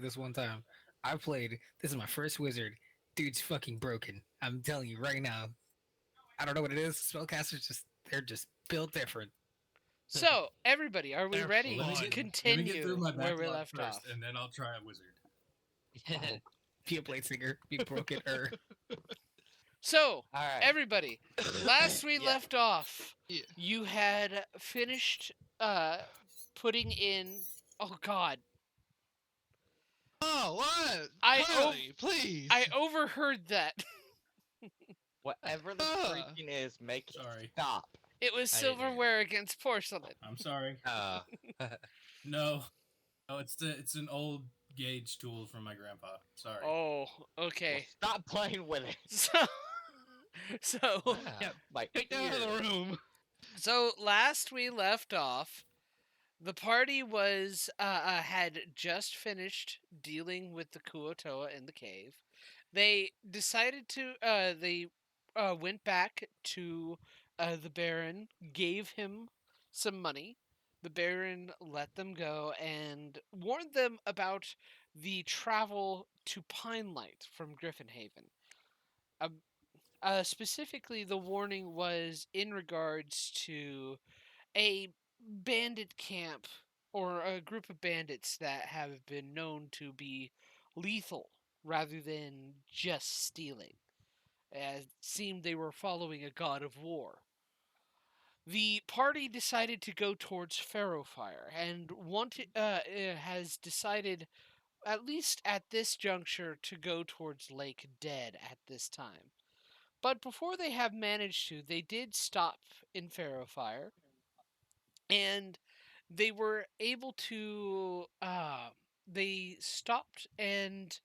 this one time. This is my first wizard. Dude's fucking broken. I'm telling you right now. I don't know what it is. Spellcasters they're just built different. So, everybody, are we They're ready fun. to Let me get through continue my where we backlog left first, off? and then I'll try a wizard. Oh, be a blade singer. Be broken. So, All right. everybody, last we Yeah. left off, Yeah. you had finished putting in. Oh God, Oh, what? I Carly, please. I overheard that. Whatever the freaking is, make it Sorry. stop. It was I didn't hear. silverware against porcelain. I'm sorry. No, it's an old gauge tool from my grandpa. Sorry. Oh, Well, okay. stop playing with it. So, Wow. Yep. Like, Take that out of the room. so last we left off, the party was had just finished dealing with the Kuotoa in the cave. They decided to they went back to the Baron, gave him some money. The Baron let them go and warned them about the travel to Pine Light from Griffinhaven. Specifically, the warning was in regards to a bandit camp or a group of bandits that have been known to be lethal rather than just stealing. It seemed they were following a god of war. The party decided to go towards Fire and has decided, at least at this juncture, to go towards Lake Dead at this time. But before they have managed to, they did stop in Fire, and they were able to. They stopped and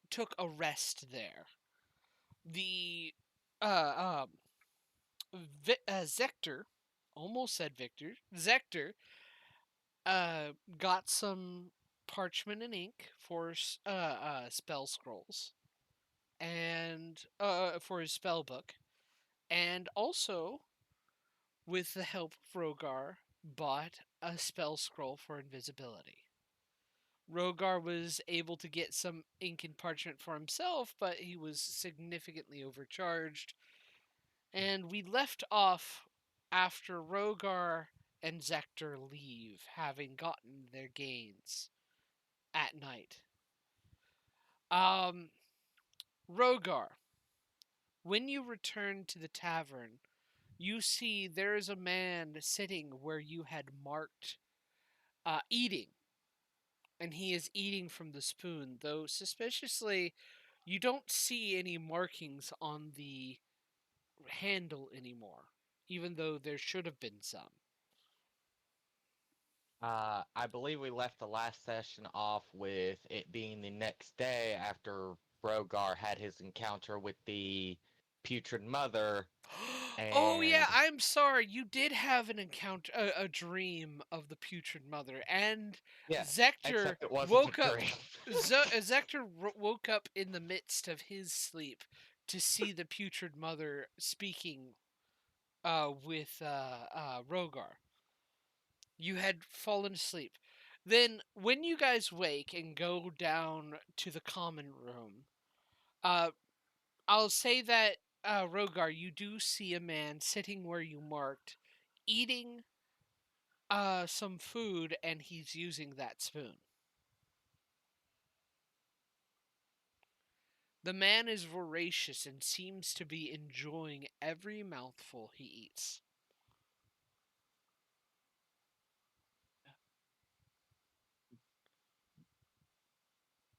took a rest there. The Zector, almost said Victor, Zector, got some parchment and ink for spell scrolls and for his spell book, and also with the help of Rogar, bought a spell scroll for invisibility. Rogar was able to get some ink and parchment for himself, but he was significantly overcharged. And we left off after Rogar and Zector leave, having gotten their gains at night. Um, Rogar, when you return to the tavern, you see there is a man sitting where you had marked eating, and he is eating from the spoon, though suspiciously you don't see any markings on the handle anymore, even though there should have been some. I believe we left the last session off with it being the next day after Brogar had his encounter with the putrid mother. Oh yeah, And I'm sorry. You did have an encounter, a dream of the putrid mother, and yeah, Zector except it wasn't woke a up. dream. Zector woke up in the midst of his sleep to see the putrid mother speaking with Rogar. You had fallen asleep. Then, when you guys wake and go down to the common room, uh, I'll say that, Rogar, you do see a man sitting where you marked, eating some food, and he's using that spoon. The man is voracious and seems to be enjoying every mouthful he eats.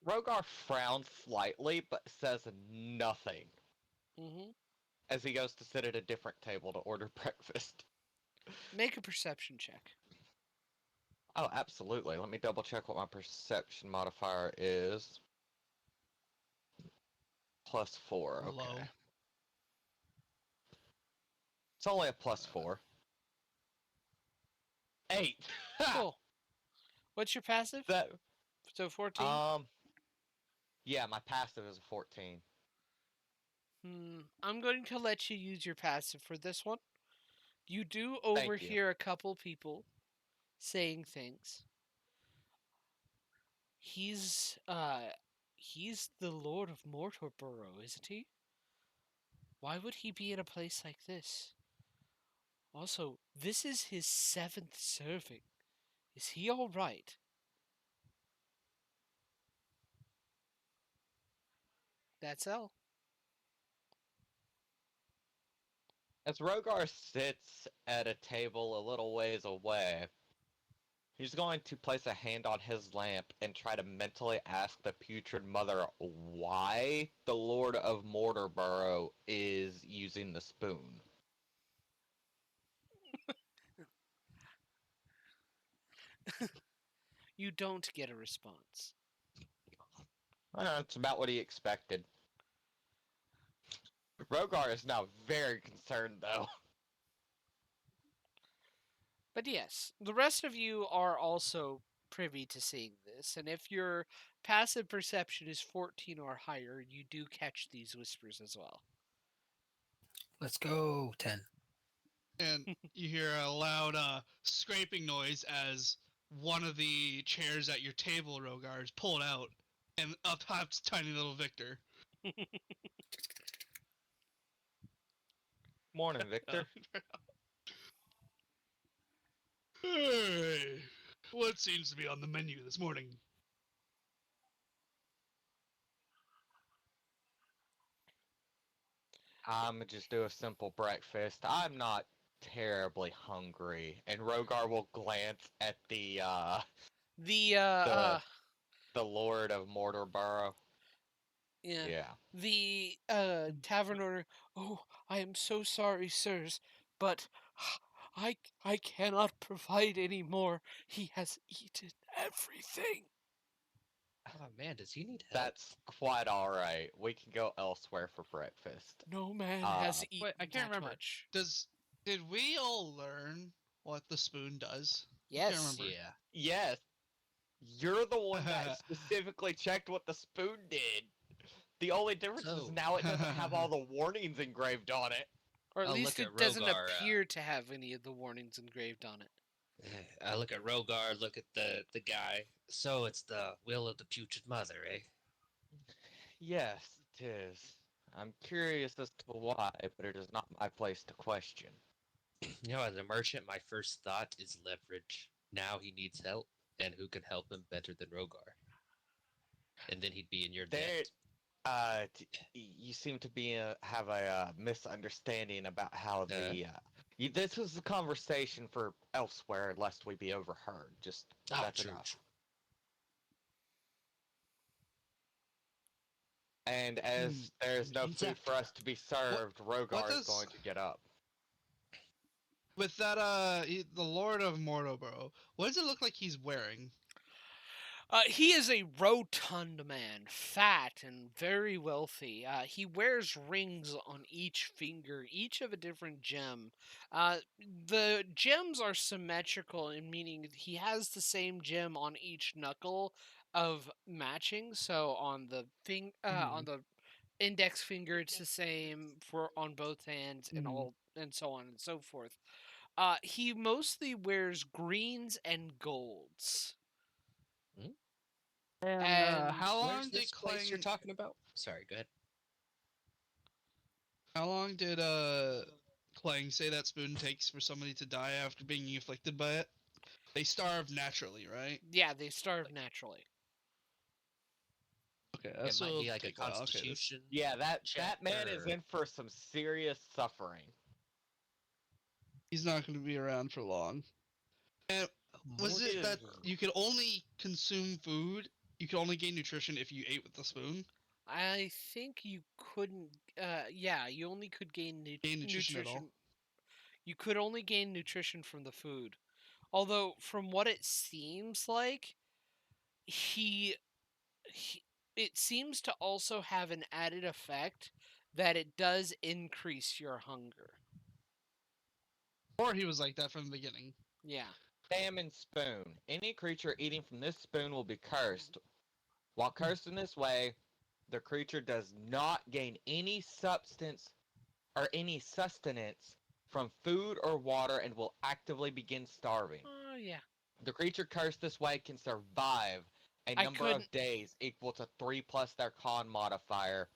Rogar frowns slightly, but says nothing Hmm. as he goes to sit at a different table to order breakfast. Make a perception check. Oh, absolutely. Let me double check what my perception modifier is. +4, Hello. okay. It's only a +4. 8! Cool. What's your passive? That, So 14? yeah, my passive is a 14. I'm going to let you use your passive for this one. You do Thank you. overhear a couple people saying things. He's the Lord of Mortorboro, isn't he? Why would he be in a place like this? Also, this is his 7th serving. Is he all right? That's all. As Rogar sits at a table a little ways away, he's going to place a hand on his lamp and try to mentally ask the putrid mother why the Lord of Mortorboro is using the spoon. You don't get a response. I know, it's about what he expected. Rogar is now very concerned, though. But yes, the rest of you are also privy to seeing this, and if your passive perception is 14 or higher, you do catch these whispers as well. Let's go. 10. And you hear a loud scraping noise as one of the chairs at your table, Rogar, is pulled out, and up hops tiny little Victor. Morning, Victor. Hey, what seems to be on the menu this morning? I'm gonna just do a simple breakfast. I'm not terribly hungry. And Rogar will glance at the The Lord of Mortorboro. yeah. Yeah. The tavern owner. Oh, I am so sorry, sirs, but I cannot provide any more. He has eaten everything. Oh man, does he need help? That's quite alright. We can go elsewhere for breakfast. No man Uh, has eaten Wait, I can't that remember. much. Did we all learn what the spoon does? Yes. Can't remember. Yeah. Yes. You're the one that specifically checked what the spoon did. The only difference is So- now it doesn't have all the warnings engraved on it. Or at I'll least look it at doesn't Rogar, appear to have any of the warnings engraved on it. I look at Rogar, look at the guy. So it's the will of the putrid mother, eh? Yes, it is. I'm curious as to why, but it is not my place to question. You know, as a merchant, my first thought is leverage. Now he needs help, and who can help him better than Rogar? And then he'd be in your There, debt. you seem to be have a misunderstanding about how this was the conversation for elsewhere, lest we be overheard. Just that's true, enough. true. And as there's no food for us to be served, Rogar is does- going to get up. With that, the Lord of Mortoboro, what does it look like he's wearing? He is a rotund man, fat and very wealthy. He wears rings on each finger, each of a different gem. The gems are symmetrical, in meaning he has the same gem on each knuckle of matching. So on the on the index finger, it's the same for on both hands, and all and so on and so forth. He mostly wears greens and golds. And how long Where's did this place you're Clang? talking about? Sorry, go ahead. How long did Clang say that spoon takes for somebody to die after being afflicted by it? They starve naturally, right? Yeah, they starve naturally. Okay, It that's might what be it'll like a take a while. Okay, constitution. Yeah, that check man is or- in for some serious suffering. he's not going to be around for long. And was it that you could only consume food? You could only gain nutrition if you ate with the spoon? I think you couldn't. Yeah, you only could gain Gain nutrition at all? You could only gain nutrition from the food. Although, from what it seems like, he it seems to also have an added effect that it does increase your hunger. Or he was like that from the beginning. Yeah. Salmon spoon. Any creature eating from this spoon will be cursed. While cursed in this way, the creature does not gain any substance or any sustenance from food or water and will actively begin starving. Oh, yeah. The creature cursed this way can survive a I number of couldn't- days equal to 3 plus their con modifier.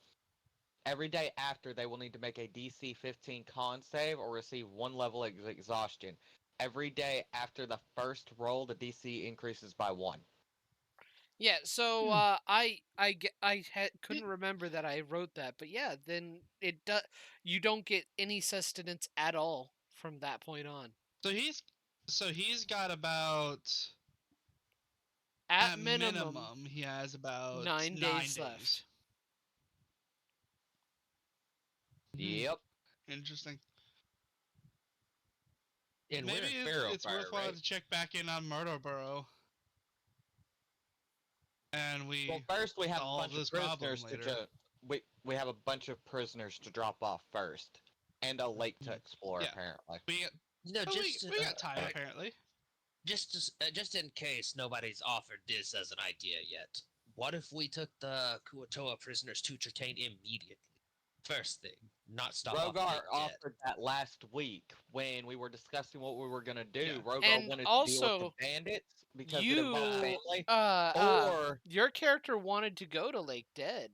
Every day after, they will need to make a DC 15 con save or receive 1 level of exhaustion. Every day after the first roll, the DC increases by 1. Yeah, so couldn't remember that I wrote that, but yeah, then you don't get any sustenance at all from that point on. So he's got about At minimum, he has about 9 days left. Yep. Interesting. And Maybe we're in it's Barrowfire, worthwhile right? to check back in on Murderboro. And Well, first we have a solve bunch of this problem prisoners to later. we have a bunch of prisoners to drop off first, and a lake to explore. Yeah. Apparently, No, Oh, just we got time apparently. just in case nobody's offered this as an idea yet. What if we took the Kuatoa prisoners to Tritane immediately? First thing, not stop off Rogar Lake Dead. offered that last week when we were discussing what we were gonna do. Yeah. Rogar And wanted to deal also, with the bandits because it involved family. Or your character wanted to go to Lake Dead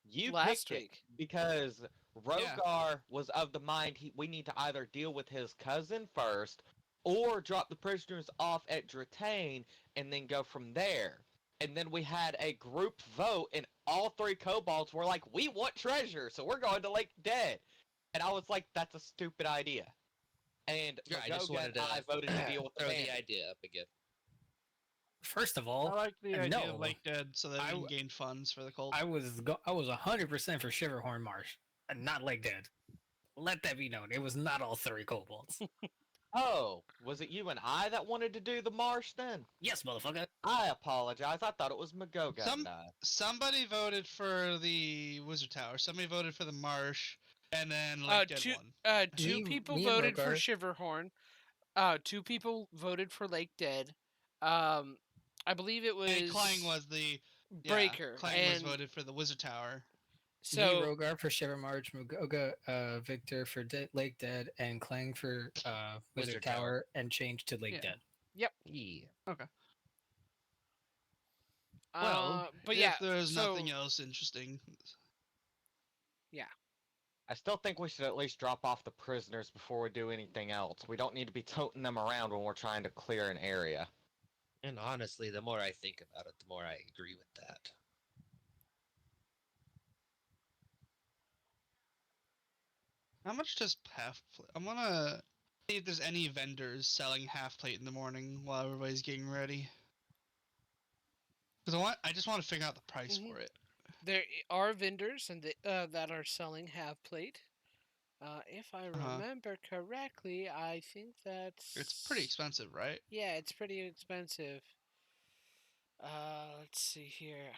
you last picked week. it because Rogar was of the mind we need to either deal with his cousin first or drop the prisoners off at Dratane and then go from there. And then we had a group vote, and all 3 kobolds were like, we want treasure, so we're going to Lake Dead. And I was like, that's a stupid idea. And Yeah, I just Magoga wanted and to I voted to deal with the throw bandits. the idea up again. First of I all, like the idea no. of Lake Dead so that I we can w- gain funds for the cult. I was 100% for Shiverhorn Marsh, and not Lake Dead. Let that be known. It was not all 3 kobolds. Oh, was it you and I that wanted to do the marsh then? Yes, motherfucker. I apologize. I thought it was Magoga Some- and I. Somebody voted for the Wizard Tower. Somebody voted for the marsh, and then Lake Dead won. Two Me- people me and voted for Rogar. Shiverhorn. 2 people voted for Lake Dead. I believe it was And Clang was the Breaker, Clang was and voted for the Wizard Tower. Me, so Rogar for Shivermarge, Magoga, Victor for Lake Dead, and Clang for Wizard Wizard Tower, Tower. and changed to Lake Yeah. Dead. Yeah. Well, but if yeah, there's so nothing else interesting, I still think we should at least drop off the prisoners before we do anything else. We don't need to be toting them around when we're trying to clear an area. And honestly, the more I think about it, the more I agree with that. how much does half plate? I want to see if there's any vendors selling half plate in the morning while everybody's getting ready. Because I just want to figure out the price Mhm. for it. there are vendors that are selling half plate. If I remember correctly, I think that's It's pretty expensive, right? Yeah, it's pretty expensive. Let's see here.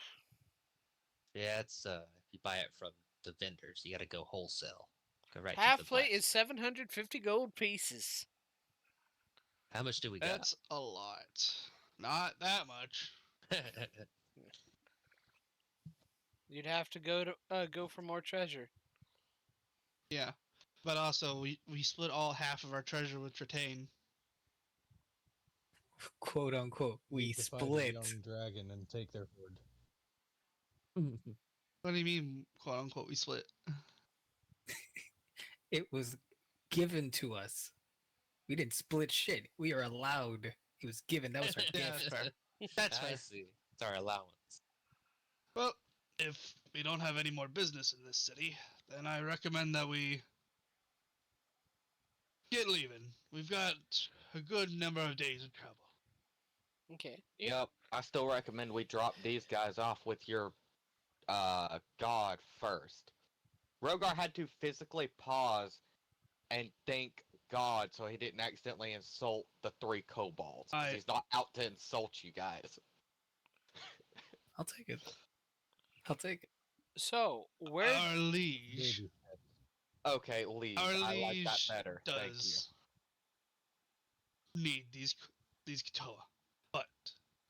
Yeah, it's if you buy it from the vendors, you gotta go wholesale. Go right to Half the plate is blacksmith. 750 gold pieces. How much do we got? That's a lot. Not that much. You'd have to go for more treasure. Yeah. But also, we split all half of our treasure with Tritane. Quote unquote. We Need to find a split. young dragon and take their hoard. What do you mean, quote unquote, we split? It was given to us. We didn't split shit. We are allowed. It was given. That was our Yeah, gift. that's fair. That's I fair. see. It's our allowance. Well, if we don't have any more business in this city, then I recommend that we get leaving. We've got a good number of days of travel. Okay. Yep. I still recommend we drop these guys off with your god first. Rogar had to physically pause and thank God so he didn't accidentally insult the 3 kobolds. 'Cause he's not out to insult you guys. I'll take it. I'll take it. So where? Our liege Baby. Okay, leave. Our I like that liege better. Thank you. does need these Katoa, but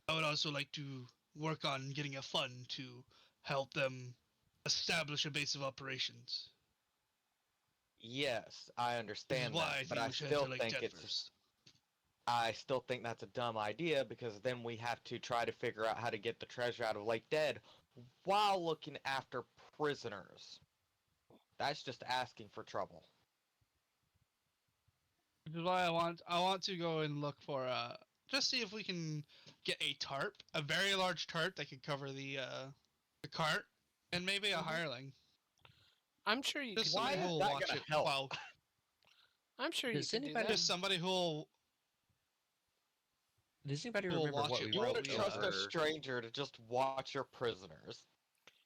I would also like to work on getting a fund to help them establish a base of operations. Yes, I Which is understand why that, I but think I we should still enter Lake think Dead it's first. I still think that's a dumb idea because then we have to try to figure out how to get the treasure out of Lake Dead while looking after prisoners. That's just asking for trouble. Which is why I want to go and look for just see if we can get a tarp, a very large tarp that could cover the cart, and maybe a hireling. I'm sure you Just can do somebody Why who is will that watch gonna it help? while I'm sure you Does can do anybody- that. just somebody who Does anybody We'll remember watch what it we You while want wrote to we, trust a over? stranger to just watch your prisoners.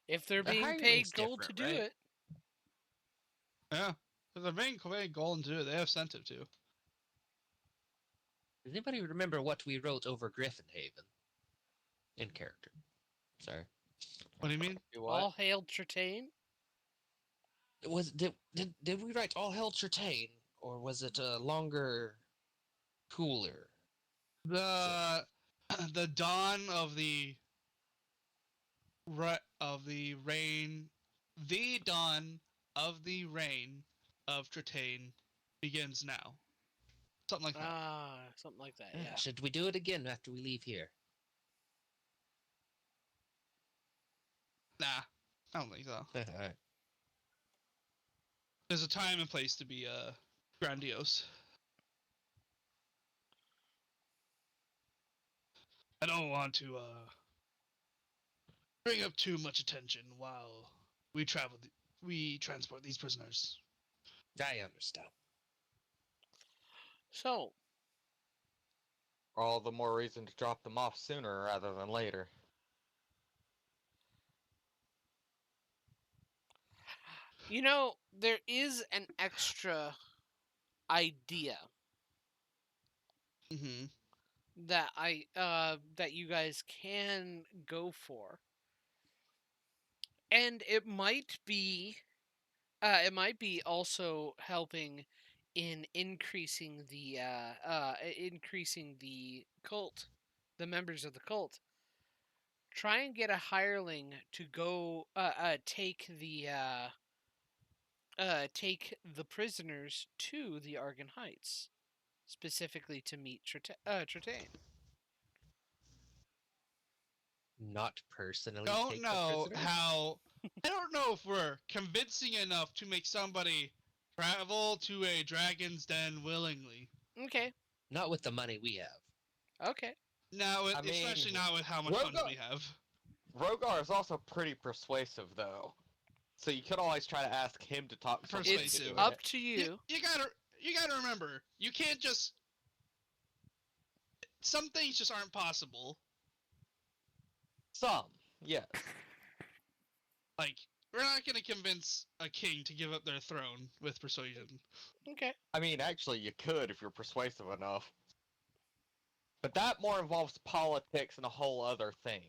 If they're The being hireling's paid gold to different, do right? it. yeah, if they're being golden to it, they have incentive to. Does anybody remember what we wrote over Griffinhaven? In character. Sorry. What do you mean? Do what? All hail Tritane. Did we write all hell Tritane, or was it a longer, cooler? The the dawn of the rain, the dawn of the reign of Tritane begins now. Something like that. Something like that, yeah. Should we do it again after we leave here? Nah, I don't think so. Alright. There's a time and place to be grandiose. I don't want to bring up too much attention while we transport these prisoners. I understand. So, All the more reason to drop them off sooner rather than later. you know, there is an extra idea Mm-hmm. that you guys can go for. And it might be also helping in increasing the cult, the members of the cult. Try and get a hireling to go take the prisoners to the Argon Heights, specifically to meet Tritane. Not personally Don't take know the prisoners? how. I don't know if we're convincing enough to make somebody travel to a dragon's den willingly. Okay. Not with the money we have. Okay. Now, I mean, especially not with how much funds we have. Rogar is also pretty persuasive, though. So you could always try to ask him to talk someone into Persuasive. It's doing up it. to you. You gotta remember, you can't just. Some things just aren't possible. Some, yes. Like, we're not gonna convince a king to give up their throne with persuasion. Okay. I mean, actually, you could if you're persuasive enough. But that more involves politics and a whole other thing.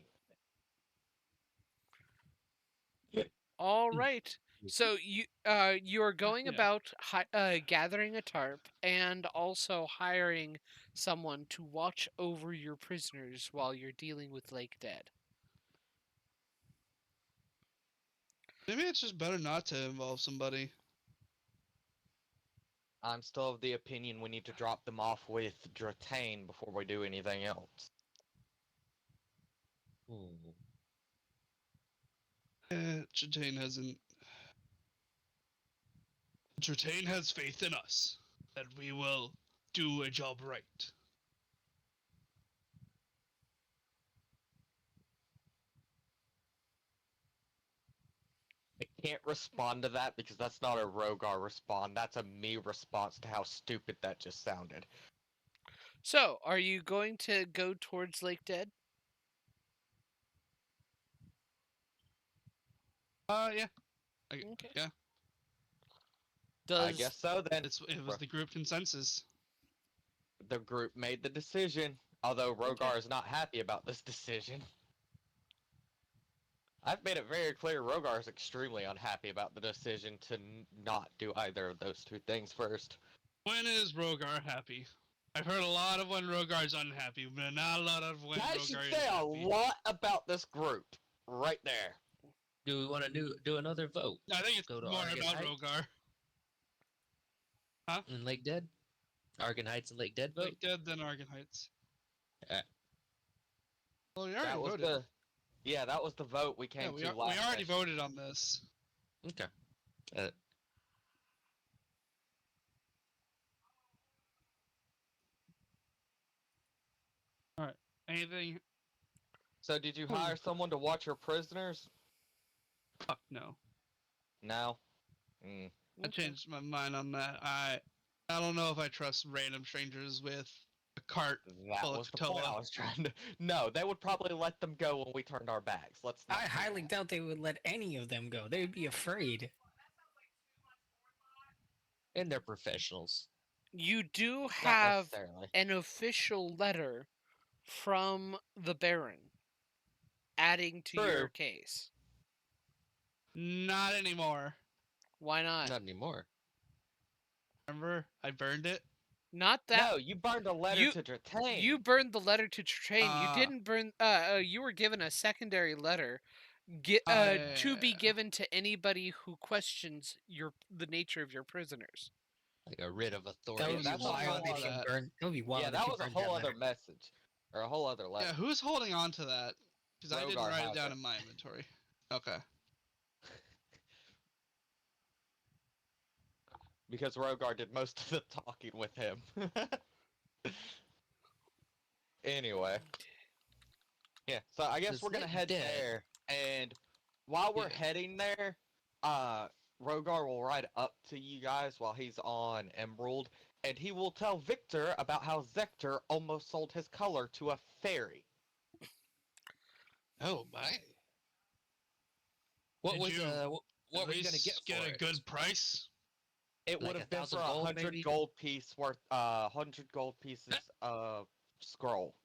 All right. So you're going Yeah. about gathering a tarp and also hiring someone to watch over your prisoners while you're dealing with Lake Dead. Maybe it's just better not to involve somebody. I'm still of the opinion we need to drop them off with Dratane before we do anything else. Tritane hasn't. Tritane has faith in us that we will do a job right. I can't respond to that because that's not a Rogar respond. That's a me response to how stupid that just sounded. So, are you going to go towards Lake Dead? Yeah. Okay. Yeah. I guess so then. It was the group consensus. The group made the decision, although Rogar is not happy about this decision. I've made it very clear Rogar is extremely unhappy about the decision to not do either of those two things first. When is Rogar happy? I've heard a lot of when Rogar's unhappy, but not a lot of when That Rogar should is say a happy. lot about this group, right there. Do we want to do another vote? I think it's Go to more Argon about Heights? Rogar. In Lake Dead? Argon Heights and Lake Dead vote? Lake Dead, then Argon Heights. Alright. Well, we That already was voted. that was the vote we Yeah, came we to last. already session. voted on this. Okay. Anything? So did you hire someone to watch your prisoners? Fuck no. No. Mm. I changed my mind on that. I don't know if I trust random strangers with a cart That full of was the point I Totoa. was trying to. No, they would probably let them go when we turned our backs. Let's not. I do highly that. doubt they would let any of them go. They would be afraid. And they're professionals. You do Not have necessarily. an official letter from the Baron adding to your True. case. Not anymore. Why not? Not anymore. Remember, I burned it. Not that No, you burned a letter you- to detain. you burned the letter to Train. You Ah. didn't burn. You were given a secondary letter, to be Yeah. given to anybody who questions the nature of your prisoners. Like a writ of That authority. would be that's a wild whole if you other- burned. That would be wild. Yeah, if that you was a burned whole that other letter. message, or a whole other letter. Yeah, who's holding on to that? Because I didn't Rogar write has it down it. in my inventory. Okay. Because Rogar did most of the talking with him. Anyway. Yeah, so I guess Does we're gonna Lake head Dead- there, and while we're Yeah. heading there, Rogar will ride up to you guys while he's on Emerald, and he will tell Victor about how Zector almost sold his color to a fairy. Oh my. What Did was you what At were you gonna least get for a it? good price. It Like would have been 1,000 for gold, 100 maybe? gold piece worth, 100 gold pieces of scroll.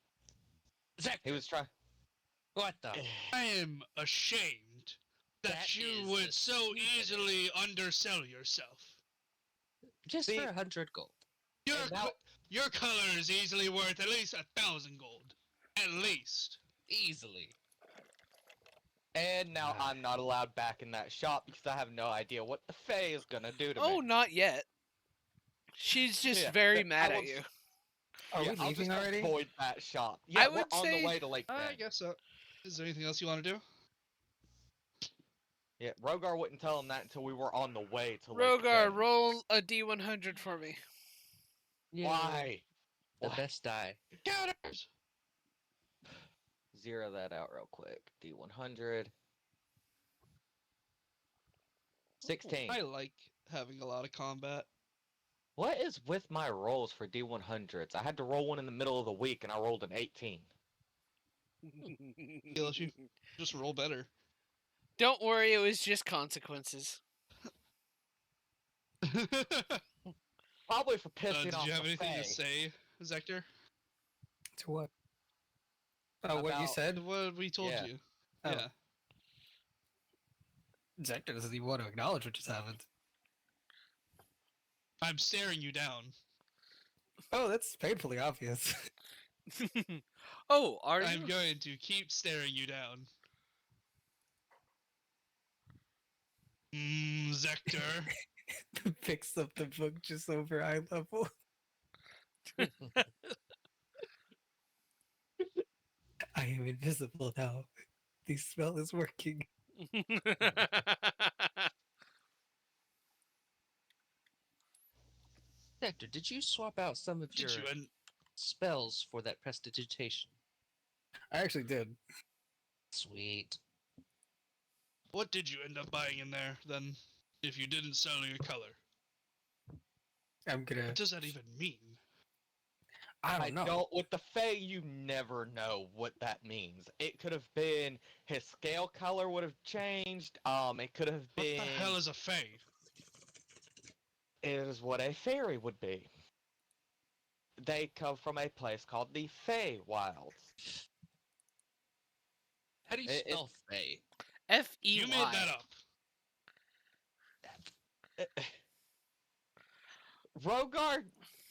He Zector, was trying. what the? I am ashamed that That you is would the so stupidest. easily undersell yourself. Just See- for 100 gold. Your And now- your color is easily worth at least 1,000 gold. At least. Easily. And now I'm not allowed back in that shop because I have no idea what the Fae is gonna do to Oh, me. not yet. She's just Yeah, very but mad I at will- you. Are Yeah, we I'll leaving just already? avoid that shop. Yeah, we're would on say- the way to Lake I Bend. guess so. Is there anything else you want to do? Yeah, Rogar wouldn't tell him that until we were on the way to Lake Rogar, Bend. roll a D100 for me. Why? The Why? best die. Counters! Zero that out real quick. D100. 16. I like having a lot of combat. What is with my rolls for D100s? I had to roll one in the middle of the week and I rolled an 18. Kills you. Just roll better. Don't worry, it was just consequences. Probably for pissing Did off you have the anything Fae. to say, Zector? To what? Oh, what you About- said? What we told Yeah. you. Oh. Yeah. Zector doesn't even want to acknowledge what just happened. I'm staring you down. Oh, that's painfully obvious. Oh, are I'm you? going to keep staring you down. Zector. Picks up the book just over eye level. I am invisible now. The spell is working. Zector, did you swap out some of your Did you end spells for that prestidigitation? I actually did. Sweet. What did you end up buying in there, then, if you didn't sell your color? I'm gonna. What does that even mean? I don't know. With the Fae, you never know what that means. It could have been his scale color would have changed. It could have What been. the hell is a fae? It is what a fairy would be. They come from a place called the Fae Wilds. How do you It- spell Fae? F-E-Y. You made that up. Rogar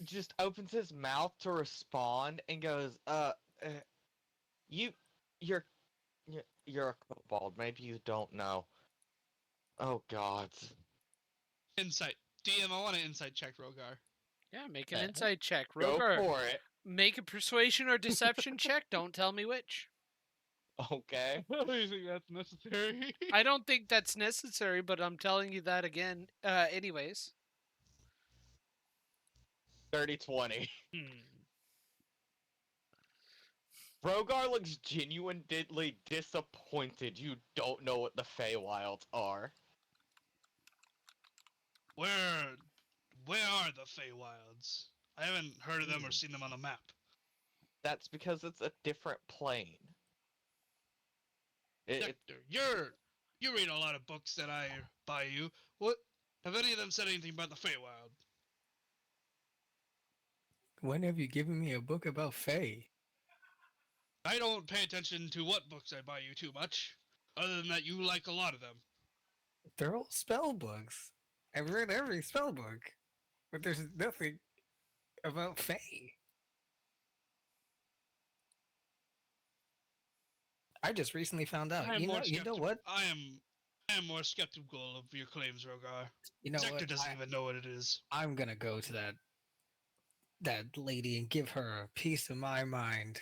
just opens his mouth to respond and goes, you're a kobold. Maybe you don't know. Oh God. Insight. DM, I want to insight check Rogar. Yeah, make an insight check. Go Rogar, for it. make a persuasion or deception check. Don't tell me which. Okay. I don't think that's necessary. I don't think that's necessary, but I'm telling you that again. Anyways. 30-20. Rogar looks genuinely disappointed you don't know what the Feywilds are. Where are the Feywilds? I haven't heard of them or seen them on a map. That's because it's a different plane. Sector, you read a lot of books that I buy you. What have any of them said anything about the Feywild? When have you given me a book about Fae? I don't pay attention to what books I buy you too much, other than that you like a lot of them. They're all spell books. I've read every spell book, but there's nothing about Fae. I just recently found out. I am You more know skeptical. what? I am more skeptical of your claims, Rogar. You know Sector what? doesn't even know what it is. I'm gonna go to that lady and give her a piece of my mind.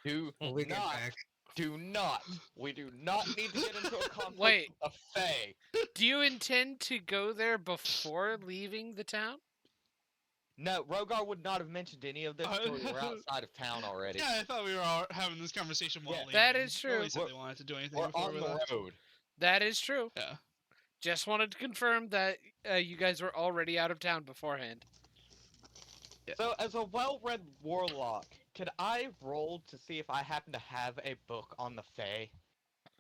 Do When we get not. back. Do not. We do not need to get into a conflict Wait. with the Fae. Do you intend to go there before leaving the town? No, Rogar would not have mentioned any of this until we were outside of town already. Yeah, I thought we were all having this conversation while Yeah. leaving. That is true. Nobody said We're- they wanted to do anything We're before on we the left. road. That is true. Yeah. Just wanted to confirm that you guys were already out of town beforehand. So, as a well-read warlock, could I roll to see if I happen to have a book on the Fae?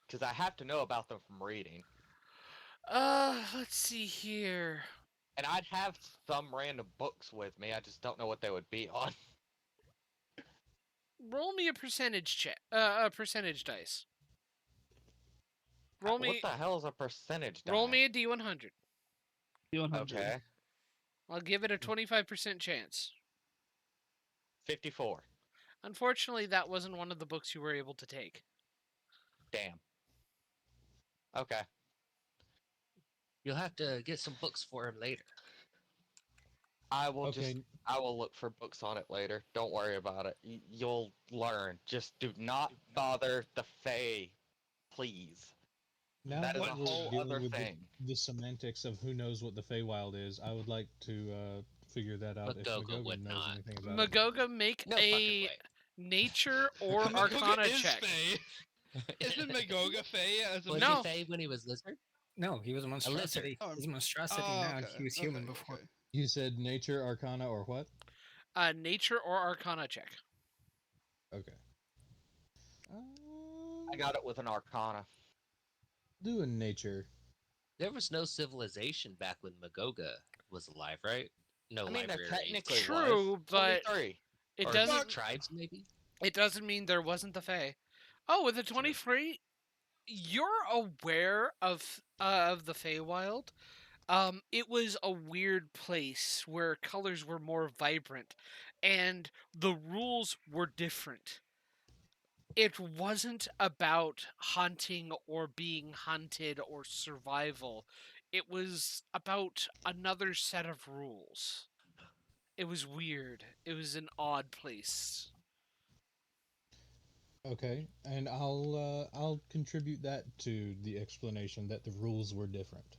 Because I have to know about them from reading. Let's see here. And I'd have some random books with me, I just don't know what they would be on. Roll me a percentage check. A percentage dice. Roll me. What the hell is a percentage die? Roll me a D100. Okay. I'll give it a 25% chance. 54. Unfortunately, that wasn't one of the books you were able to take. Damn. Okay. You'll have to get some books for him later. I will Okay. I will look for books on it later. Don't worry about it. You'll learn. Just do not bother the Fae, please. Now That is that a we're whole dealing other with thing. the semantics of who knows what the Feywild is, I would like to figure that out if Magoga Magoga would knows not. anything about it. Magoga, make No fucking a way. nature or Magoga arcana is check. Fey. Isn't Magoga Fey as a Was No. he Fey when he was lizard? No, he was a monstrosity. Oh, He's a monstrosity Oh, now. okay, He was human before. okay. You said nature, arcana, or what? Nature or arcana check. Okay. I got it with an arcana. Do a nature. There was no civilization back when Magoga was alive, right? No I mean, there libraries. technically True, was. but 23. It Or doesn't. tribes, maybe? It doesn't mean there wasn't the Fae. Oh, with a 23, you're aware of the Feywild. It was a weird place where colors were more vibrant, and the rules were different. It wasn't about hunting or being hunted or survival. It was about another set of rules. It was weird. It was an odd place. Okay, and I'll contribute that to the explanation that the rules were different.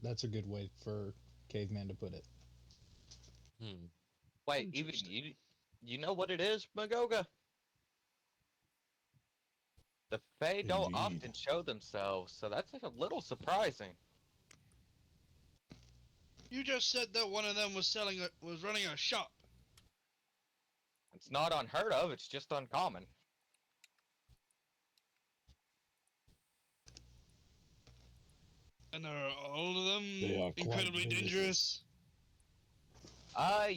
That's a good way for caveman to put it. Hmm. Wait, even you know what it is, Magoga? The Fae don't Indeed. often show themselves, so that's a little surprising. You just said that one of them was running a shop. It's not unheard of, it's just uncommon. And are all of them They are quite incredibly delicious. dangerous?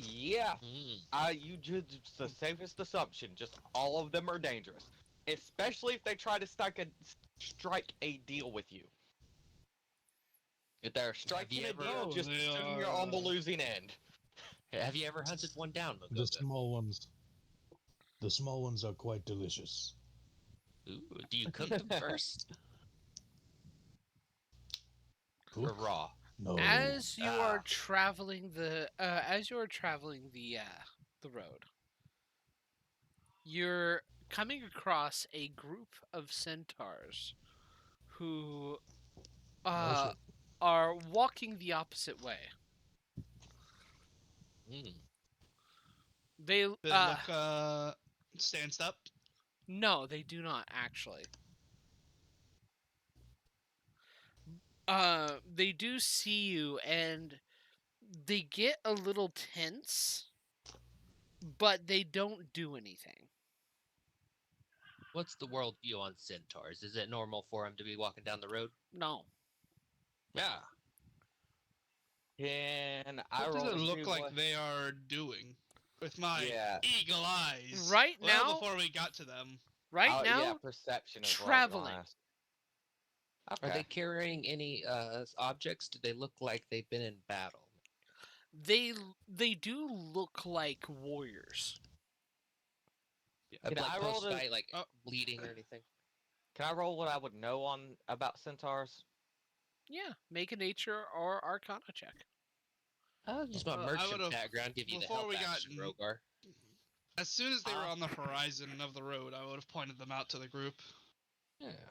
Yeah. Mm. You just the safest assumption. Just all of them are dangerous, especially if they try to strike a deal with you. If they're striking you a ever- deal, Oh, just they assume you're on the are- losing end. Have you ever hunted one down, The Magoga? small ones. The small ones are quite delicious. Ooh, do you cook them first? Or Cook? raw? No. As you are Ah. traveling the road, you're coming across a group of centaurs who Oh, shit. are walking the opposite way. Mm. They They look stanced up. no, they do not actually. They do see you and they get a little tense, but they don't do anything. What's the world view on centaurs? Is it normal for them to be walking down the road? No. Yeah. Can I What does roll it to look see like what- they are doing? With my Yeah. eagle eyes. Right well, now- before we got to them. Right Oh, now, yeah, perception is traveling. Okay. Are they carrying any objects? Do they look like they've been in battle? they do look like warriors. A Can I roll bloodthirsty to- guy, like Oh. bleeding or anything? Can I roll what I would know on about centaurs? Yeah, make a nature or arcana check. I'll use my I merchant would've- background, give you the before help we got action, n- Rogar. As soon as they were on the horizon of the road, I would have pointed them out to the group. Yeah.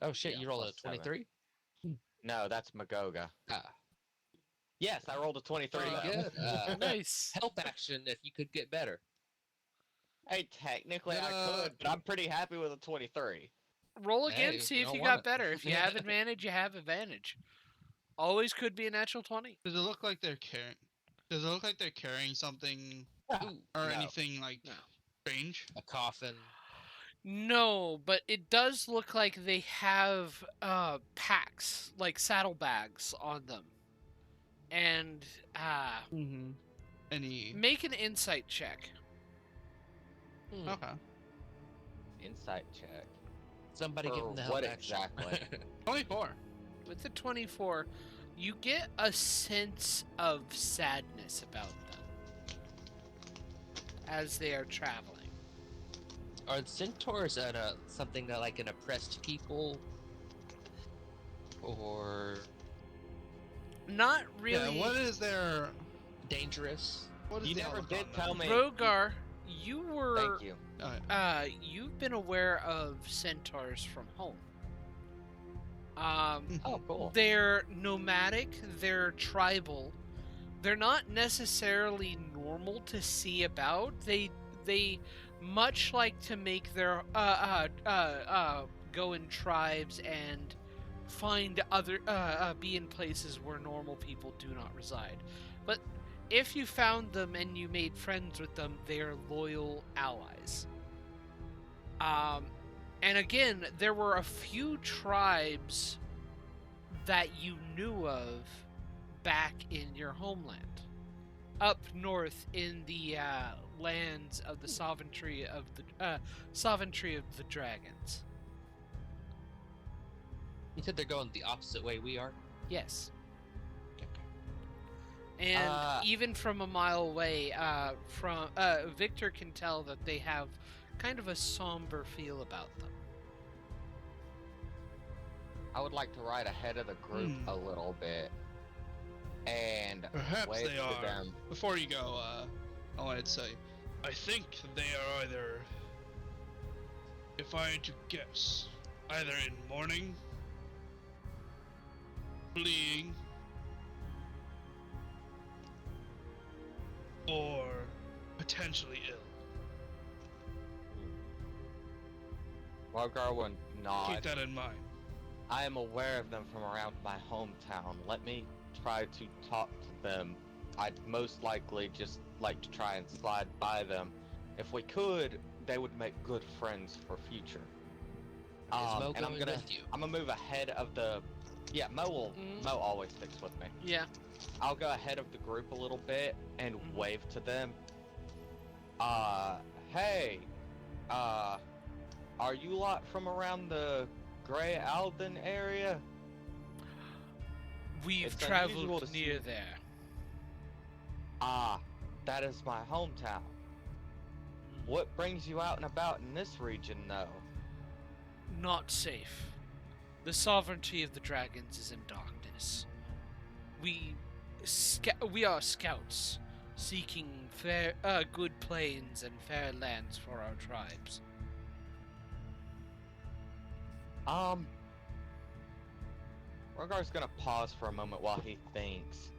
Oh shit, Yeah, you rolled a plus 7. 23? No, that's Magoga. Ah, Yes, I rolled a 23. pretty though. good. Nice. Help action if you could get better. Hey, technically I Uh, could, but I'm pretty happy with a 23. Roll again, Hey, see you if don't you want got it. better. If you have advantage, you have advantage. Always could be a natural 20. Does it look like they're carrying? Does it look like they're carrying something Ooh, or No. anything like No. strange? a coffin. No, but it does look like they have packs, like saddlebags on them. And Mm-hmm. Any? make an insight check. Hmm. Okay. Insight check. Somebody give For him the help what action. exactly? 24. With the 24, you get a sense of sadness about them as they are traveling. Are centaurs something that like an oppressed people? Or Not really. Yeah. What is their? dangerous? What is You the never outlook did on tell them? me. Rogar, you were Thank you. you've been aware of centaurs from home. Oh, cool. They're nomadic, they're tribal. They're not necessarily normal to see about. They much like to make their go in tribes and find other be in places where normal people do not reside. But if you found them and you made friends with them, they are loyal allies. And again, there were a few tribes that you knew of back in your homeland, up north in the lands of the sovereignty of the dragons. You said they're going the opposite way we are. Yes. And even from a mile away, Victor can tell that they have kind of a somber feel about them. I would like to ride ahead of the group a little bit and Perhaps wave they to are. them. Before you go, I wanted to say, I think they are either, if I had to guess, either in mourning, fleeing, or potentially ill. Rogar would nod. Keep that in mind. I am aware of them from around my hometown. Let me try to talk to them. I'd most likely just like to try and slide by them. If we could, they would make good friends for future. Is Mo and going with you? I'm gonna move ahead of the. Yeah, Mo always sticks with me. Yeah. I'll go ahead of the group a little bit and wave to them. Hey, are you lot from around the Grey Alden area? We've It's unusual traveled to near see- there. That is my hometown. What brings you out and about in this region, though? Not safe. The sovereignty of the dragons is in darkness. We are scouts seeking good plains and fair lands for our tribes. Rogar's gonna pause for a moment while he thinks.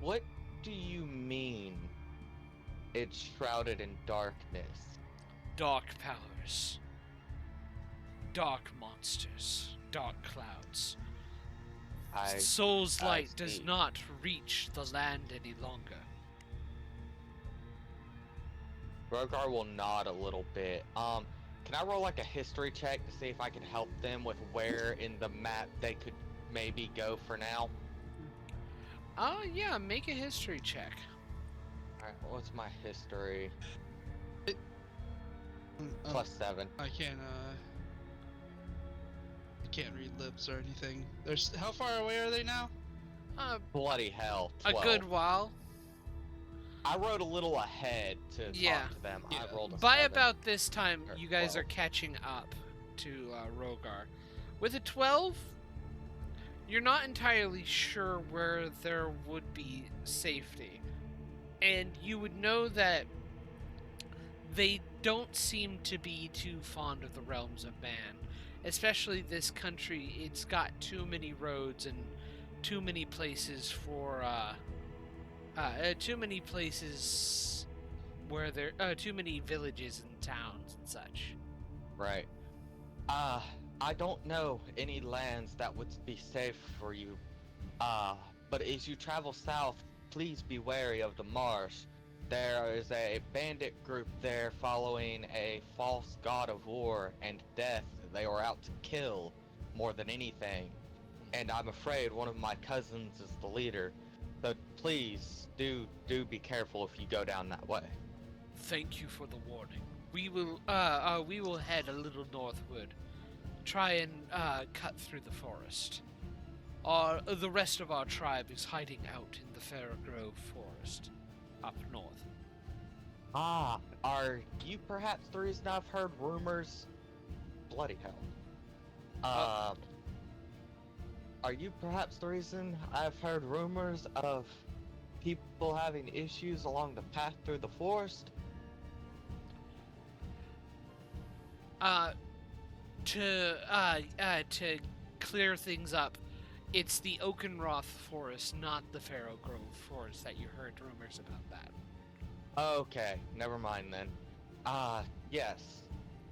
What do you mean it's shrouded in darkness? Dark powers. Dark monsters. Dark clouds. Soul's I light does see. not reach the land any longer. Rogar will nod a little bit. Can I roll like a history check to see if I can help them with where in the map they could maybe go for now? Yeah, make a history check. Alright, what's my history? Oh, +7. I can't read lips or anything. There's how far away are they now? Bloody hell. A 12. good while. I rode a little ahead to Yeah. talk to them. Yeah. I rolled a By 7. about this time, Or you guys 12. are catching up to Rogar. With a 12, you're not entirely sure where there would be safety. And you would know that they don't seem to be too fond of the realms of man. Especially this country, it's got too many roads and too many places for, too many places where there, too many villages and towns and such. Right. I don't know any lands that would be safe for you. But as you travel south, please be wary of the marsh. There is a bandit group there following a false god of war and death. They are out to kill more than anything. And I'm afraid one of my cousins is the leader. So please do be careful if you go down that way. Thank you for the warning. We will head a little northward. Try and cut through the forest. The rest of our tribe is hiding out in the Fair Grove forest, up north. Are you perhaps the reason I've heard rumors? Bloody hell. Are you perhaps the reason I've heard rumors of people having issues along the path through the forest? To clear things up, it's the Oakenroth forest, not the Fair Grove forest that you heard rumors about that. Okay, never mind then. Yes.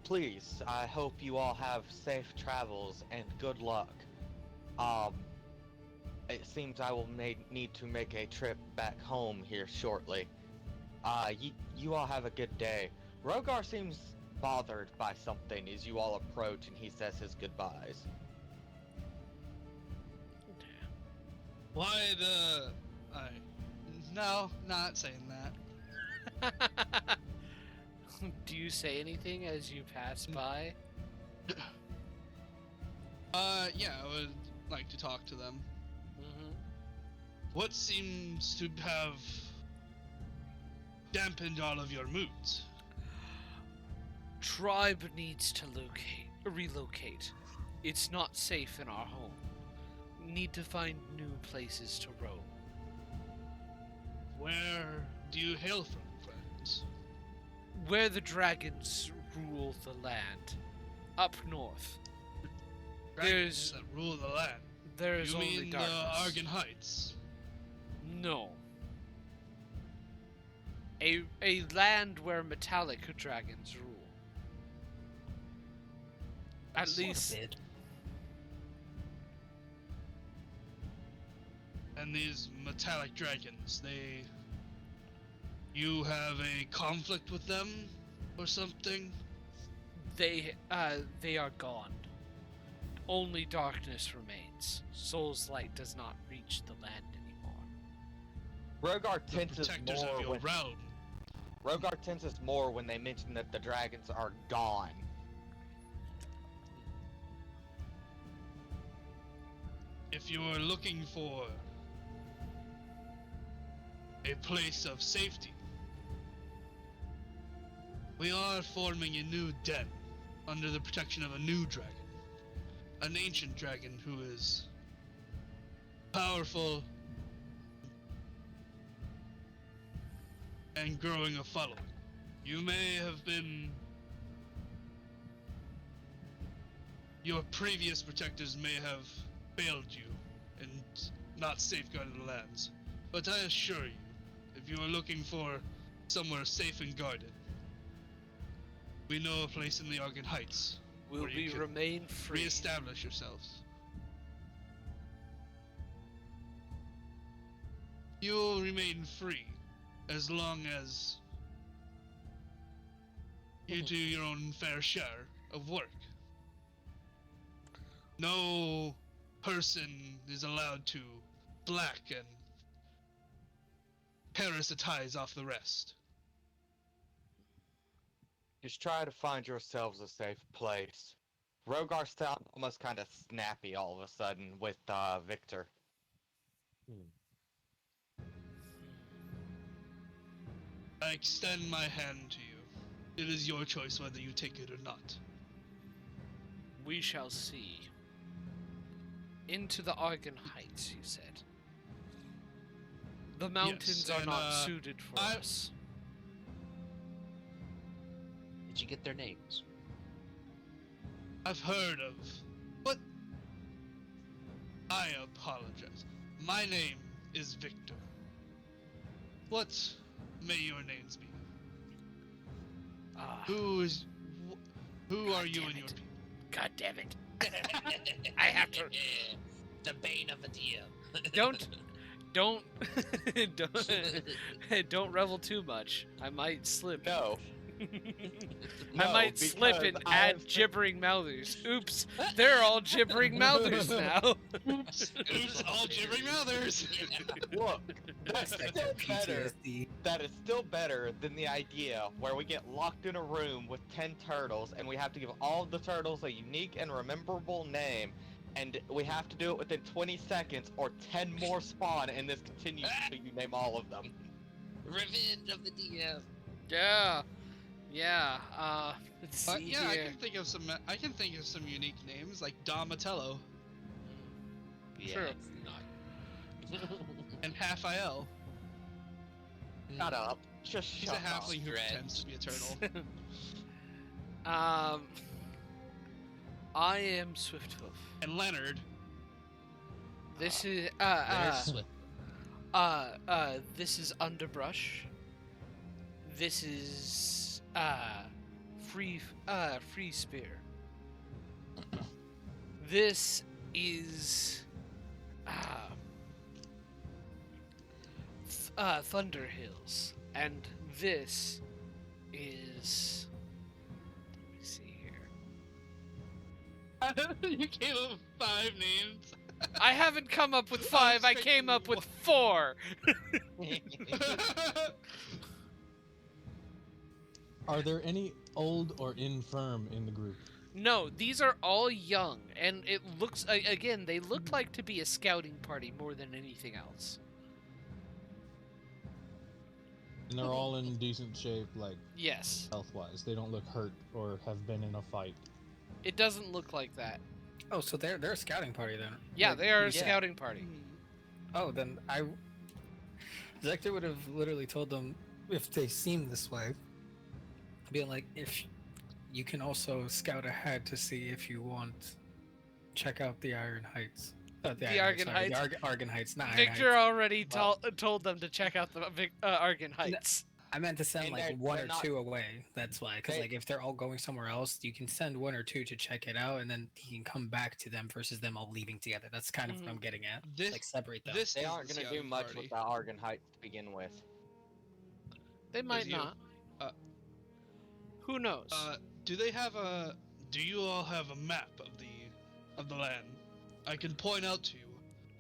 Please, I hope you all have safe travels and good luck. It seems I will need to make a trip back home here shortly. You all have a good day. Rogar seems bothered by something as you all approach and he says his goodbyes. Why the... No, not saying that. Do you say anything as you pass by? Yeah, I would like to talk to them. Mm-hmm. What seems to have dampened all of your moods? Tribe needs to relocate. It's not safe in our home. Need to find new places to roam. Where do you hail from, friends? Where the dragons rule the land. Up north. Dragons that rule the land. There is You only mean darkness. the Argon Heights? No. A land where metallic dragons rule. At least... And these metallic dragons, you have a conflict with them or something? They are gone. Only darkness remains. Soul's light does not reach the land anymore. Rogar The tenses protectors more of your when realm. Rogar tenses more when they mention that the dragons are gone. If you are looking for a place of safety, we are forming a new den under the protection of a new dragon. An ancient dragon who is powerful and growing a following. You may have been... Your previous protectors may have failed you and not safeguarded the lands. But I assure you, if you are looking for somewhere safe and guarded, we know a place in the Argon Heights. Will where you we can remain free? Reestablish yourselves. You will remain free as long as you do your own fair share of work. No person is allowed to black and parasitize off the rest. Just try to find yourselves a safe place. Rogar sounded almost kind of snappy all of a sudden with Victor. I extend my hand to you. It is your choice whether you take it or not. We shall see. Into the Argon Heights, you said. The mountains are and, not suited for us. Did you get their names? I've heard of... What? I apologize. My name is Victor. What may your names be? Who are you and your people? God damn it. I have to... The bane of the DM. Don't revel too much. I might slip. No. I might slip and add gibbering mouthers. Oops, they're all gibbering mouthers now. Oops, all gibbering mouthers. Look, that's Like still that better. PTSD. That is still better than the idea where we get locked in a room with 10 turtles and we have to give all of the turtles a unique and rememberable name, and we have to do it within 20 seconds or 10 more spawn, and this continues until you name all of them. Revenge of the DM. Yeah. Let's see Yeah, here. I can think of some unique names like Donatello Yeah, True. it's not. and Raphael. Shut up. Just She's shut a up. halfling who Stretch. pretends to be a turtle. I am Swifthoof. And Leonard. This is There's Swift. this is Underbrush. This is Free Spear. This is Thunder Hills, and this is, let me see here. You came up with 5 names. I haven't come up with 5, I came up with 4. Are there any old or infirm in the group? No, these are all young, and it looks, again, they look like to be a scouting party more than anything else. And they're all in decent shape, like Yes. health-wise. They don't look hurt or have been in a fight. It doesn't look like that. Oh, so they're a scouting party then? Yeah, Like, they are a yeah. scouting party. Oh, then Zector would have literally told them if they seem this way, being like, if you can also scout ahead to see if you want, check out the Iron Heights. The Argon Heights? Argon Heights, not Iron Victor Heights. already told them to check out the Argon Heights. I meant to send And like they're- one they're or not- two away. That's why, because They- like if they're all going somewhere else, you can send one or two to check it out, and then he can come back to them versus them all leaving together. That's kind of what I'm getting at. This- Like separate them. This They is aren't the going to do scouting much party. with the Argon Heights to begin with. They might you- not. Who knows? Do you all have a map of the land? I can point out to you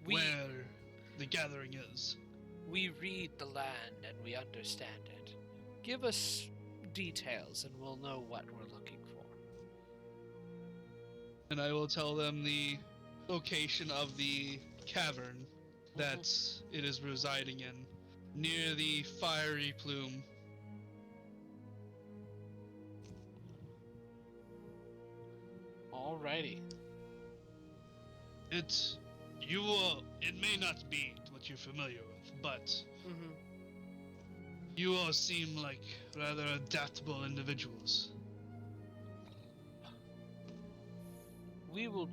We- where the gathering is. We read the land and we understand it. Give us details and we'll know what we're looking for. And I will tell them the location of the cavern that it is residing in, near the fiery plume. Alrighty. It You will. It may not be what you're familiar with, but Mm-hmm. you all seem like rather adaptable individuals. We will. We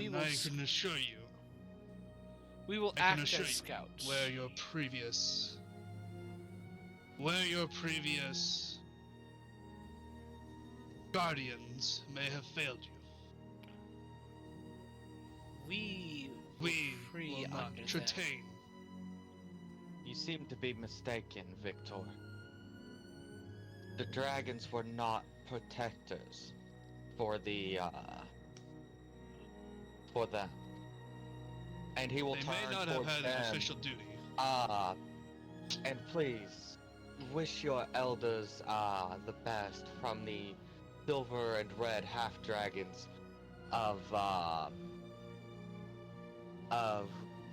And will. I can assure you, We will I can act assure as you scouts. where your previous guardians may have failed you. We We free will not under that. Tretain. You seem to be mistaken, Victor. The dragons were not protectors for them. And he will They turn may not have towards had them. an official duty. And please, wish your elders the best from the silver and red half-dragons of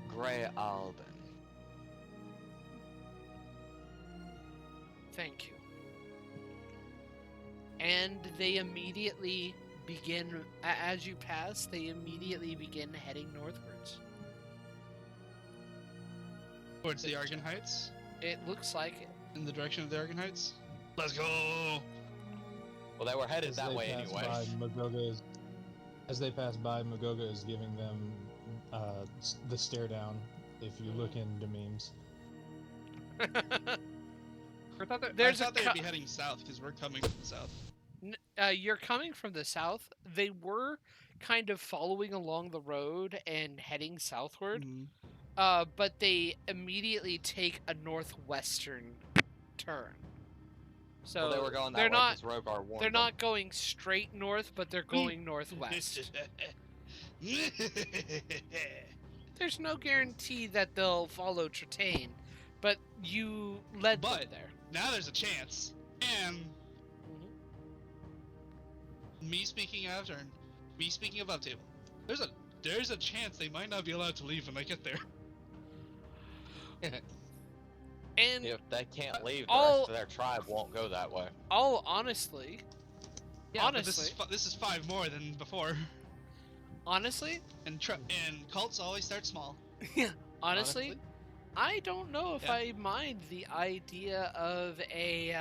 Grey Alden. Thank you. And they immediately begin, as you pass, they immediately begin heading northwards. Towards the Argon Heights? It looks like it. In the direction of the Argon Heights? Let's go! Well, they were headed As that they way pass anyway. by, as they pass by, Magoga is giving them the stare down. If you look into memes, I thought There's a they'd co- be heading south because we're coming from the south. You're coming from the south. They were kind of following along the road and heading southward, but they immediately take a northwestern turn. So Well, they were going that they're way not. 'cause Rogar warned They're them. not going straight north, but they're going northwest. There's no guarantee that they'll follow Tretain, but you led them But- there. Now there's a chance. And me speaking out of turn, me speaking above table. There's a chance they might not be allowed to leave when I get there. And If they can't leave, the all- rest of their tribe won't go that way. all honestly, But honestly, this is 5 more than before. honestly, And cults always start small. honestly, I don't know if Yeah. I mind the idea of a.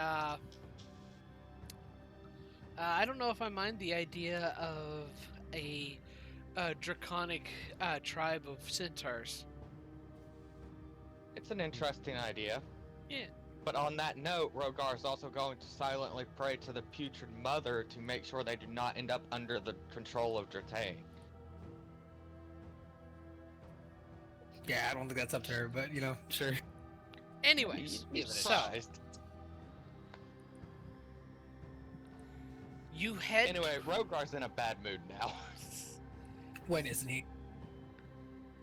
I don't know if I mind the idea of a draconic tribe of centaurs. It's an interesting idea. Yeah. But on that note, Rogar is also going to silently pray to the putrid mother to make sure they do not end up under the control of Dratane. Yeah, I don't think that's up to her, but you know, sure. Anyways, Be so surprised. you head. Anyway, Rogar's in a bad mood now. When isn't he?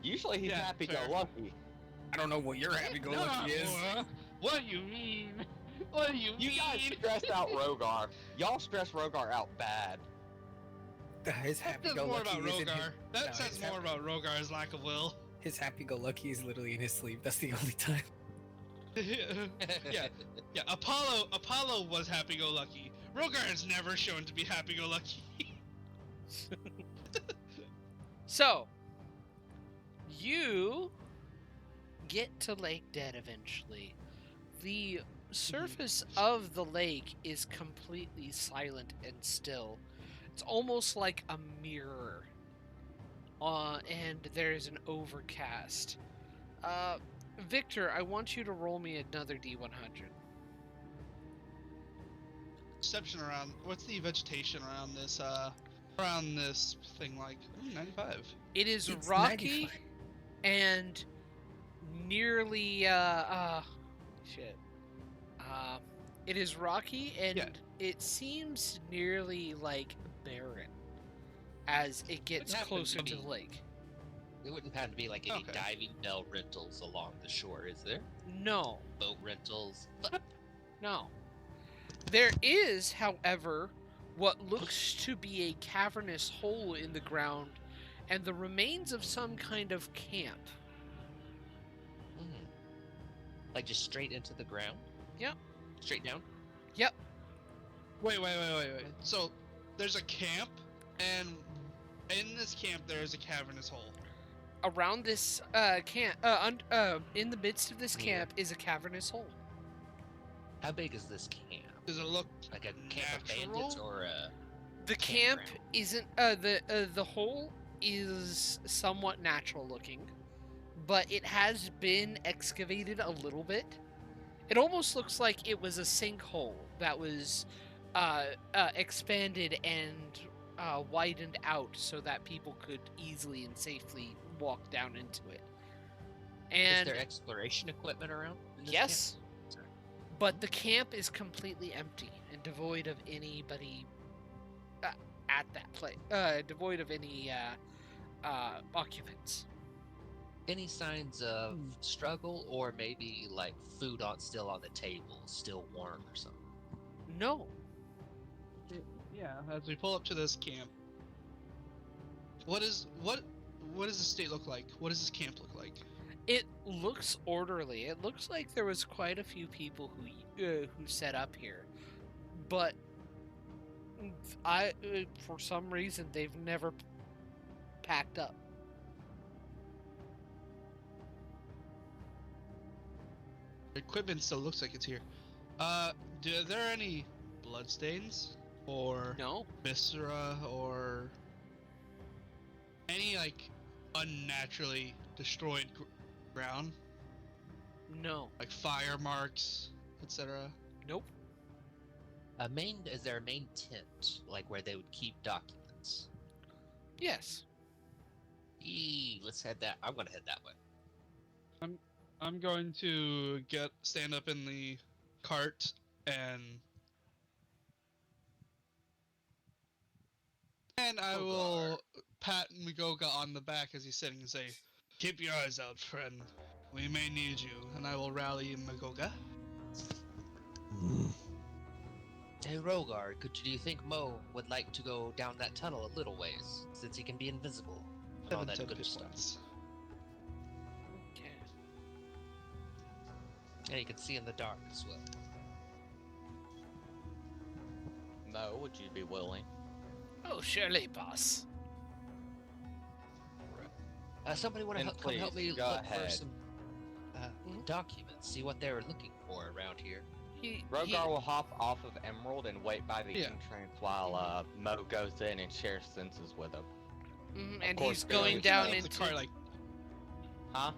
Usually he's Yeah, happy-go-lucky. I don't know what your happy-go-lucky is. What do you mean? What do you You mean? guys stressed out Rogar. Y'all stress Rogar out bad. His That says more happy-go-lucky about is in his, Rogar. That no, says his more about Rogar's lack of will. his happy-go-lucky is literally in his sleep. That's the only time. Yeah. Yeah, Apollo was happy-go-lucky. Rogar is never shown to be happy-go-lucky. So, you get to Lake Dead eventually. The surface of the lake is completely silent and still. It's almost like a mirror. And there's an overcast. Victor, I want you to roll me another D100. Perception around. What's the vegetation around this thing like? 95. It is It's rocky 95. and nearly it is rocky and Yeah. it seems nearly like barren as it gets happen closer to to me? the lake. There wouldn't have to be like any Okay. diving bell rentals along the shore, is there? No, Boat rentals? no. There is, however, what looks to be a cavernous hole in the ground and the remains of some kind of camp. Like just straight into the ground? Yep. Straight down? Wait. So, there's a camp, and in this camp there is a cavernous hole. Around this camp, in the midst of this Here. camp is a cavernous hole. How big is this camp? Does it look Like a camp of bandits natural? or a The camp campground? isn't the hole is somewhat natural looking, but it has been excavated a little bit. It almost looks like it was a sinkhole that was expanded and widened out so that people could easily and safely walk down into it. Is And there exploration equipment around? in this yes, camp? Sorry. but the camp is completely empty and devoid of anybody at that place. Devoid of any occupants. Any signs of struggle, or maybe like food still on the table, still warm or something? No. Yeah. As we pull up to this camp, what does the state look like? What does this camp look like? It looks orderly. It looks like there was quite a few people who set up here, but for some reason they've never packed up. Equipment still looks like it's here. Are there any bloodstains or No. viscera or any like unnaturally destroyed ground, No. like fire marks, etc.? Nope. Is there a main tent, like where they would keep documents? Yes. Let's head that. I'm gonna head that way. I'm going to stand up in the cart and I Rogar. will pat Magoga on the back as he's sitting and say, "Keep your eyes out, friend. We may need you." And I will rally Magoga. Hey Rogar, do you think Mo would like to go down that tunnel a little ways, since he can be invisible and all 7 that temp good hit stuff? points. Okay. And he can see in the dark as well. Mo, would you be willing? Oh, surely, boss. Somebody want to And come help please, me go look for ahead. some documents, see what they were looking for around here. Rogar will hop off of Emerald and wait by the Yeah. entrance while Mo goes in and shares senses with him. And course, he's Bill, going you down can The into. cart, like, Huh?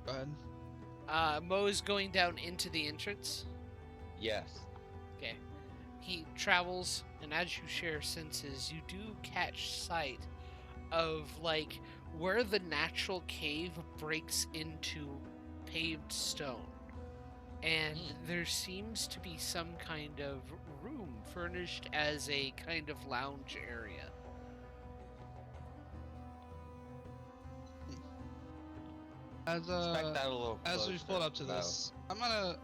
go ahead. Mo is going down into the entrance. Yes. Okay. He travels, and as you share senses, you do catch sight of like where the natural cave breaks into paved stone. And there seems to be some kind of room furnished as a kind of lounge area. As Expect that a little as we closer, pull up to Mo. this, I'm gonna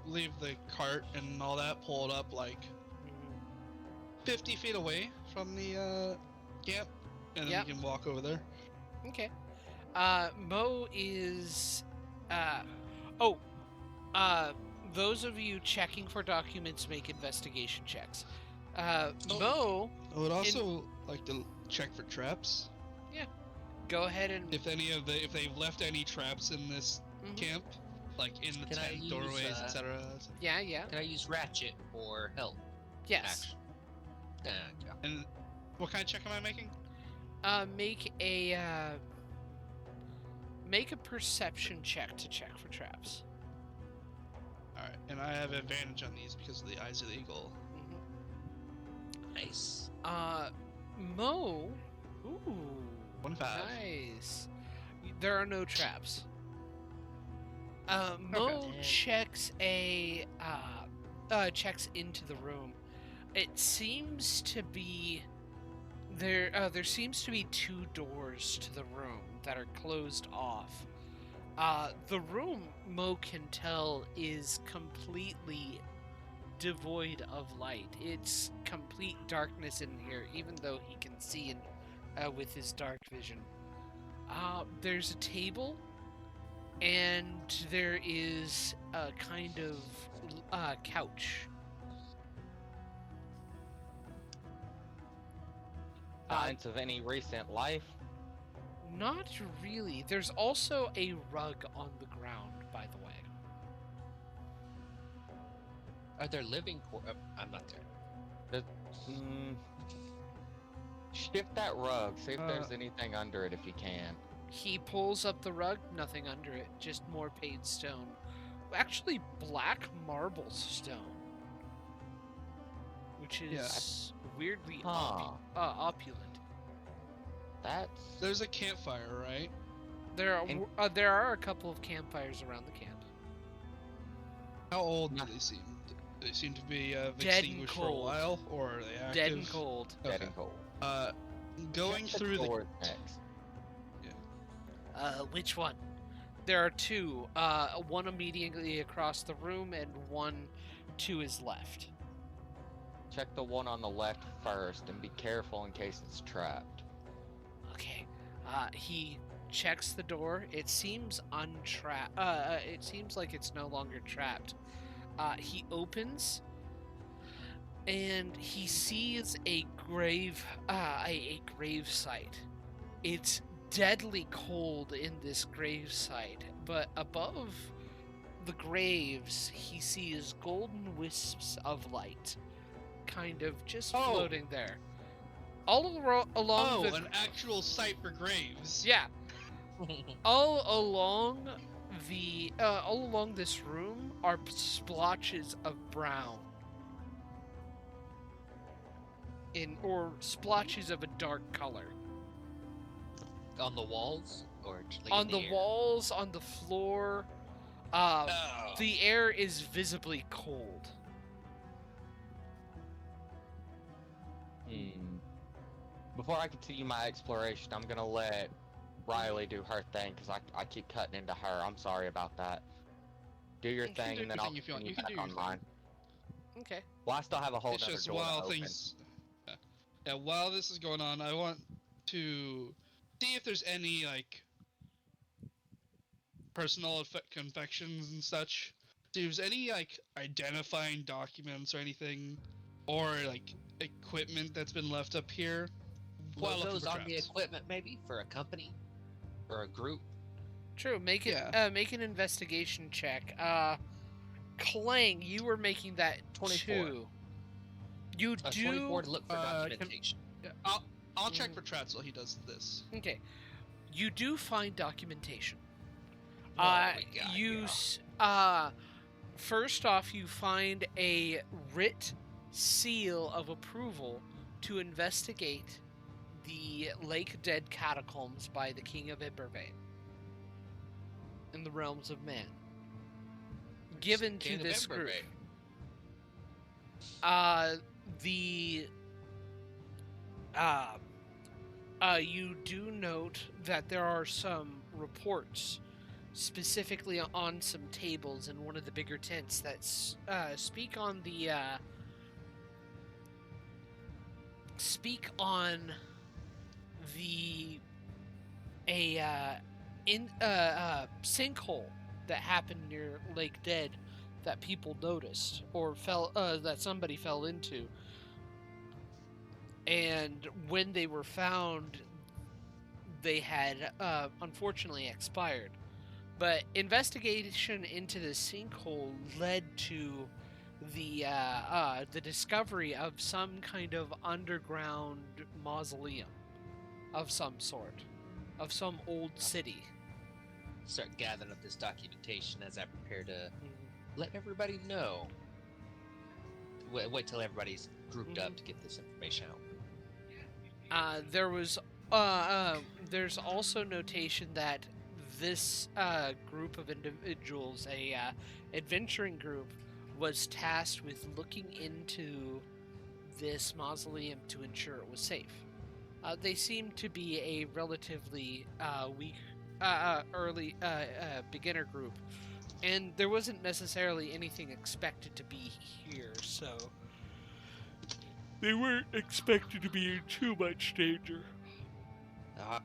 leave the cart and all that pulled up like 50 feet away from the camp, and then Yep. we can walk over there. Okay. Mo is. Those of you checking for documents make investigation checks. Mo, I would also like to check for traps. go ahead and. If they've left any traps in this Mhm. camp, like in the Can I tent use, doorways, etc. Yeah, yeah. Can I use ratchet for help? Yes. Action. Okay. And what kind of check am I making? Make a perception check to check for traps. All right, and I have advantage on these because of the eyes of the eagle. Nice. Mo. Ooh. 1-5. Nice. There are no traps. Mo Okay. checks checks into the room. It seems to be there seems to be 2 doors to the room that are closed off. The room, Mo can tell, is completely devoid of light. It's complete darkness in here, even though he can see with his dark vision. There's a table, and there is a kind of couch. Signs of any recent life? Not really. There's also a rug on the ground, by the way. Are there living I'm not there. Shift that rug. See if there's anything under it if you can. He pulls up the rug, nothing under it, just more paid stone. Actually, black marble stone. Which is weirdly opulent. There's a campfire, right? There are a couple of campfires around the camp. How old do they seem? Do they seem to be Dead and extinguished for a cold. while, or are they active? Dead and cold. Dead and cold. Going Check through the doors next. Which one? There are two. One immediately across the room and one to his left. Check the one on the left first and be careful in case it's trapped. Okay. He checks the door. It seems untrapped. It seems like it's no longer trapped. He opens, and he sees a grave site. It's deadly cold in this grave site, but above the graves, he sees golden wisps of light, kind of just floating there. All along an actual site for graves. Yeah. all along this room are splotches of brown. Or splotches of a dark color. On the walls? Or like On the walls, on the floor. The air is visibly cold. Before I continue my exploration, I'm gonna let Riley do her thing, because I keep cutting into her. I'm sorry about that. Do your thing, and then I'll continue back on mine. Okay. Well, I still have a whole It's other just door while to open. things... Yeah, while this is going on, I want to see if there's any, like, personal confections and such. See if there's any, like, identifying documents or anything, or, like, equipment that's been left up here. While looking Logos for on the traps. equipment, maybe? For a company? Or a group? True. Make an investigation check. Clang, you were making that 24. too. You A do 24 to look for documentation. Yeah, I'll check for traps while he does this. Okay. You do find documentation. First off, you find a writ seal of approval to investigate the Lake Dead catacombs by the King of Ibervane in the realms of man. Given to this group. You do note that there are some reports, specifically on some tables in one of the bigger tents, that speak on sinkhole that happened near Lake Dead that people noticed, or that somebody fell into. And when they were found, they had unfortunately expired. But investigation into the sinkhole led to the discovery of some kind of underground mausoleum of some sort, of some old city. Start gathering up this documentation as I prepare to let everybody know. Wait till everybody's grouped up to get this information out. There's also notation that this group of individuals, adventuring group, was tasked with looking into this mausoleum to ensure it was safe. They seem to be a relatively weak, early beginner group, and there wasn't necessarily anything expected to be here, so they weren't expected to be in too much danger.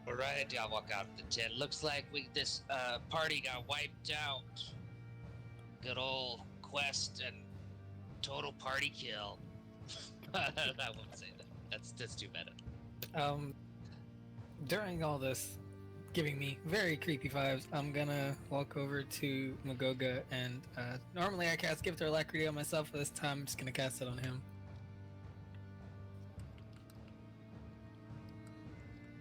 Alright, I'll walk out of the tent. Looks like this party got wiped out. Good old quest and total party kill. I won't say that. That's too meta. During all this, giving me very creepy vibes, I'm gonna walk over to Magoga and normally I cast Gift or Alacrity on myself, but this time I'm just gonna cast it on him.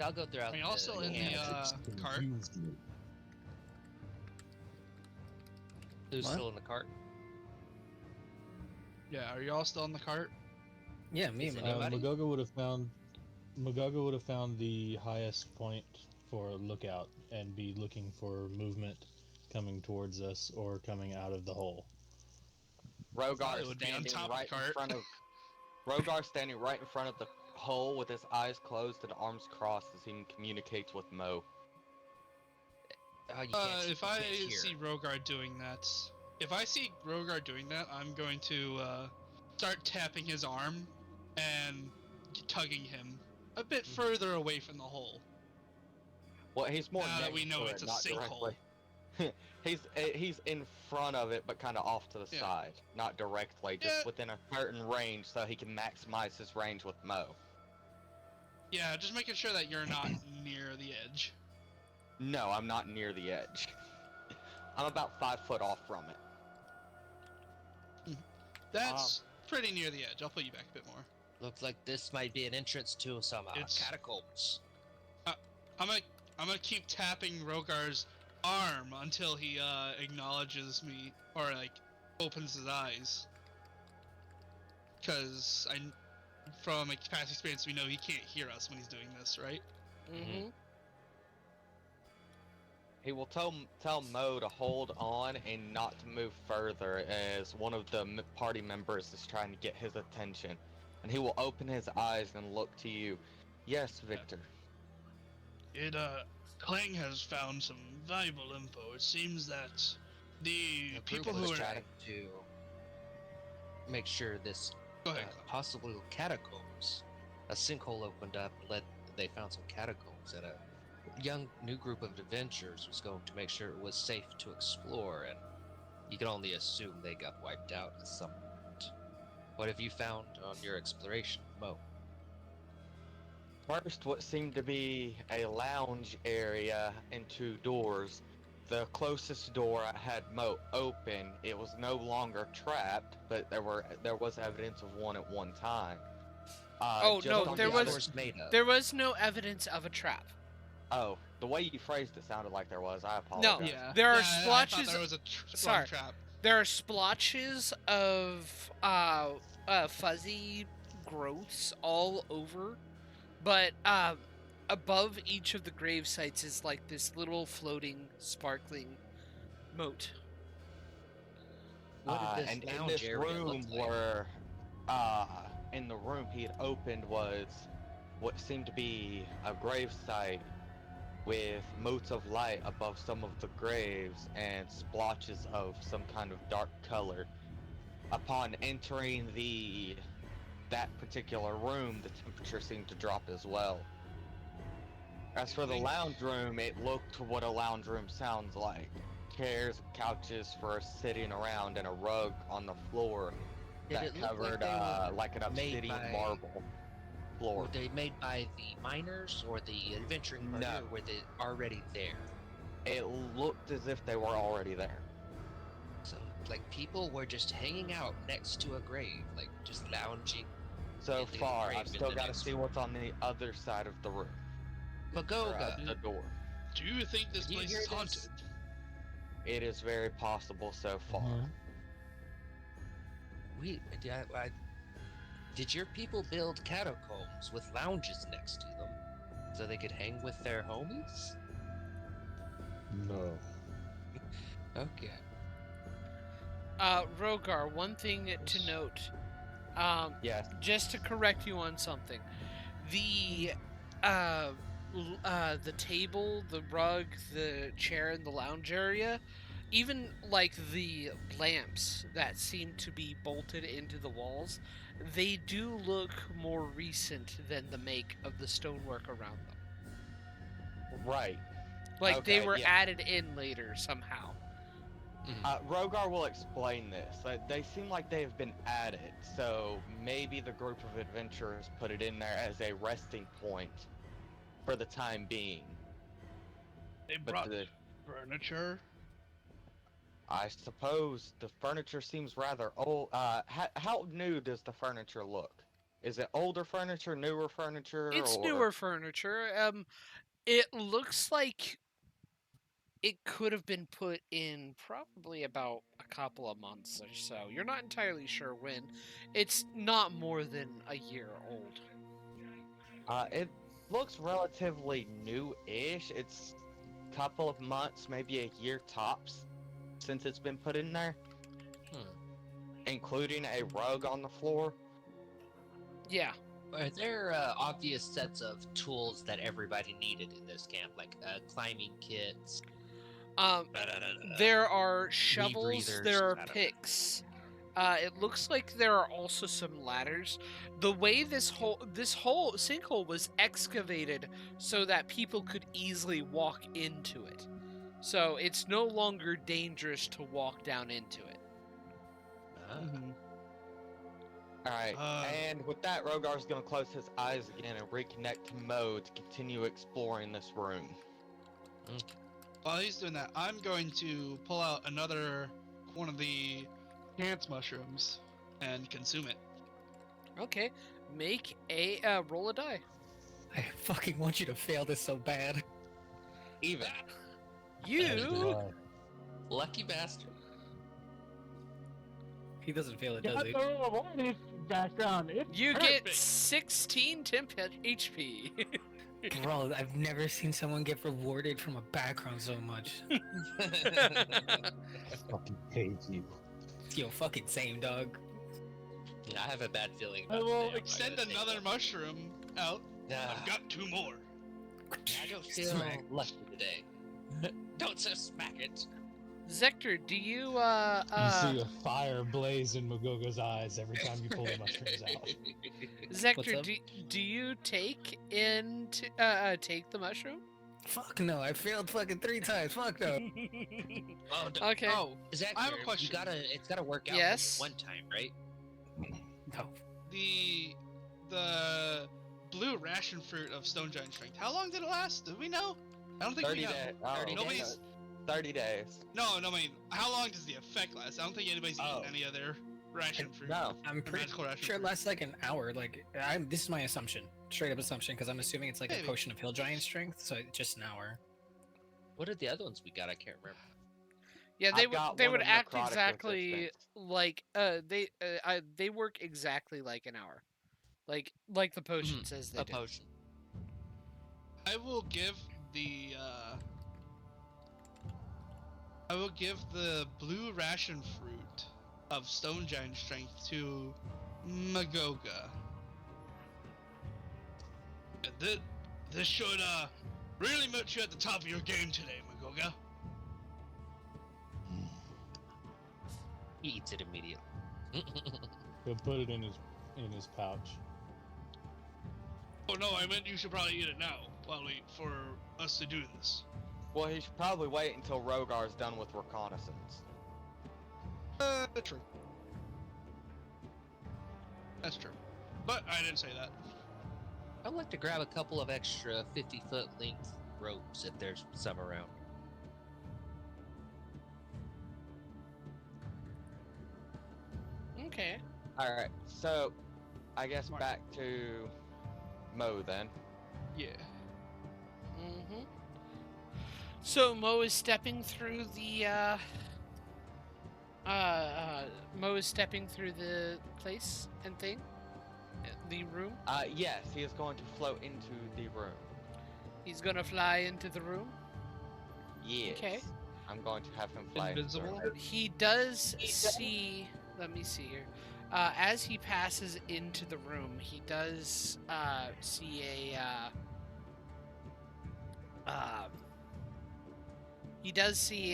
I'll go throughout. Are you also in the cart? Confused me. Who's What? still in the cart? Yeah, are you all still in the cart? Yeah, me Is and it Magoga. anybody? Magoga would have found the highest point for a lookout and be looking for movement coming towards us or coming out of the hole. Rogar It would be on standing top of the right in cart. front of Rogar standing right in front of the hole with his eyes closed and arms crossed as he communicates with Mo. Oh, you can't see, If you I can't hear. see Rogar doing that, I'm going to start tapping his arm and tugging him a bit further away from the hole. Well, he's more Now that next we know to it's it, a not sinkhole. directly. He's in front of it, but kind of off to the Yeah. side, not directly, just Yeah. within a certain range, so he can maximize his range with Mo. Yeah, just making sure that you're not near the edge. No, I'm not near the edge. I'm about 5 foot off from it. That's pretty near the edge. I'll put you back a bit more. Looks like this might be an entrance to some It's- catacombs. I'm gonna keep tapping Rogar's arm until he acknowledges me or like opens his eyes. Cause from past experience, we know he can't hear us when he's doing this, right? Mm-hmm. He will tell Mo to hold on and not to move further, as one of the party members is trying to get his attention. And he will open his eyes and look to you. Yes, Victor. Clang has found some valuable info. It seems that the The people group who was are... trying to make sure this Go ahead. possible catacombs. A sinkhole opened up and they found some catacombs, and a young new group of adventurers was going to make sure it was safe to explore, and you can only assume they got wiped out at some point. What have you found on your exploration, Mo? First, what seemed to be a lounge area and 2 doors. The closest door had Mo open. It was no longer trapped, but there was evidence of one at one time. Oh, just no, on there the was- other- Doors made of? There was no evidence of a trap. Oh, the way you phrased it sounded like there was. I No. apologize. Yeah. There are I thought splotches- there was a Sorry. trap. There are splotches of fuzzy growths all over, but above each of the grave sites is like this little floating, sparkling moat. What did this and in lounge this area look room like? were, in the room he had opened was what seemed to be a grave site with motes of light above some of the graves and splotches of some kind of dark color. Upon entering that particular room, the temperature seemed to drop as well. As for the lounge room, it looked to what a lounge room sounds like. Chairs and couches for sitting around and a rug on the floor Did that it look covered like they were like an made obsidian by- marble floor. Were they made by the miners or the adventuring party, No. or were they already there? It looked as if they were already there. So, like, people were just hanging out next to a grave, like, just lounging. So Indeed, far, grave I've in still the got to next see room. what's on the other side of the room. Or, Magoga, the door. Do you think this Did you place hear is this? haunted? It is very possible so far. Mhm. did your people build catacombs with lounges next to them so they could hang with their homies? No. Okay. Rogar, one thing to note, Yes. just to correct you on something, the table, the rug, the chair, and the lounge area, even like the lamps that seem to be bolted into the walls, they do look more recent than the make of the stonework around them. Right. Like they Okay, were yeah. added in later somehow. Rogar will explain this. They seem like they have been added, so maybe the group of adventurers put it in there as a resting point for the time being. They But brought furniture. I suppose the furniture seems rather old. How new does the furniture look? Is it older furniture, newer furniture, It's or... newer furniture. It looks like it could have been put in probably about a couple of months or so. You're not entirely sure when. It's not more than a year old. It looks relatively new-ish. It's a couple of months, maybe a year tops, since it's been put in there. Including a rug on the floor. Yeah. Are there obvious sets of tools that everybody needed in this camp, like climbing kits? There are shovels, breathers, there are I don't know. picks. It looks like there are also some ladders. The way this whole sinkhole was excavated so that people could easily walk into it. So it's no longer dangerous to walk down into it. Alright, and with that, Rogar's gonna close his eyes again and reconnect to Mo to continue exploring this room. While he's doing that, I'm going to pull out another one of the dance mushrooms and consume it. Okay, make a roll a die. I fucking want you to fail this so bad. Even. You Lucky bastard. He doesn't fail it, does he? you perfect. get 16 temp HP. Bro, I've never seen someone get rewarded from a background so much. Fucking hate you. Yo, fucking same, dog. Yeah, I have a bad feeling I about will today, I'm not extend gonna say another that. mushroom out. Yeah, I've got 2 more. I don't feel Smack. lucky today. Don't say smack it. Zector, do you You see a fire blaze in Magoga's eyes every time you pull the mushrooms out. Zector, What's up? do you take take the mushroom? Fuck no, I failed fucking 3 times. Fuck no. Okay. Oh, Zachary, I have a question. It's gotta work out Yes. one time, right? No. the blue ration fruit of Stone Giant Strength. How long did it last? Do we know? I don't think 30 we know. days. 30 Nobody's. days. 30 days. No, I mean, how long does the effect last? I don't think anybody's Oh. eaten any other ration fruit. No. I'm pretty magical ration sure it fruit. lasts like an hour. Like, this is my assumption. Straight up assumption, because I'm assuming it's like Maybe. a potion of hill giant strength, so just an hour. What are the other ones we got? I can't remember. Yeah, I've got they one would of act necrotic exactly resistance. like they work exactly like an hour. Like the potion says they A do. potion. I will give the blue ration fruit of Stone Giant Strength to Magoga. And this should really put you at the top of your game today, Magoga. He eats it immediately. He'll put it in his pouch. Oh no, I meant you should probably eat it now for us to do this. Well, he should probably wait until Rogar's done with reconnaissance. True. That's true. But I didn't say that. I'd like to grab a couple of extra 50-foot length ropes if there's some around. Okay. Alright, so I guess Smart. back to Mo then. Yeah. Mm-hmm. So Mo is stepping through the place and thing, the room. Yes, he is going to float into the room. He's gonna fly into the room. Yes. Okay. I'm going to have him fly into the Invisible? room. He does see. Let me see here. As he passes into the room, he does see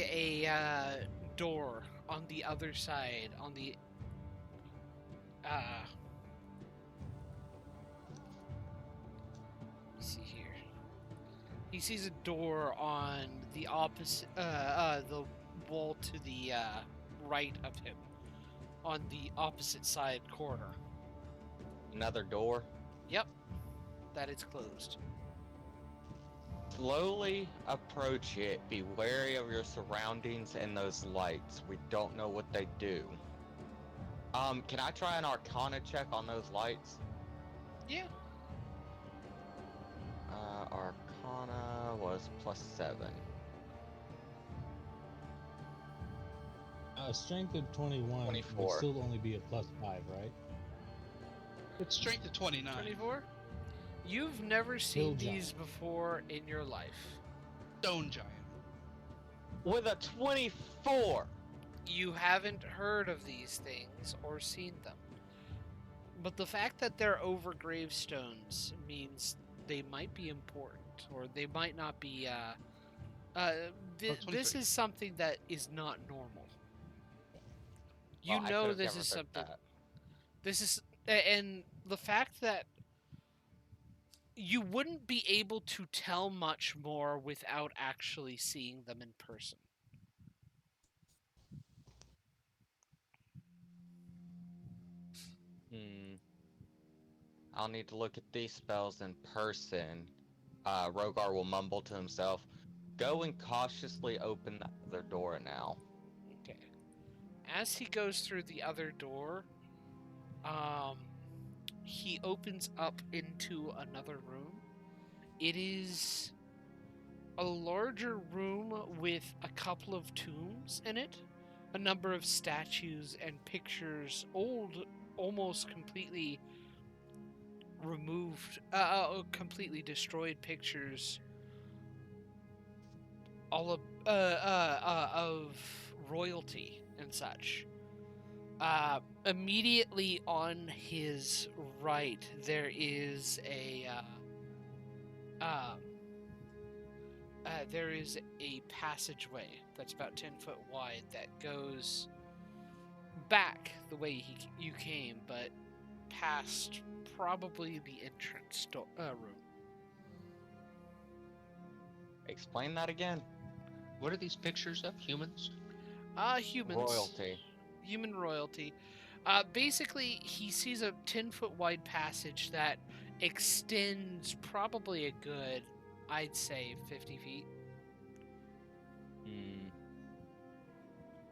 a door on the other side. On the let me see here. He sees a door on the opposite, the wall to the right of him, on the opposite side corner. Another door. Yep, that is closed. Slowly approach it. Be wary of your surroundings and those lights. We don't know what they do. Can I try an Arcana check on those lights? Yeah. Arcana was +7. Strength of 21 would 24. still only be a +5, right? It's strength of 29. 24? You've never seen these before in your life. Stone giant. With a 24! You haven't heard of these things or seen them. But the fact that they're over gravestones means they might be important, or they might not be, this is something that is not normal. You Well, I know could've this never is heard something... that. This is... And the fact that you wouldn't be able to tell much more without actually seeing them in person. I'll need to look at these spells in person. Rogar will mumble to himself. Go and cautiously open the other door now. Okay. As he goes through the other door, he opens up into another room. It is a larger room with a couple of tombs in it, a number of statues and pictures, old, almost completely removed, completely destroyed pictures, all of royalty and such. Immediately on his right, there is a passageway that's about 10 foot wide that goes back the way you came, but past probably the entrance room. Explain that again. What are these pictures of? Humans? Humans. Royalty. Human royalty. Basically, he sees a 10-foot wide passage that extends probably a good, I'd say, 50 feet.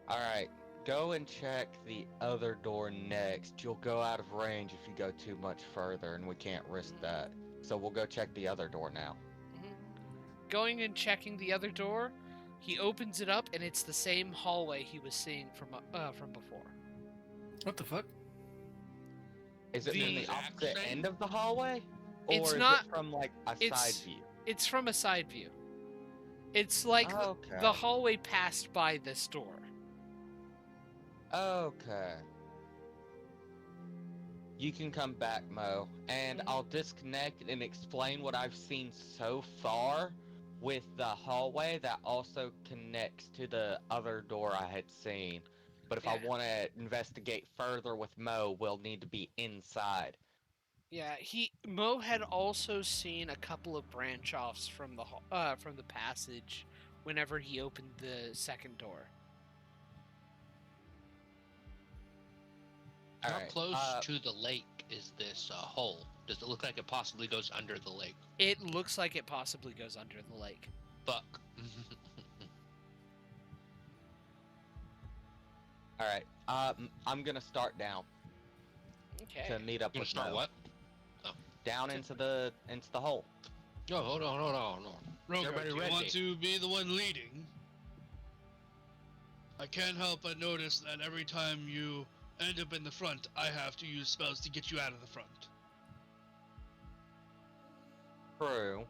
Alright, go and check the other door next. You'll go out of range if you go too much further, and we can't risk that. So we'll go check the other door now. Going and checking the other door, he opens it up, and it's the same hallway he was seeing from before. What the fuck? Is it from the exact opposite same? end of the hallway? Or It's is not- it from, like, a side view? It's from a side view. It's like Okay. the hallway passed by this door. Okay. You can come back, Mo, and I'll disconnect and explain what I've seen so far with the hallway that also connects to the other door I had seen. But if I Yeah. want to investigate further with Mo, we'll need to be inside. Yeah, Mo had also seen a couple of branch offs from the passage whenever he opened the second door. How Alright, close to the lake is this hole? Does it look like it possibly goes under the lake? It looks like it possibly goes under the lake. Fuck. Alright, I'm gonna start down Okay. to meet up You gonna with start Mo. what? Down into the hole. Oh, hold on. Rogar, Everybody do you ready? want to be the one leading? I can't help but notice that every time you end up in the front, I have to use spells to get you out of the front. True.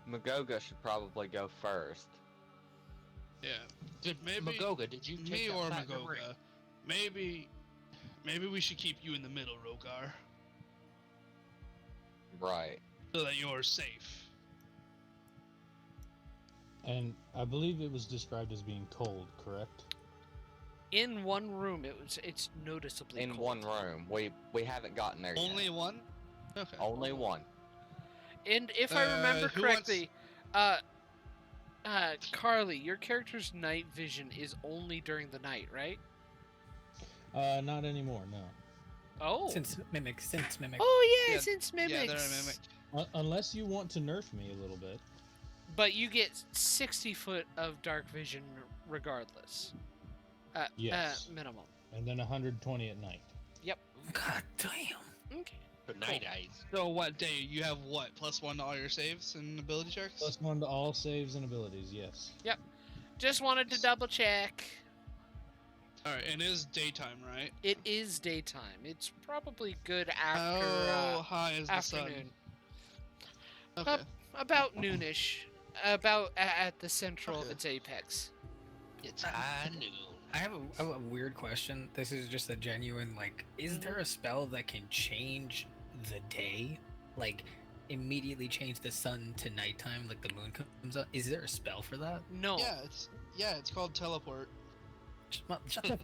Magoga should probably go first. Yeah. Did Maybe Magoga, did you take Me that or platinum ring? Magoga. Maybe we should keep you in the middle, Rogar, Right. so that you're safe. And I believe it was described as being cold, correct? In one room, it's noticeably In cold. one room. We haven't gotten there Only yet. one? Okay. Only one. And if I remember who wants- correctly, Carly, your character's night vision is only during the night, right? Not anymore. No. Oh. Since mimic. Oh yeah, Yeah, since yeah, mimics. they're a mimic. Unless you want to nerf me a little bit. But you get 60 foot of dark vision regardless. Yes. Minimum. And then 120 at night. Yep. God damn. Okay. For night eyes. So what day you have what? +1 to all your saves and ability checks? +1 to all saves and abilities. Yes. Just wanted to double check. All right, and it is daytime, right? It is daytime. It's probably good after How high is the afternoon. sun? Okay. About noonish. About at the central of Okay. its apex. It's high noon. I have a weird question. This is just a genuine, like, is there a spell that can change the day? Like, immediately change the sun to nighttime, like the moon comes up? Is there a spell for that? No. Yeah, it's called teleport. Shut the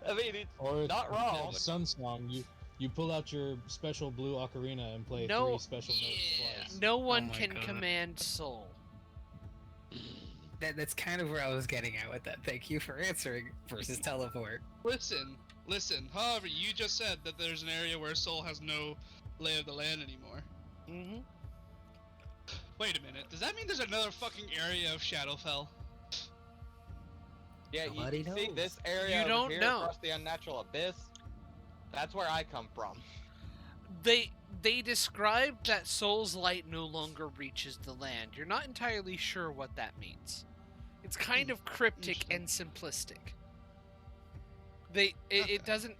I mean, it's Or not wrong. Sun Song. You pull out your special blue ocarina and play No. 3 special notes twice. No one my can God. command soul. That's kind of where I was getting at with that. Thank you for answering versus teleport. Listen. However, you just said that there's an area where Soul has no lay of the land anymore. Mm-hmm. Wait a minute. Does that mean there's another fucking area of Shadowfell? Yeah, Nobody you see knows. this area You over don't here know. across the unnatural abyss? That's where I come from. They describe that Soul's light no longer reaches the land. You're not entirely sure what that means. It's kind of cryptic and simplistic. It doesn't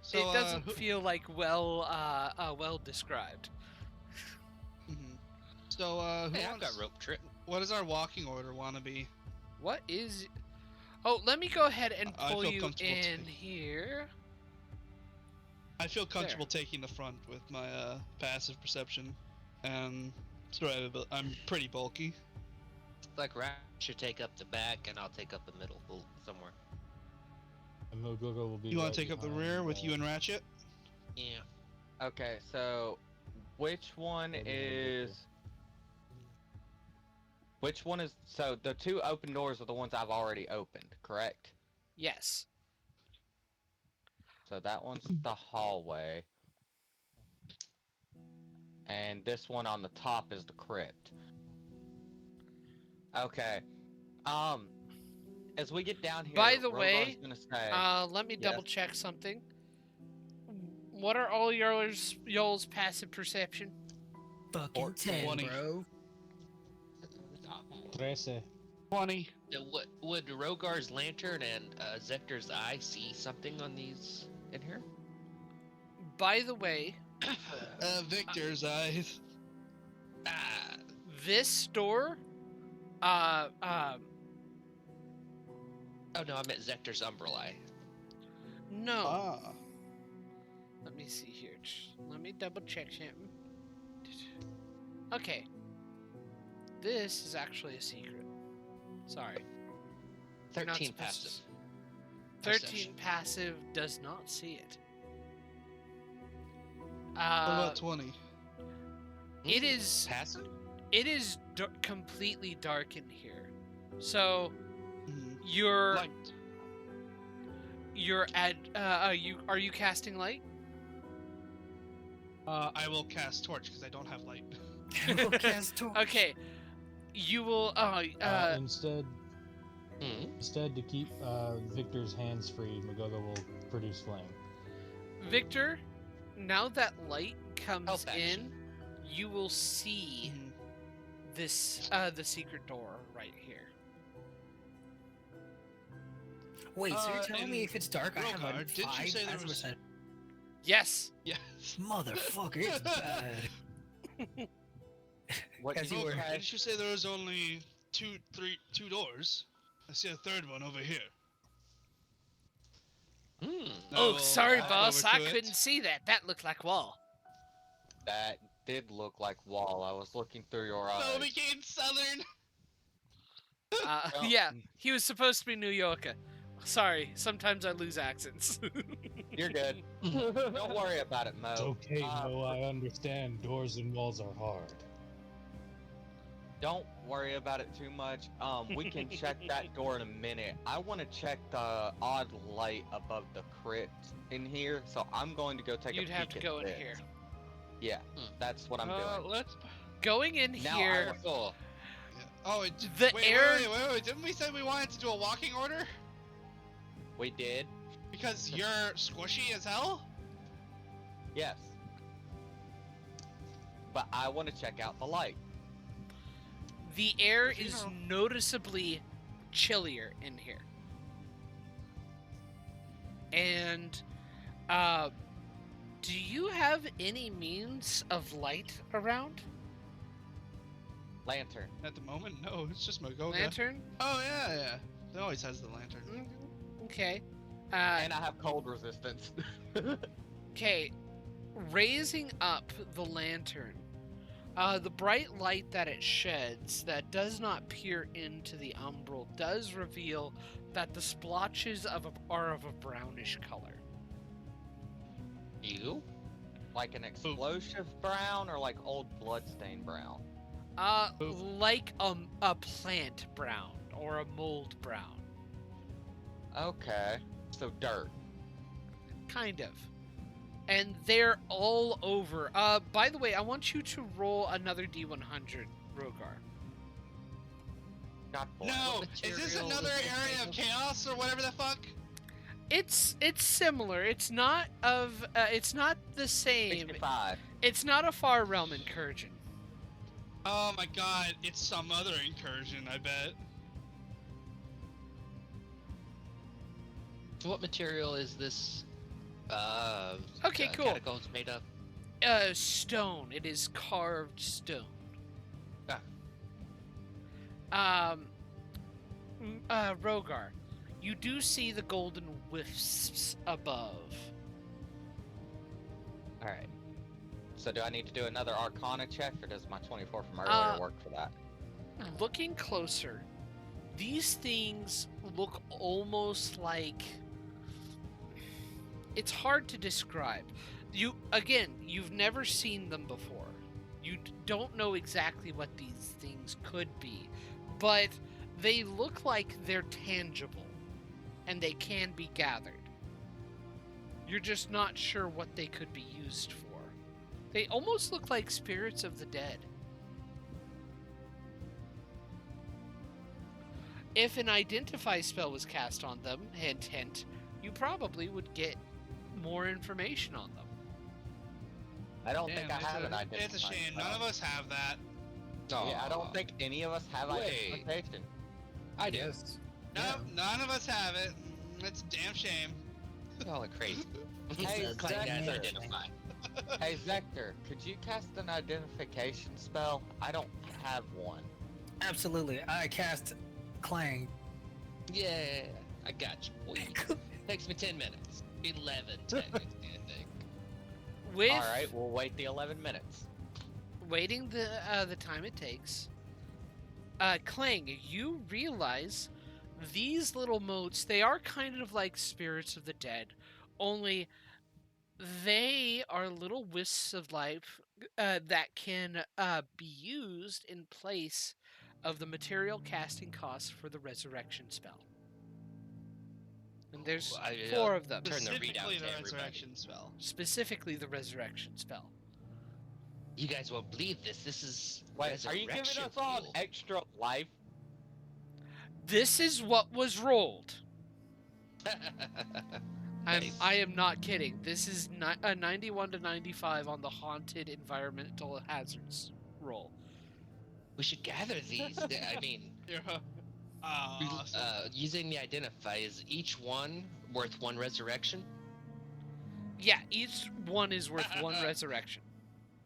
who- feel like well described. Mm-hmm. So, who Hey, I've wants, got rope trip. what does our walking order want to be? What is? Oh, let me go ahead and I pull feel you comfortable in to- here. I feel comfortable taking the front with my passive perception, and survivability. I'm pretty bulky. Like Rat should take up the back, and I'll take up the middle somewhere. And Mogogo will be You want right to take up the behind, rear with you and Ratchet? Yeah. Okay, so which one is? So the 2 open doors are the ones I've already opened, correct? Yes. So that one's the hallway. And this one on the top is the crypt. Okay. As we get down here, By the Rogar's way, gonna say, Let me Yes. double check something. What are all y'all's passive perception? Fucking 10, 20. bro. 13. 20. Would Rogar's lantern and Zector's eye see something on these in here? By the way, Victor's eyes. this door, Oh no, I meant Zector's umbral eye. no. Ah. Let me see here. Let me double check something. Okay. This is actually a secret. Sorry. You're not 13 supposed to passive. 13 Perception. passive does not see it. What about 20? It is passive. it is completely dark in here. So Mhm. you're are you casting light? I will cast torch because I don't have light. Okay. You will Instead, to keep Victor's hands free, Magogo will produce flame. Victor, now that light comes Help in, action. you will see Mhm. this the secret door right here. Wait, so you're telling me and if it's dark, I have a Rogar, didn't you 5 say there passive was- percent? Yes. Yes. Motherfucker, it's bad. what As you you were- had- Didn't you say there was only two doors? I see a third one over here. Hmm. I Oh, will sorry, walk boss. over I to it. couldn't see that. That looked like wall. That did look like wall. I was looking through your eyes. No, became southern. Oh. Yeah, he was supposed to be New Yorker. Sorry, sometimes I lose accents. You're good. Don't worry about it, Mo. It's okay, Uh, Mo. I understand. Doors and walls are hard. Don't worry about it too much. We can check that door in a minute. I want to check the odd light above the crypt in here, so I'm going to go take a You'd peek have to at go in this. here. Yeah, that's what I'm doing. Let's. Going in Now here, Cool. Oh, The wait, air- wait. Didn't we say we wanted to do a walking order? We did? Because you're squishy as hell? Yes. But I want to check out the light. the air If you is know. noticeably chillier in here. And, do you have any means of light around? Lantern. At the moment, no, it's just Magoga. Lantern? Oh, yeah. It always has the lantern. Okay. And I have cold resistance. Okay, raising up the lantern, the bright light that it sheds that does not peer into the umbral does reveal that the splotches are of a brownish color. You? Like an explosive brown or like old bloodstained brown? Like a plant brown or a mold brown. Okay. So dirt. Kind of. And they're all over. By the way, I want you to roll another D100, Rogar. God bless. No! Is this Material another is area of chaos or whatever the fuck? It's similar. It's not the same. 65. It's not a far realm incursion. Oh my god, it's some other incursion, I bet. So what material is this? Okay, cool. Catacombs made of? Stone. It is carved stone. Rogar, you do see the golden wisps above. Alright. So do I need to do another Arcana check, or does my 24 from earlier work for that? Looking closer, these things look almost like... It's hard to describe. You've never seen them before. You don't know exactly what these things could be, but they look like they're tangible, and they can be gathered. You're just not sure what they could be used for. They almost look like spirits of the dead. If an identify spell was cast on them, hint hint, you probably would get more information on them. I don't Damn, think I have an identifier. It's a shame, none of us have that. Yeah, I don't think any of us have Wait. identification. I do. Yes. No, none of us have it. It's a damn shame. Y'all are crazy. Hey, Claim to Zector. identify. Hey, Zector, could you cast an identification spell? I don't have one. Absolutely. I cast Clang. Yeah, I got you. Boy. Takes me 10 minutes. 11 technically, I think. With Alright, we'll wait the 11 minutes. waiting the time it takes, Clang, you realize these little motes, they are kind of like spirits of the dead, only they are little wisps of life that can be used in place of the material casting costs for the resurrection spell. And there's four of them. Turn the readout Specifically to the everybody. resurrection spell. Specifically the resurrection spell. You guys won't believe this. This is Wait, are you giving resurrection us all an fuel. extra life? This is what was rolled. Nice. I am not kidding. This is a 91 to 95 on the haunted environmental hazards roll. We should gather these. I mean, Yeah. Awesome. using the identify, is each one worth one resurrection? Yeah, each one is worth one resurrection.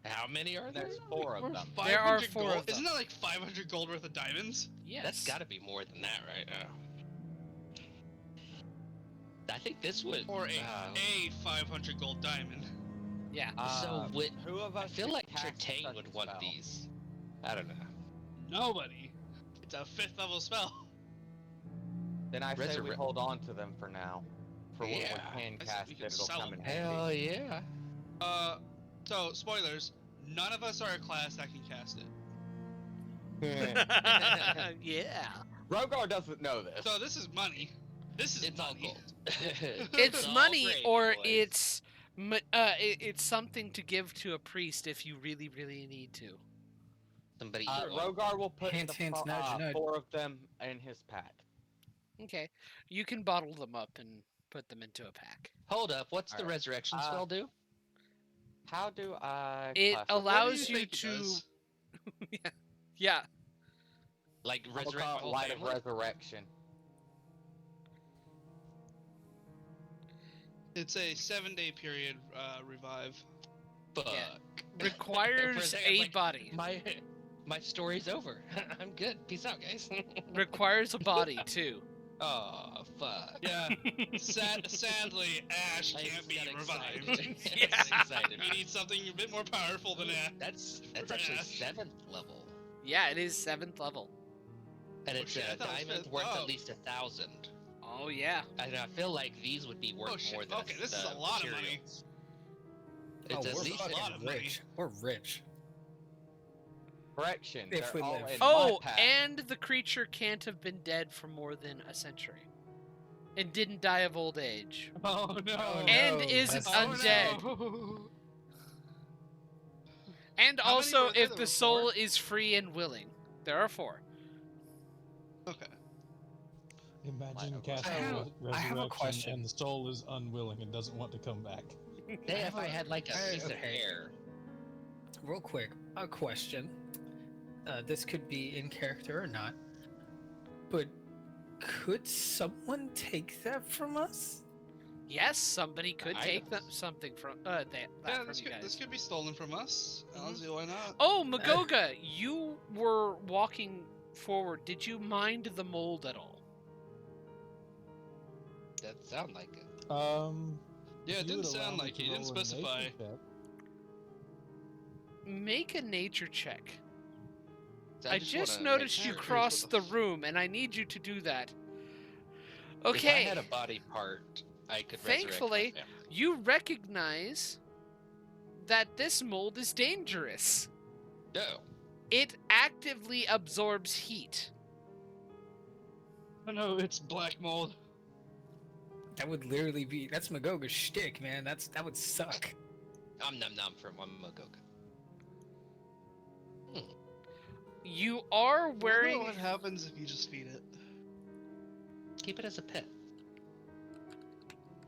How many are there? There's 4 of them. There are 500 4 gold? of them. Isn't that like 500 gold worth of diamonds? Yes. That's got to be more than that, right? I think this would. Or a 500 gold diamond. Yeah. So would, who of I us feel could like cast Tritaine such would a want spell? these. I don't know. Nobody. It's a 5th level spell. Then I say we Resurre- hold on to them for now. For when Yeah. we can I said cast we it, could it'll sell come in them. handy. Hell yeah. So spoilers. None of us are a class that can cast it. Yeah. Rogar doesn't know this. So this is money. This is It's all money. gold. It's all money, gravy, or boys. it's something to give to a priest if you really, really need to. Somebody Rogar will put Hint, hint, nudge, nudge. 4 of them in his pack. Okay, you can bottle them up and put them into a pack. Hold up, what's the Alright. resurrection spell do? How do I? It classify- allows you think it to. does? Yeah. Like I will resurrect call the it whole Light of family? Resurrection. It's a 7-day period revive. Fuck. For a Requires second, I was a like, body. My story's over. I'm good. Peace out, guys. Requires a body too. Oh, fuck. Yeah. Sadly, Ash I can't just be got revived. excited. Yeah. I just excited. We need something a bit more powerful than Ash. That's For actually Ash. 7th level. Yeah, it is 7th level. And Oh, it's shit, I a thought it was diamond fifth. worth Oh. at least 1,000. Oh yeah. And I feel like these would be worth Oh, shit. more than Okay, this is the a lot of money. materials. Oh, It's at we're least fucking a lot of money. rich. We're rich. Correction. If They're we all live. in Oh, my pack. and the creature can't have been dead for more than a century. And didn't die of old age. Oh no. And no, is that's undead. No. And How many also, were there? if There the were soul 4? is free and willing. There are 4. Okay. Imagine Light casting I have- resurrection I have a question. and the soul is unwilling and doesn't want to come back. Say if I had like a I- piece of okay. hair. Real quick, a question. This could be in character or not, but could someone take that from us? Yes, somebody could take Items. something from that Yeah, from this you could, guys. this could be stolen from us. I don't see why not. Oh, Magoga, you were walking forward. Did you mind the mold at all? That sound like it. Yeah, if it you would didn't allow sound me like to it. He didn't roll a nature specify. check, Make a nature check. So I just just wanna noticed make you sure. crossed the room, and I need you to do that. If I Okay. had a body part, I could resurrect my Thankfully, family. you recognize that this mold is dangerous. No. It actively absorbs heat. Oh no, it's black mold. That would literally be. That's Magoga's shtick, man. That would suck. Nom nom from one Magoga. You are I wonder wearing. what happens if you just feed it. Keep it as a pet.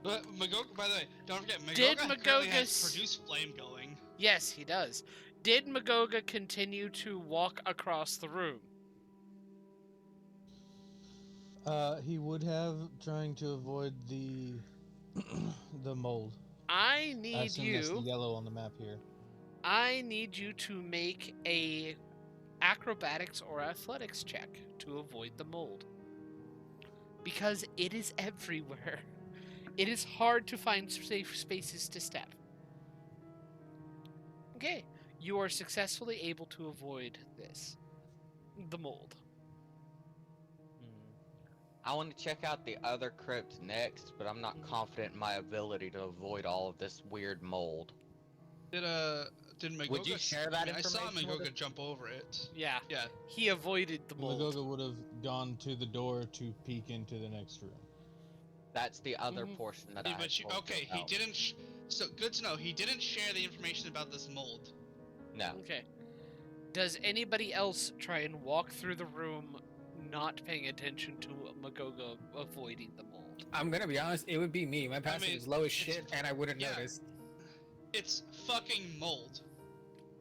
But Magoga, by the way, don't forget, Magoga Did currently has Magoga's- produce flame going. Yes, he does. Did Magoga continue to walk across the room? he would have, trying to avoid the the mold. I I need assume that's the you. yellow on the map here. I need you to make a acrobatics or athletics check to avoid the mold. Because it is everywhere. It is hard to find safe spaces to step. Okay, you are successfully able to avoid this. The mold. I want to check out the other crypt next, but I'm not confident in my ability to avoid all of this weird mold. Did Magoga? Would you share that I saw information with Magoga us? jump over it. Yeah, Yeah. he avoided the mold. Magoga would have gone to the door to peek into the next room. That's the other Mhm. portion that Yeah, I. but told you okay, he about. didn't. So good to know. He didn't share the information about this mold. No. Okay. Does anybody else try and walk through the room not paying attention to Magoga avoiding the mold? I'm gonna be honest. It would be me. My passive mean, is low as it's- shit, and I wouldn't yeah. notice. It's fucking mold.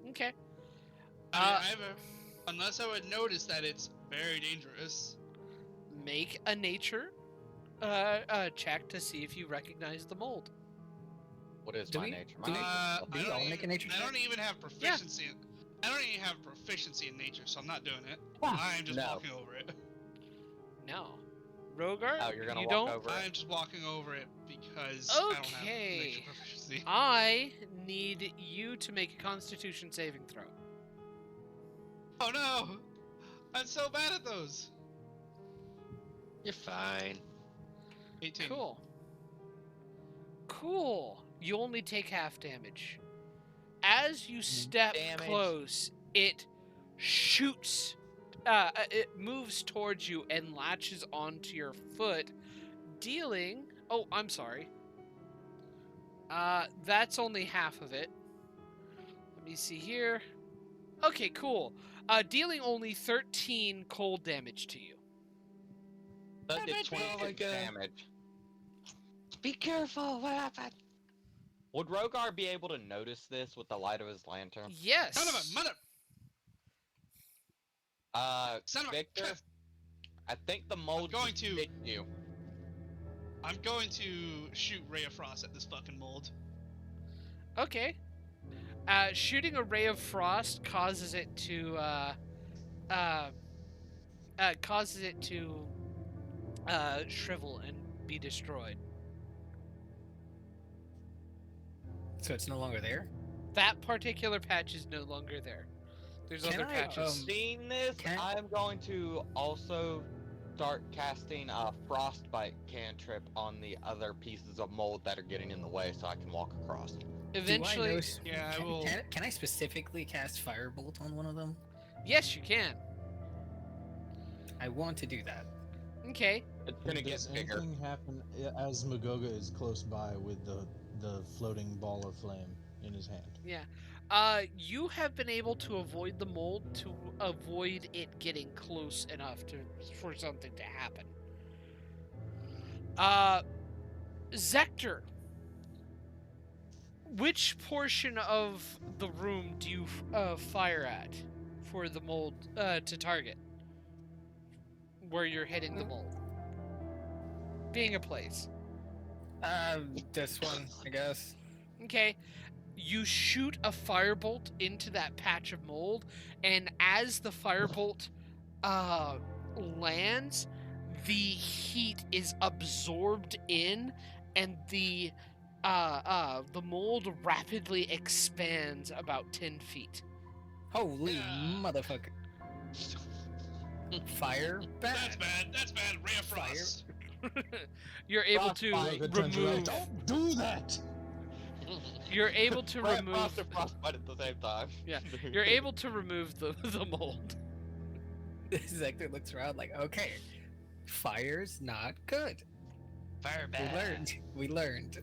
Okay. Unless I would notice that it's very dangerous. Make a nature check to see if you recognize the mold. What is Do my we- nature? do we- I do you don't all even, make a nature I don't check? even have proficiency. I don't even have proficiency in nature, so I'm not doing it. I'm just No. walking over it. No. Rogar, Oh, you're gonna you walk don't. over it. I'm just walking over it because I don't have Okay. nature proficiency. I need you to make a Constitution saving throw. Oh no! I'm so bad at those. You're fine. 18. Cool. Cool. You only take half damage. As you step Damage. close, it shoots it moves towards you and latches onto your foot, dealing. Oh, I'm sorry. That's only half of it. Let me see here. Okay, cool. Dealing only 13 cold damage to you. That did might be 26 like a- damage. Be careful, what happened? Would Rogar be able to notice this with the light of his lantern? Yes. Son of a mother. Son of a. Victor, I think the mold going just to- bit you. I'm going to shoot Ray of Frost at this fucking mold. Okay. Shooting a ray of frost causes it to shrivel and be destroyed. So it's no longer there? That particular patch is no longer there. There's Can other I, patches. Seeing this, Can- I'm going to also start casting a frostbite cantrip on the other pieces of mold that are getting in the way so I can walk across. Eventually, Do I know, Yeah, I can, will. can I specifically cast Firebolt on one of them? yes, you can. I want to do that. Okay. It's gonna Does get bigger. anything happen as Magoga is close by with the floating ball of flame in his hand? Yeah. You have been able to avoid the mold to avoid it getting close enough for something to happen. Zector, which portion of the room do you fire at for the mold to target? Where you're hitting the mold? Being a place. This one, I guess. Okay. You shoot a firebolt into that patch of mold, and as the firebolt lands, the heat is absorbed in, and the mold rapidly expands about 10 feet. Holy motherfucker. Fire bad. That's bad. That's bad. Ray of Fire. Frost. You're able to Frostbite. Magoga turns around, remove. Don't do that! You're able to Ray of remove. Frost and frostbite at the same time. Yeah, you're able to remove the mold. Zector looks around like, okay, fire's not good. Fire We bad. learned. We learned.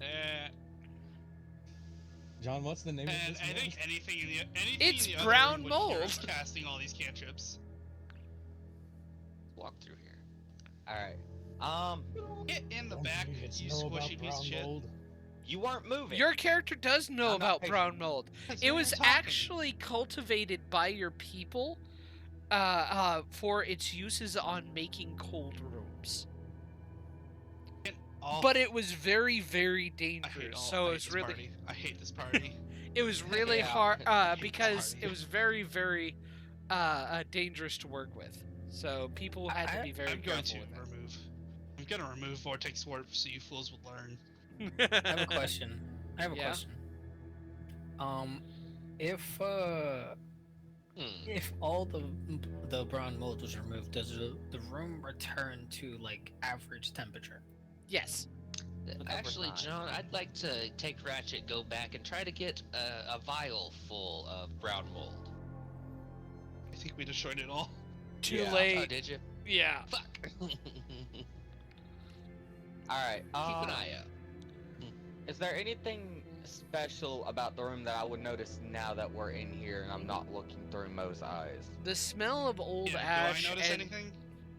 John, what's the name And of I this think mold? anything in the It's in the brown other room would hear mold. us casting all these cantrips. Walk through here. Alright. Get in the Don't back, you kids you know about squishy piece brown of shit. mold? You weren't moving. Your character does know I'm not about patient. brown mold. That's It what was I'm talking. actually cultivated by your people for its uses on making cold rooms. All- But it was very, very I hate dangerous. all- So I it hate was this really, party. I hate this party. it was really Yeah. hard hate because party. it was very, very dangerous to work with. So people had to be very I'm going to careful with remove. I'm gonna remove Vortex Warp so you fools will learn. it. I have a question. Yeah? Question. If all the brown mold was removed, does the room return to like average temperature? Yes. Actually, time. John, I'd like to take Ratchet, go back, and try to get a vial full of brown mold. I think we destroyed it all. Too Yeah. Oh, late. did you? Yeah. Fuck. Alright. Keep an eye out. Is there anything special about the room that I would notice now that we're in here and I'm not looking through Mo's eyes? The smell of old Yeah, ash do I notice and anything?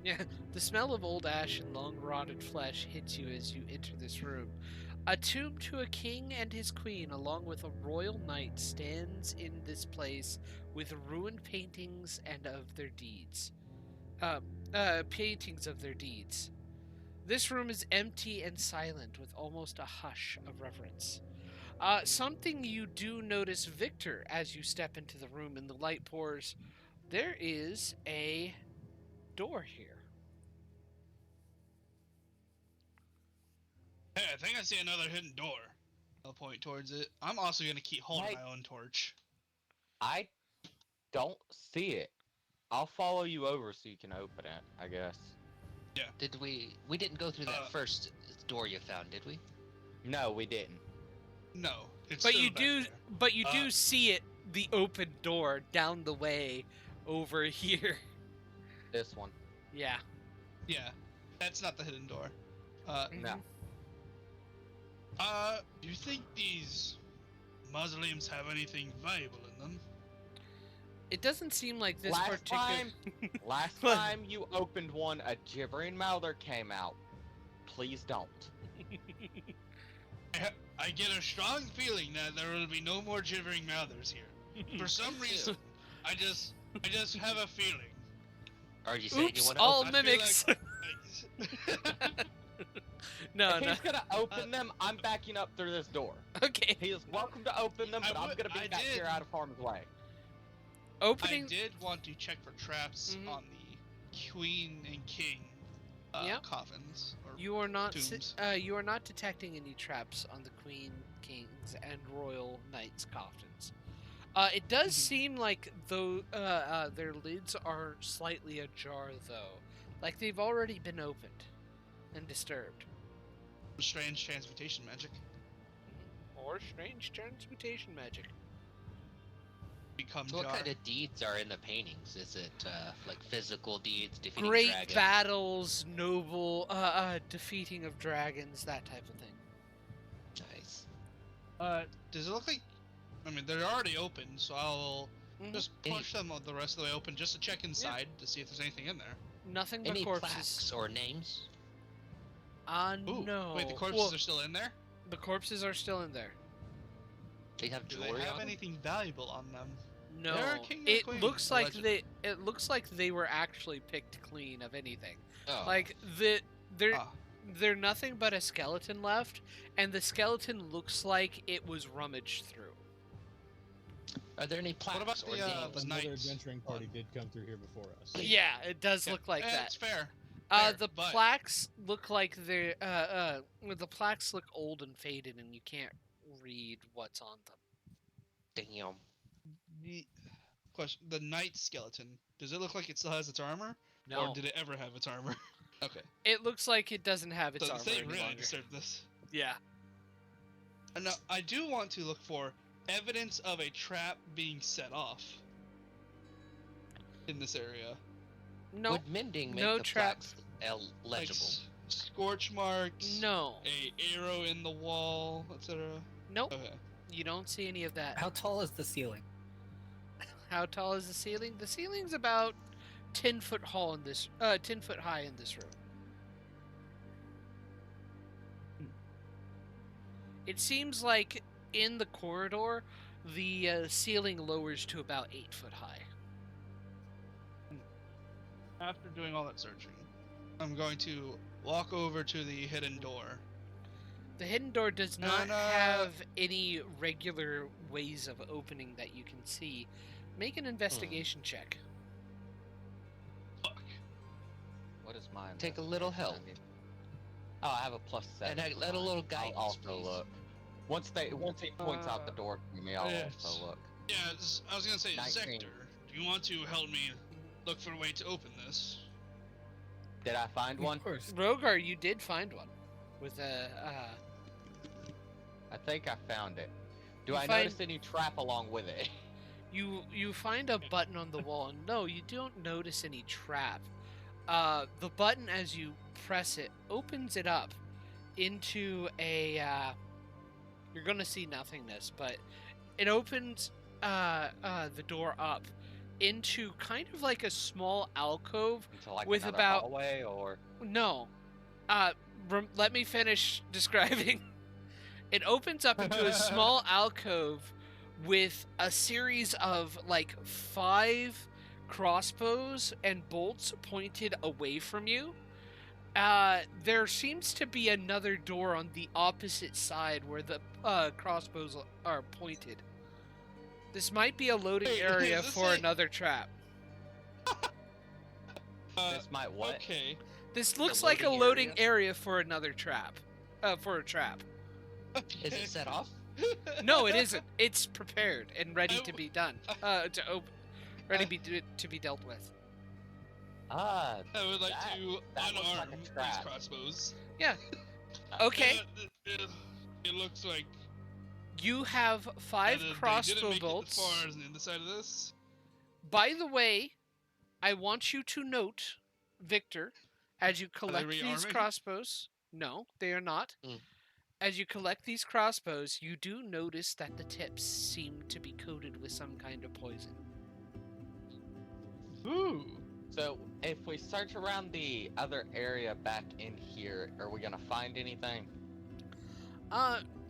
yeah, the smell of old ash and long rotted flesh hits you as you enter this room. A tomb to a king and his queen, along with a royal knight, stands in this place with ruined paintings and of their deeds. Paintings of their deeds. This room is empty and silent, with almost a hush of reverence. Something you do notice, Victor, as you step into the room and the light pours. There is a door here. Hey, I think I see another hidden door. I'll point towards it. I'm also gonna keep holding Like- my own torch. I don't see it. I'll follow you over so you can open it, I guess. Did we didn't go through that Uh, first door you found, did we? No, we didn't. No, it's But still you back do, there. but you do Uh, see it, the open door down the way over here. This one. Yeah. Yeah, that's not the hidden door. No. Do you think these mausoleums have anything valuable in them? It doesn't seem like this Last particular. Last time you opened one, a gibbering mouther came out. Please don't. I get a strong feeling that there will be no more gibbering mouthers here. For some reason, I just have a feeling. Are you saying you Oops, want to all I feel mimics. No, If no. he's gonna open them, I'm backing up through this door. Okay. He is welcome to open them, but I'm gonna be I back did. here out of harm's way. Opening. I did want to check for traps Mhm. on the queen and king Yep. coffins. Or You are not. tombs. You are not detecting any traps on the queen, kings, and royal knights' coffins. It does seem like though their lids are slightly ajar, though, like they've already been opened and disturbed. Strange transmutation magic. Or strange transmutation magic. Become So what jar. kind of deeds are in the paintings? Is it like physical deeds, defeating Great dragons? battles, noble defeating of dragons, that type of thing. Nice. Does it look like? I mean, they're already open, so I'll Mhm. just Any- push them the rest of the way open just to check inside to see if there's anything in there. Nothing but Any corpses. plaques or names? Ooh, No. wait, the corpses Well, are still in there? the corpses are still in there. They have Do they jewelry have on them? anything valuable on them? No. They're a king and It queen, looks like allegedly. it looks like they were actually picked clean of anything. Oh. Like Ah, they're nothing but a skeleton left, and the skeleton looks like it was rummaged through. Are there any plaques about or the, names? the Another knights adventuring party one? did come through here before us. Yeah, it does yeah, look like that. It's fair. fair, The but- plaques look like they're the plaques look old and faded, and you can't read what's on them. Damn. The question: the knight skeleton. Does it look like it still has its armor, No, or did it ever have its armor? Okay, it looks like it doesn't have its so armor they any really longer. deserve this. Yeah. And now, I do want to look for evidence of a trap being set off in this area. No. Would mending make no the trap. plaques Like legible? scorch marks, No. a arrow in the wall, etc. Nope. Okay. You don't see any of that. How tall is the ceiling? How tall is the ceiling? The ceiling's about 10 foot tall in this 10 foot high in this room. It seems like in the corridor the ceiling lowers to about 8 foot high. After doing all that searching, I'm going to walk over to the hidden door. The hidden door does not And, have any regular ways of opening that you can see. Make an investigation check. Fuck. What is mine? Take a little help. Oh, I have a +7. And a little guidance, I'll also please. look. Once he points out the door to me, I'll yes. also look. Yeah, I was gonna say, 19. Sector, do you want to help me look for a way to open this? Did I find one? Of course. Rogar, you did find one with a I think I found it. Do You I find- notice any trap along with it? you find a button on the wall, and no, you don't notice any trap. The button, as you press it, opens it up into a. You're gonna see nothingness, but it opens the door up into kind of like a small alcove. Into like With another about- hallway or No, let me finish describing. It opens up into a small alcove with a series of like 5 crossbows and bolts pointed away from you. There seems to be another door on the opposite side where the crossbows are pointed. This might be a loading Wait, area is this for a- another trap. this might what? Okay. This The looks like a loading loading area? area for another trap. For a trap. Is it set off? No, it isn't. It's prepared and ready I to w- be done. To open, ready to be dealt with. Ah, I would like That- to that looks like a unarm these trap. crossbows. Okay, It looks like you have 5 they didn't crossbow make it bolts. as far as the inside of this. By the way, I want you to note, Victor, as you collect these rearming? crossbows. No, they are not. Mm. As you collect these crossbows, you do notice that the tips seem to be coated with some kind of poison. Ooh. So, if we search around the other area back in here, are we gonna find anything?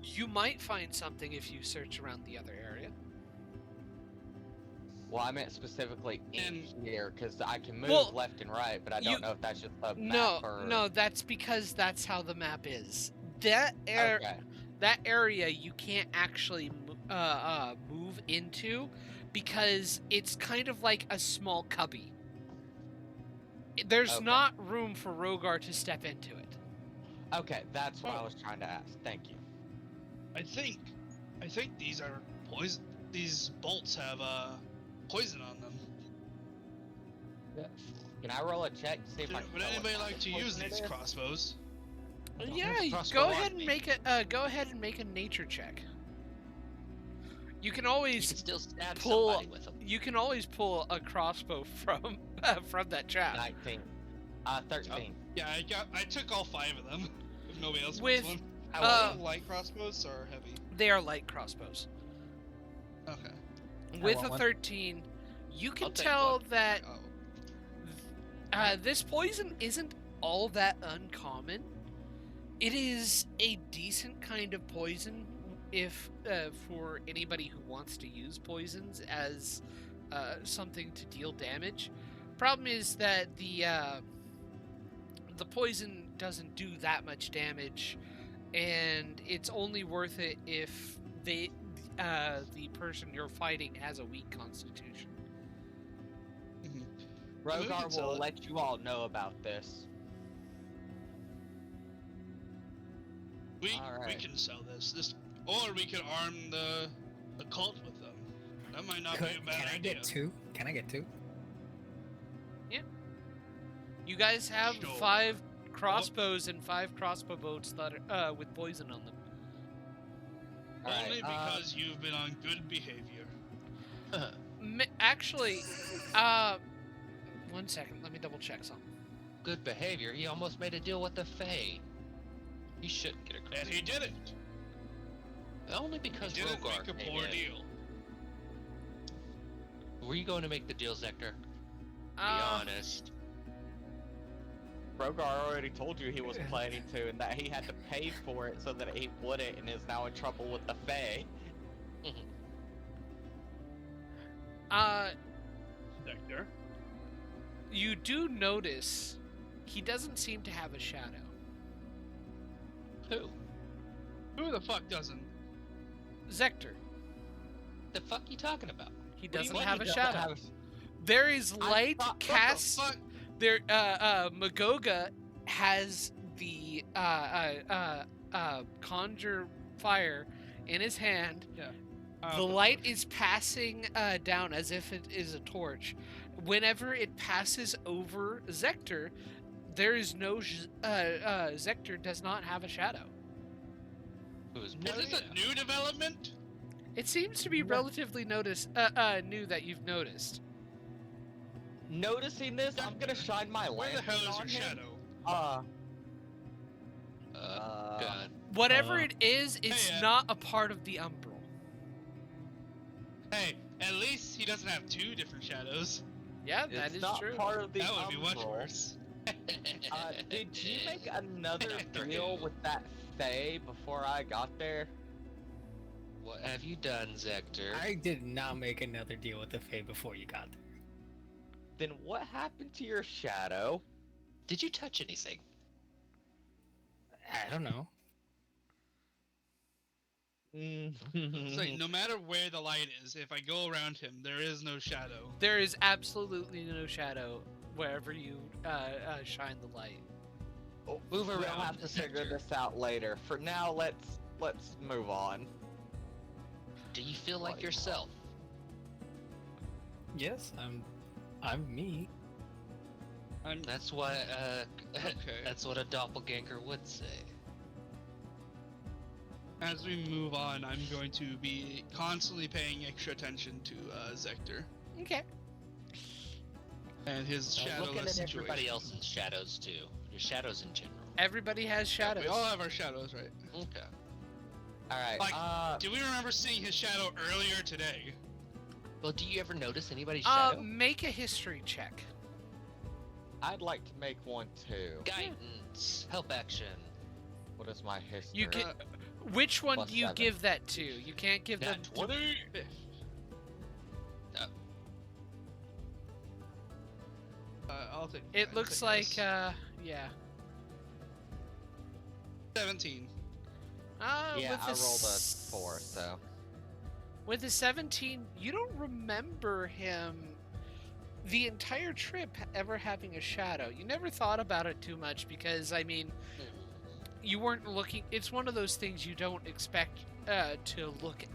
You might find something if you search around the other area. Well, I meant specifically in here, because I can move Well, left and right, but I don't know if that's just a No, map or... no, that's because that's how the map is. Okay. That area you can't actually move into because it's kind of like a small cubby. There's Okay. not room for Rogar to step into it. Okay, that's what I was trying to ask. Thank you. I think these are poison. These bolts have poison on them. Can I roll a check to see if I can Would tell what anybody kind like of to poison use it these is? crossbows? Yeah, crossbow go on ahead and me. make a nature check. You can You always can still stab pull- somebody with them. you can always pull a crossbow from that trap. 19. 13. Yeah, I took all 5 of them. If nobody else With- wants one. Uh, Light crossbows or heavy? They are light crossbows. Okay. With want a one. 13, you can I'll take tell one. that Oh. this poison isn't all that uncommon. It is a decent kind of poison if for anybody who wants to use poisons as something to deal damage. Problem is that the poison doesn't do that much damage, and it's only worth it if the person you're fighting has a weak constitution. Well, we can Rogar sell will it. let you all know about this. We Alright. can sell this, or we can arm the cult with them. That might not be a bad Can I idea. get two? Can I get two? You guys have Sure. 5 crossbows and 5 crossbow bolts that are with poison on them. Only Alright, because you've been on good behavior. Actually, one second, let me double check something. Good behavior. He almost made a deal with the Fae. He shouldn't get a And credit. he didn't. Only because He didn't Rogar make a came poor in. deal. Were you going to make the deal, Zector? Be honest. Rogar already told you he was planning to, and that he had to pay for it so that he wouldn't, and is now in trouble with the Fae. Sector. You do notice he doesn't seem to have a shadow. Who? Who the fuck doesn't? Zector, The fuck you talking about? he What do you doesn't mean have he a doesn't shadow. have There is I light thought- what the cast. Fuck. There, Magoga has the conjure fire in his hand. The light is passing down as if it is a torch. Whenever it passes over Zector, there is no Zector does not have a shadow. Who's Is this a new development? It seems to be relatively new that you've noticed. Noticing this, I'm gonna shine my Where the lantern hell is on your him. shadow? God. Whatever it is, it's Hey, not a part of the umbral. Hey, at least he doesn't have 2 different shadows. Yeah, that It's is not true. part of the That would be much umbral. worse. Did you make another After deal who? with that Fae before I got there? What have you done, Zector? I did not make another deal with the Fae before you got there. Then what happened to your shadow? Did you touch anything? I don't know. It's like, no matter where the light is, if I go around him, there is no shadow. There is absolutely no shadow wherever you shine the light. Move Move We'll around, have to figure Zector. this out later. For now, let's move on. Do you feel like yourself? Yes, I'm me. That's what Okay. that's what a doppelganger would say. As we move on, I'm going to be constantly paying extra attention to Zector. Okay. And his Looking shadowless at everybody situation. else's shadows too. Your shadows in general. Everybody has Yeah, shadows. we all have our shadows, right? Okay. Alright, Like, do we remember seeing his shadow earlier today? Well, do you ever notice anybody's shadow? Make a history check. I'd like to make one too. Guidance. Help action. What is my history? You can. Which one Plus do you 7. give that to? You can't give them. Nat 20. I'll take. It looks like, yeah. 17. Yeah, with I rolled a 4, so. With a 17, you don't remember him the entire trip ever having a shadow. You never thought about it too much because, I mean, you weren't looking. It's one of those things you don't expect to look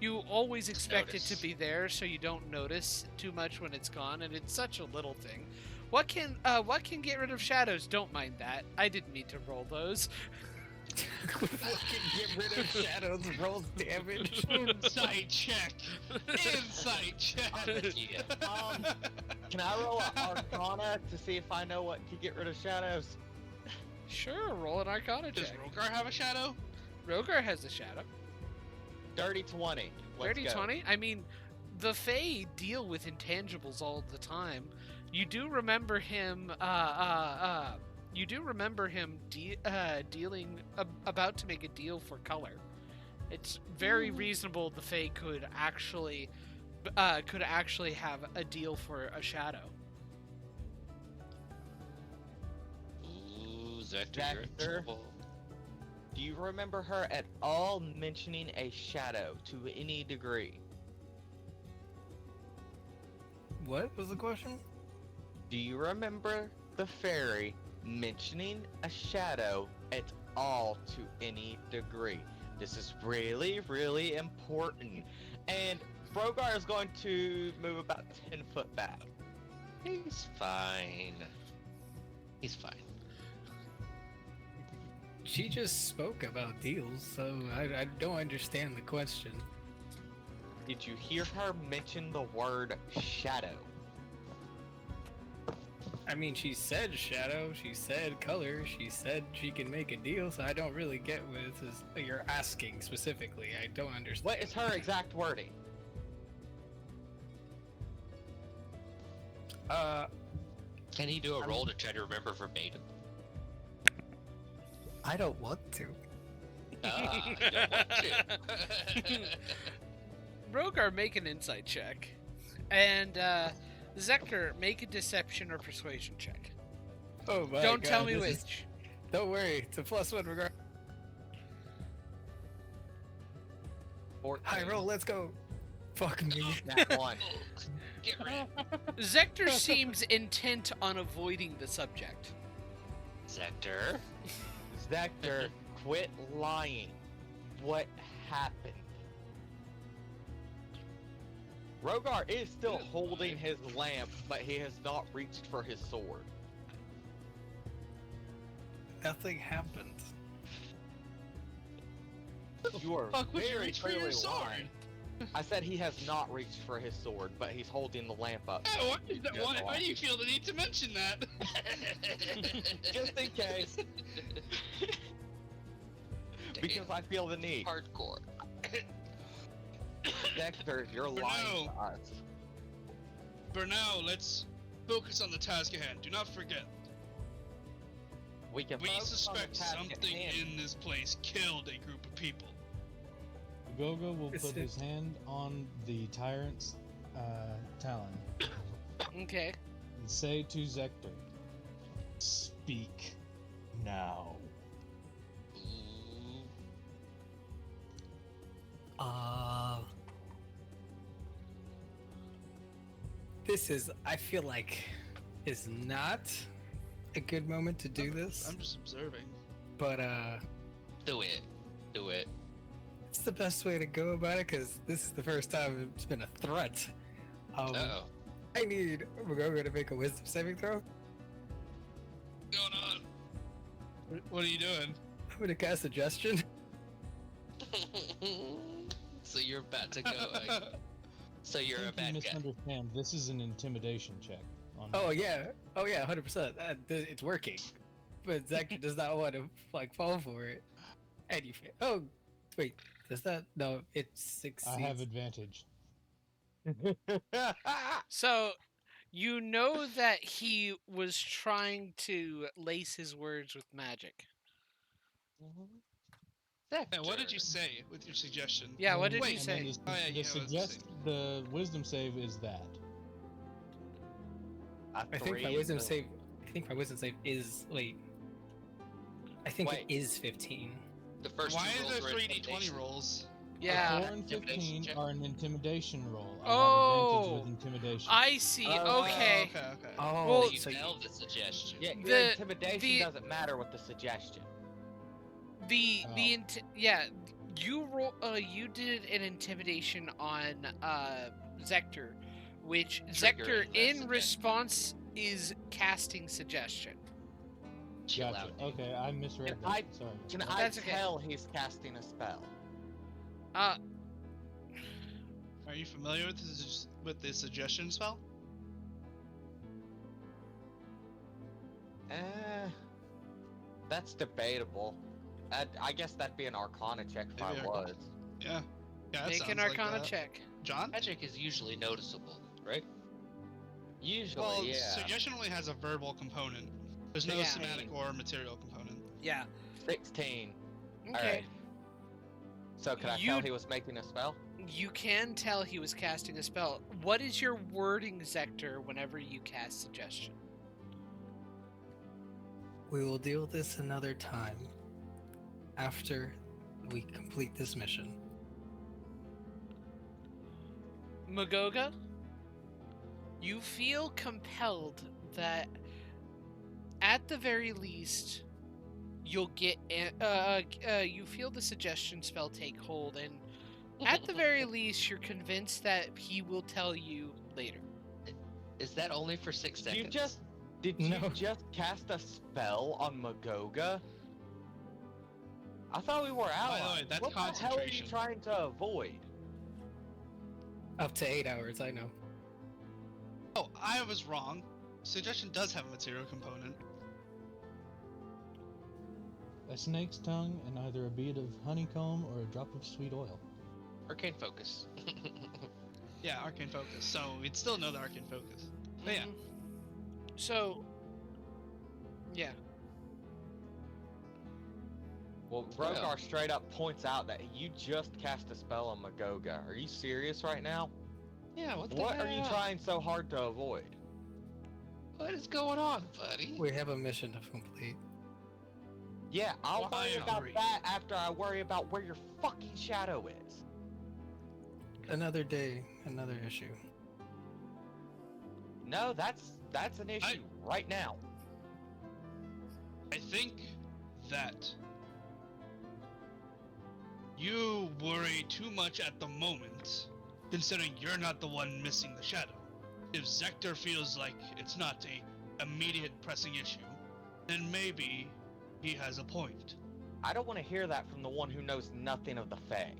you always expect it to be there, so you don't notice too much when it's gone, and it's such a little thing. What can get rid of shadows? Don't mind that. I didn't mean to roll those. What can get rid of shadows rolls damage? Insight check. Insight check. Yeah. Can I roll an Arcana to see if I know what can get rid of shadows? Sure, roll an Arcana Does check. Rogar have a shadow? Rogar has a shadow. Dirty 20. Let's Dirty go. 20? I mean, the Fae deal with intangibles all the time. You do remember him, dealing, about to make a deal for color. It's very reasonable the Fae could actually have a deal for a shadow. Ooh, Zector, you're in Zector? trouble. Do you remember her at all mentioning a shadow to any degree? What was the question? Do you remember the fairy mentioning a shadow at all to any degree? This is really, really important. And Brogar is going to move about 10 foot back. He's fine. He's fine. She just spoke about deals, so I don't understand the question. Did you hear her mention the word shadow? I mean, she said shadow, she said color, she said she can make a deal, so I don't really get what you're asking specifically. I don't understand. What is her exact wording? Can he do a roll to try to remember verbatim? I don't want to. Ah, you don't want to. Rogar, make an insight check. And, Zector, make a deception or persuasion check. Oh my Don't God, tell me this is- which. Don't worry, it's a +1 regard. 14. High roll, let's go. Fuck me. That one. Get rid. Zector seems intent on avoiding the subject. Zector. Zector, quit lying. What happened? Rogar is still holding his lamp, but he has not reached for his sword. Nothing happened. You are Fuck, would you very reach for your clearly sword? lying. I said he has not reached for his sword, but he's holding the lamp up. Oh, why do you feel the need to mention that? Just in case, because I feel the need. Hardcore. Dexter, you're For lying now. to us. For now, let's focus on the task at hand. Do not forget, We can we focus on the suspect task at something hand. in this place killed a group of people. Gogo will It's put it. his hand on the tyrant's talon Okay. and say to Zector, "Speak now." Ooh. This is, I feel like, is not a good moment to do this, I'm just observing. but Do it. Do it. it's the best way to go about it because this is the first time it's been a threat. Uh-oh. I need Magogo to make a wisdom saving throw. What's going on? What are you doing? I'm gonna cast suggestion. So you're about to go. So you're a I think you bad guy. misunderstand. This is an intimidation check. Oh yeah, 100%. It's working, but Zach does not want to like fall for it. And you fail. Oh, wait, does that? No, it succeeds. I have advantage. So, you know that he was trying to lace his words with magic. Hey, what did you say with your suggestion? Yeah, what did Wait, you say? Oh, yeah, you have a save. The wisdom save is that. I think my wisdom save. I think my wisdom save is wait. I think Wait. it is 15. The first Why two are rolls there were 3d20 intimidation. rolls? Yeah. 4 and Intimidation 15 check. are an intimidation roll. I Oh, have advantage with intimidation. I see. Oh, okay. Okay. Oh, Well, You so failed the suggestion. Yeah, your The- intimidation the- doesn't matter with the suggestion. You did an intimidation on Zector, which Triggering Zector the in suggestion. response is casting suggestion. Chill Gotcha. out. dude. Okay, I misread Can that. I- Sorry. Can That's I okay. tell he's casting a spell? Uh, Are you familiar with the suggestion spell? That's debatable. I guess that'd be an Arcana check if Maybe I Arcana. was. Yeah. Yeah, that make an sounds like Arcana that. check. John? Magic is usually noticeable, right? Usually, Well, yeah. suggestion only has a verbal component. There's no Yeah. somatic or material component. Yeah. 16. Okay. Alright. So can I You- tell he was making a spell? You can tell he was casting a spell. What is your wording, Zector, whenever you cast suggestion? we will deal with this another time. After we complete this mission. Magoga, you feel compelled that at the very least you'll get you feel the suggestion spell take hold, and at the very least you're convinced that he will tell you later. Is that only for 6 seconds? Did No. you just cast a spell on Magoga? I thought we were allies. By the way, that's what the hell are you concentration. trying to avoid? Up to 8 hours, I know. Oh, I was wrong. Suggestion does have a material component. A snake's tongue and either a bead of honeycomb or a drop of sweet oil. Arcane focus. Yeah, arcane focus. So we'd still know the arcane focus. But yeah. Mhm. So, yeah. Well, Rogar straight up points out that you just cast a spell on Magoga. Are you serious right now? Yeah, what the What are you hell? trying so hard to avoid? What is going on, buddy? We have a mission to complete. Yeah, I'll Well, I worry about agree. that after I worry about where your fucking shadow is. Another day, another issue. No, that's an issue right now. I think that you worry too much at the moment, considering you're not the one missing the shadow. If Zector feels like it's not a immediate pressing issue, then maybe he has a point. I don't want to hear that from the one who knows nothing of the Fae.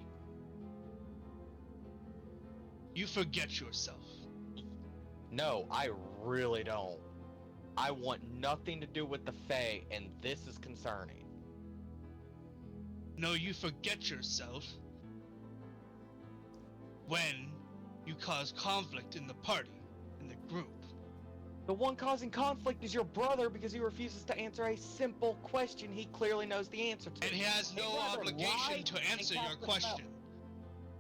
You forget yourself. No, I really don't. I want nothing to do with the Fae, and this is concerning. No, you forget yourself when you cause conflict in the party, in the group. The one causing conflict is your brother because he refuses to answer a simple question he clearly knows the answer to. And he has He'd no rather obligation lie to and answer cast your a spell. question.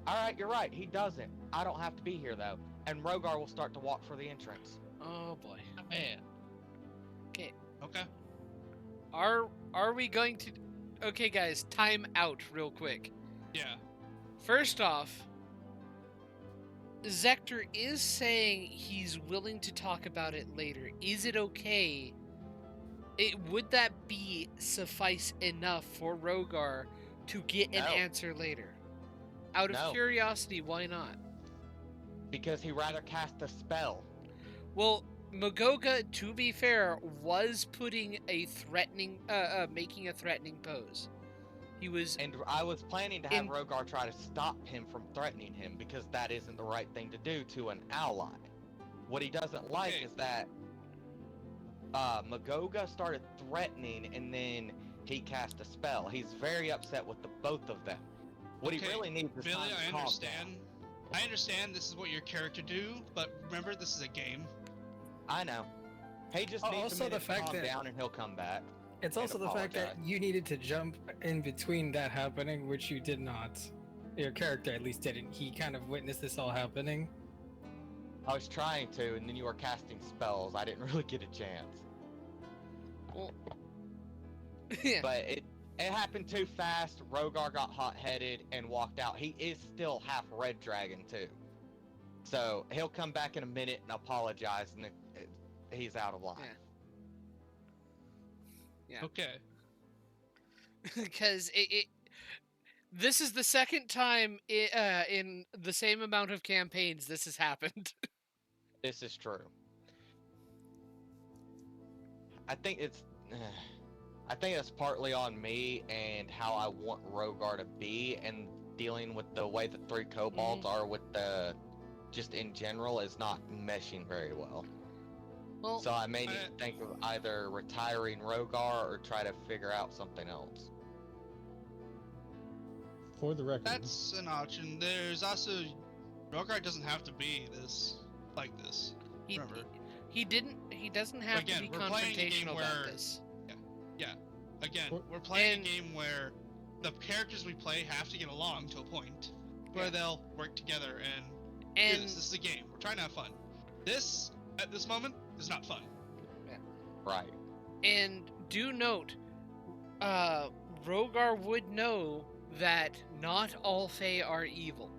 Alright, you're right, he doesn't. I don't have to be here though. And Rogar will start to walk for the entrance. Oh boy. Man, Okay. Are we going to? Okay, guys, time out real quick. Yeah. First off, Zector is saying he's willing to talk about it later. Is it okay? Would that be suffice enough for Rogar to get an No. answer later? Out of No. curiosity, why not? Because he'd rather cast a spell. Well, Magoga, to be fair, was putting a threatening, making a threatening pose. He was And I was planning to have In- Rogar try to stop him from threatening him because that isn't the right thing to do to an ally. What he doesn't like Okay. is that Magoga started threatening and then he cast a spell. He's very upset with the both of them. What he Okay, really needs is Billy, time to I calm understand. down. I understand this is what your character do, but remember this is a game. I know. He just Oh, needs also a minute the to fact calm that- down and he'll come back. It's and also the fact that apologize. you needed to jump in between that happening, which you did not. Your character at least didn't. He kind of witnessed this all happening. I was trying to, and then you were casting spells. I didn't really get a chance. well, yeah. But it happened too fast. Rogar got hot-headed and walked out. He is still half red dragon too, so he'll come back in a minute and apologize, and he's out of line. Yeah. Okay. Because this is the second time in the same amount of campaigns this has happened. This is true. I think it's partly on me and how I want Rogar to be, and dealing with the way the three kobolds are with the, just in general, is not meshing very well. Well, So I may need to think of either retiring Rogar or try to figure out something else. For the record, That's an option. There's also Rogar doesn't have to be like this. he Remember. he doesn't have Again, to be we're playing a game confrontational about where- this. Again, For- we're playing And- a game where the characters we play have to get along to a point where Yeah. they'll work together and do And this. This is a game. We're trying to have fun. This, at this moment, is not fun. Right. And do note, Rogar would know that not all Fae are evil.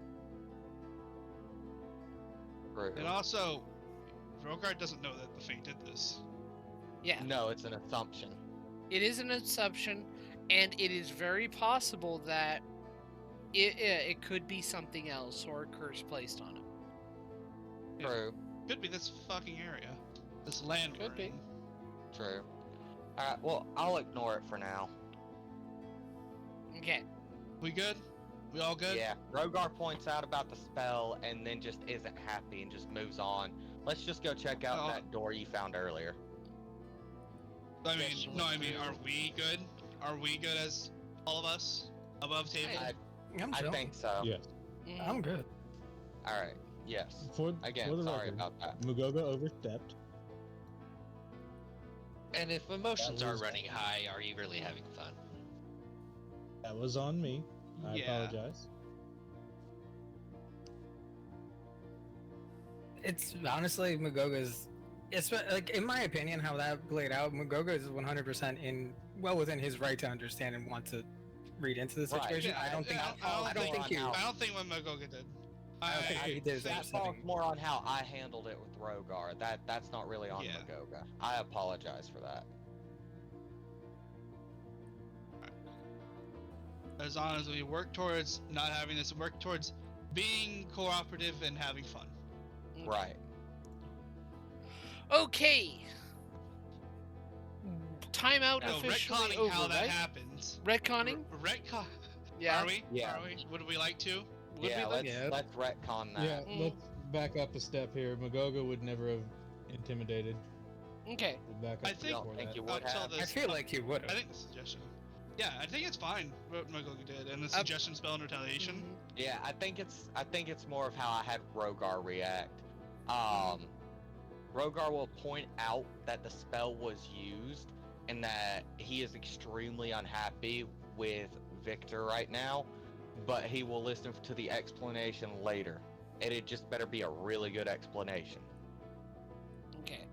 True. And also, Rogar doesn't know that the Fate did this. Yeah, No, it's an assumption. it is an assumption, and it is very possible that it could be something else or a curse placed on him. Yeah. True. Could be this fucking area. This land Could we're be. in. True. Alright, well, I'll ignore it for now. Okay. We good? We all good? Yeah, Rogar points out about the spell and then just isn't happy and just moves on. Let's just go check out Oh. that door you found earlier. I Yes, mean, no, I mean, are we good? Are we good as all of us? Above table? I'm I chilling. think so. yes. Mm, I'm good. Alright, yes. For Again, the sorry record, about that. Mugoga overstepped. And if emotions That are was- running high, are you really having fun? That was on me. I Yeah. apologize. It's honestly Magoga's. It's like, in my opinion, how that played out. Magoga is 100% well within his right to understand and want to read into the Right. situation. Yeah, I don't think. yeah, I don't think you. I don't think what Magoga did. I don't think he did That that falls setting. more on how I handled it with Rogar. That's not really on Yeah. Magoga. I apologize for that. As long as we work towards not having this, work towards being cooperative and having fun. Right. Okay. Timeout Now, officially retconning over, how that right? happens. Retconning? Retcon. Yeah. Are we? Yeah. Are we? Would we like to? Would Yeah, we like- let's retcon that. Yeah, Mm. let's back up a step here. Magoga would never have intimidated. Okay. We'll back up I think- before think that. you would Up till have. this, I feel like you would I have. think the suggestion. Yeah, I think it's fine what Magoga did, and the Up- suggestion spell and retaliation. Mhm. Yeah, I think it's more of how I had Rogar react. Rogar will point out that the spell was used and that he is extremely unhappy with Victor right now, but he will listen to the explanation later. And it just better be a really good explanation. Okay.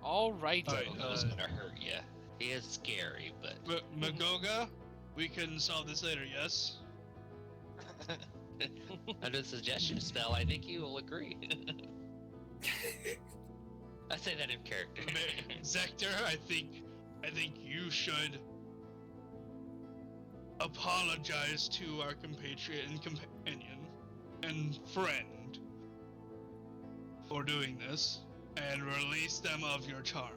All right. Alright, Magoga's gonna hurt you. He is scary, but Magoga, we can solve this later, yes? under the suggestion spell, I think you will agree. I say that in character. Zector, I think you should apologize to our compatriot and companion and friend for doing this and release them of your charm.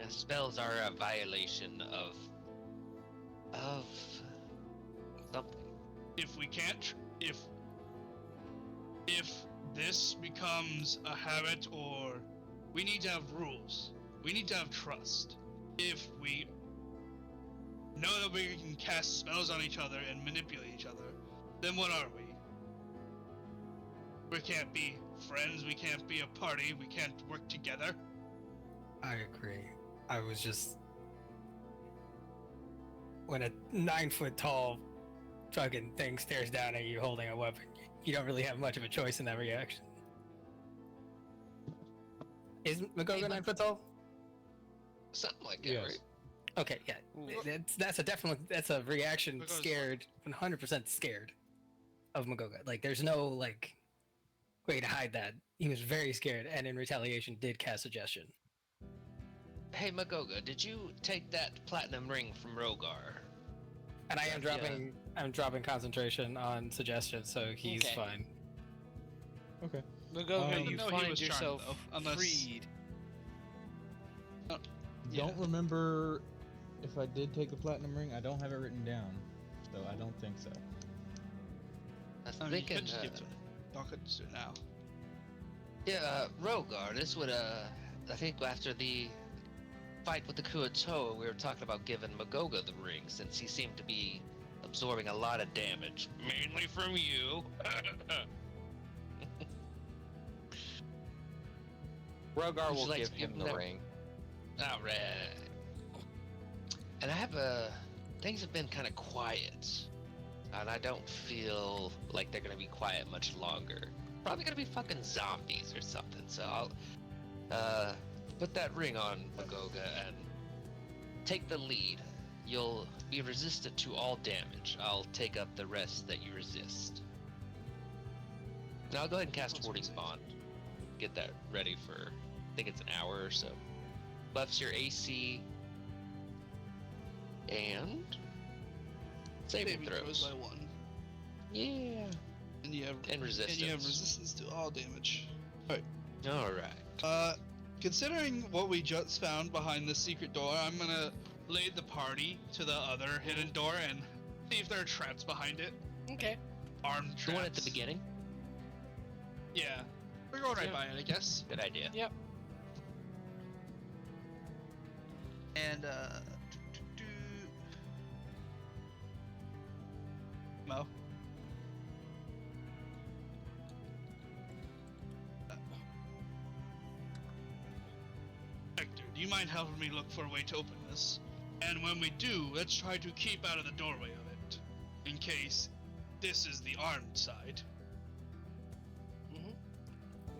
Spells are a violation of of something. If we can't, if this becomes a habit, or we need to have rules, we need to have trust. If we know that we can cast spells on each other and manipulate each other, then what are we? We can't be friends, we can't be a party, we can't work together. I agree. I was just... When a 9-foot tall fucking thing stares down at you holding a weapon, you don't really have much of a choice in that reaction. Is Magoga 9 foot tall? Something like that, Yes. right? Okay, yeah. That's a reaction Magoga's scared, 100% scared of Magoga. Like, there's no, like, way to hide that. He was very scared, and in retaliation did cast Suggestion. Hey, Magoga, did you take that platinum ring from Rogar? And I am Yeah. I'm dropping concentration on Suggestion, so he's Okay. fine. Okay. Magoga, you No, he find was charmed, yourself though, unless- freed. Yeah. Don't remember if I did take the platinum ring. I don't have it written down, so I don't think so. I was I mean, you thinking, could just give it to him. Y'all could just do it now. Rogar, this would, I think after the fight with the Kuatoa, we were talking about giving Magoga the ring, since he seemed to be absorbing a lot of damage, mainly from you. Rogar Would you will like give to him give the that- ring. Alright. And I have things have been kind of quiet, and I don't feel like they're gonna be quiet much longer. Probably gonna be fucking zombies or something, so I'll, put that ring on Magoga and take the lead. You'll be resistant to all damage. I'll take up the rest that you resist. Now I'll go ahead and cast Warding Bond. Get that ready for, I think it's an hour or so. Buffs your AC and saving throws. by 1. Yeah. And you have And resistance. And you have resistance to all damage. Alright. Considering what we just found behind this secret door, I'm gonna lead the party to the other hidden door and see if there are traps behind it. Okay. Armed traps. The one at the beginning? Yeah. We're going right Yeah. by it, I guess. Good idea. Yep. And, Mo? Hector, do you mind helping me look for a way to open this? And when we do, let's try to keep out of the doorway of it, in case this is the armed side.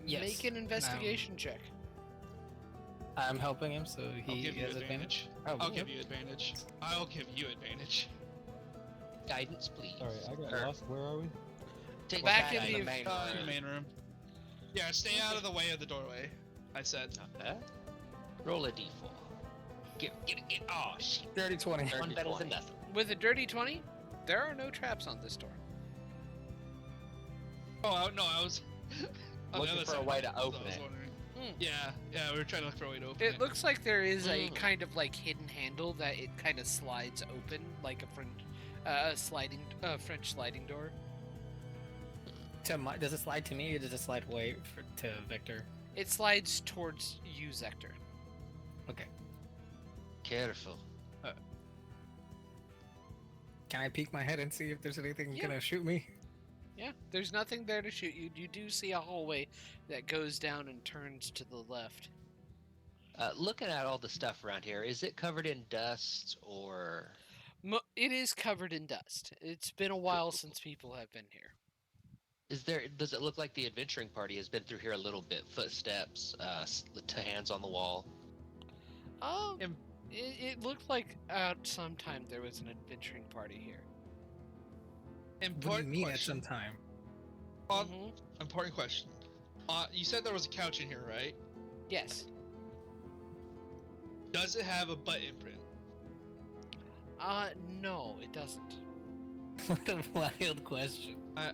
Yes. Make an investigation check. I'm helping him, so I'll he give you has advantage. Oh, I'll yeah. give you advantage. I'll give you advantage. Guidance, please. Sorry, I got Or lost. Where are we? take Back that in the main In the main room. Yeah, stay out of the way of the doorway. I said. Not bad. Roll a d4. Get. Oh, shit. Dirty 20. One better than nothing. With a dirty 20, there are no traps on this door. Oh no, I was on the Looking other for a side. way to So I open was it. wondering. Hmm. Yeah, we were trying to look for a way to open it. It looks like there is a Mm. kind of like hidden handle that it kind of slides open, like a French sliding door. Does it slide to me, or does it slide away to Victor? It slides towards you, Zector. Okay. Careful. Can I peek my head and see if there's anything Yeah. gonna shoot me? Yeah, there's nothing there to shoot you. You do see a hallway that goes down and turns to the left. Looking at all the stuff around here, is it covered in dust or? It is covered in dust. It's been a while since people have been here. Does it look like the adventuring party has been through here a little bit? Footsteps, to hands on the wall. It, it looked like at some time there was an adventuring party here. What do you Important mean at question. some time? Mhm. Important question. You said there was a couch in here, right? Yes. Does it have a butt imprint? No, it doesn't. What a wild question. I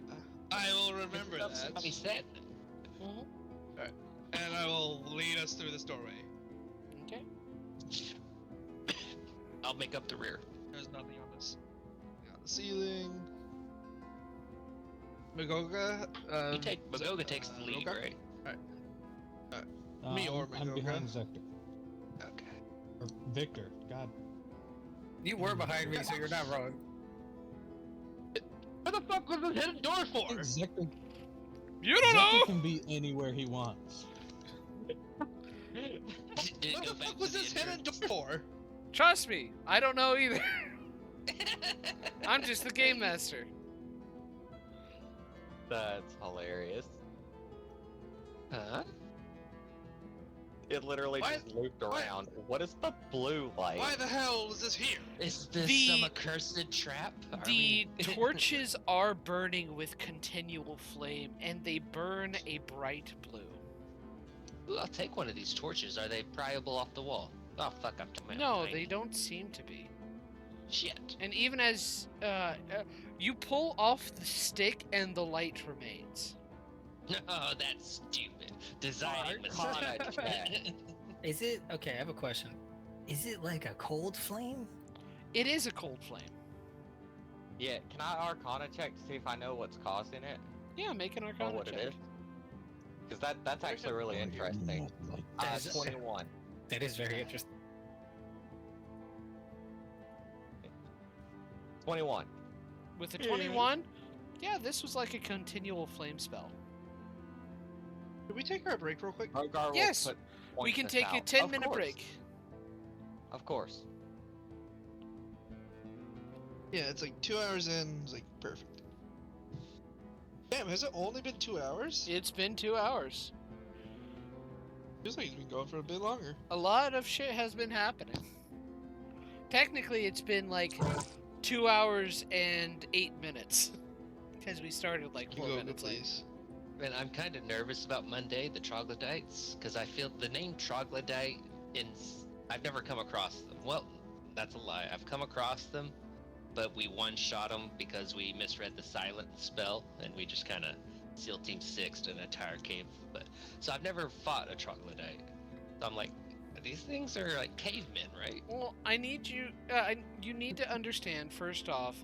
will remember that, Somebody said. and I will lead us through this doorway. Okay. I'll make up the rear. There's nothing on this. On the ceiling. Magoga. Magoga takes the lead, Rogar? right? Me or I'm Magoga? behind Zector. Okay. Or Victor. God. You were behind me, so you're not wrong. What the fuck was the hidden door for? Zector, You don't Zector know. can be anywhere he wants. What the fuck was this hidden door for? Trust me, I don't know either. I'm just the game master. That's hilarious. Huh? It literally Why- just looped why- around. What is the blue light? Why the hell is this here? Is this The- some accursed trap? Are The we- torches are burning with continual flame, and they burn a bright blue. Ooh, I'll take one of these torches. Are they pryable off the wall? Oh, fuck, I'm too No, tiny. they don't seem to be. Shit. And even as you pull off the stick, and the light remains. No, that's stupid. Designing Arcana mistake. check. Is it okay? I have a question. Is it like a cold flame? It is a cold flame. Yeah, can I Arcana check to see if I know what's causing it? Yeah, make an Or Arcana what check. it is? Because that's actually really interesting. Like, That is- 21. That is very interesting. 21. With a 21, yeah, this was like a continual flame spell. Can we take our break real quick? Rogar will Yes, put We point can this take a out. 10-minute Of course. break. Of course. Yeah, it's like 2 hours in. It's like perfect. Damn, has it only been 2 hours? It's been 2 hours. Feels like it's been going for a bit longer. A lot of shit has been happening. Technically, it's been like 2 hours and 8 minutes. Because we started like 4 Magoga, minutes late. please. And I'm kind of nervous about Monday, the troglodytes, because I feel the name troglodyte I've never come across them. Well, that's a lie. I've come across them, but we one-shot them because we misread the silent spell, and we just kind of SEAL Team 6'd an entire cave. So I've never fought a troglodyte. So I'm like, these things are like cavemen, right? Well, I need you. You need to understand first off,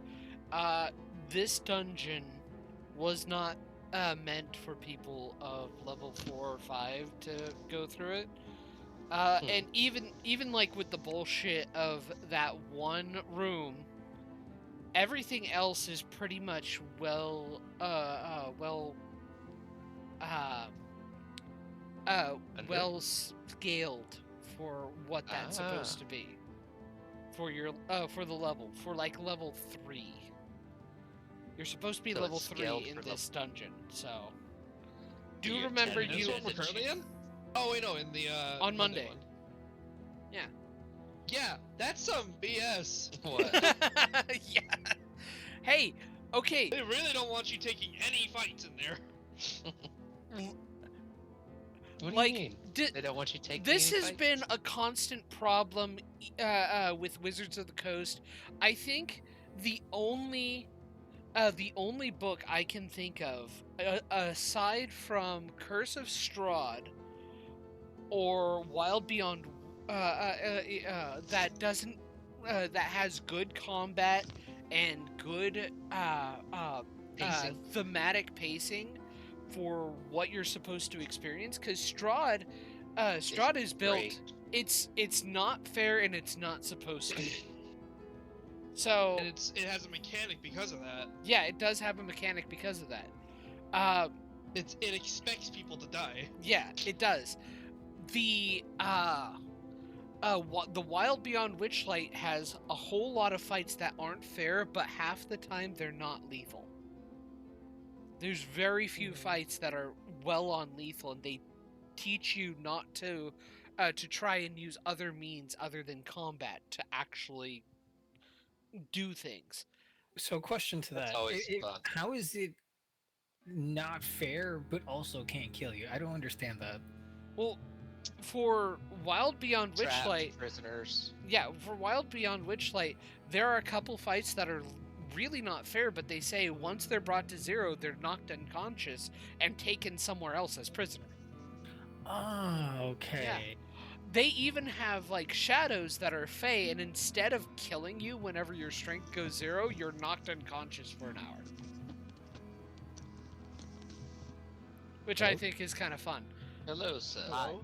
this dungeon was not meant for people of level 4 or 5 to go through it. And even like with the bullshit of that one room, everything else is pretty much well scaled for what that's supposed to be. For your for the level, for like level 3. You're supposed to be So level it's 3 scaled in for this dungeon, so. Do So you you're remember 10 you? That's what we're currently in? Oh wait, no, in the On Monday. one. Yeah. Yeah, that's some BS. What? Yeah. Hey, okay. They really don't want you taking any fights in there. What do Like, you mean? di- They don't want you taking This any has fights? been a constant problem with Wizards of the Coast. I think the only book I can think of, aside from Curse of Strahd or Wild Beyond, that doesn't that has good combat and good Pacing. thematic pacing for what you're supposed to experience. Because Strahd is built. Great. It's not fair and it's not supposed to be. So And it has a mechanic because of that. yeah, it does have a mechanic because of that. It expects people to die. Yeah, it does. The Wild Beyond Witchlight has a whole lot of fights that aren't fair, but half the time they're not lethal. There's very few fights that are well on lethal, and they teach you not to try and use other means other than combat to actually do things. So, question to That's that: always fun. how is it not fair, but also can't kill you? I don't understand that. Well, for Wild Beyond Trapped Witchlight, prisoners. yeah, for Wild Beyond Witchlight, there are a couple fights that are really not fair, but they say once they're brought to 0, they're knocked unconscious and taken somewhere else as prisoner. Oh, okay. they even have like shadows that are fey, and instead of killing you whenever your strength goes 0, you're knocked unconscious for an hour. Which I Hello? think is kind of fun. Hello, sir. Hello?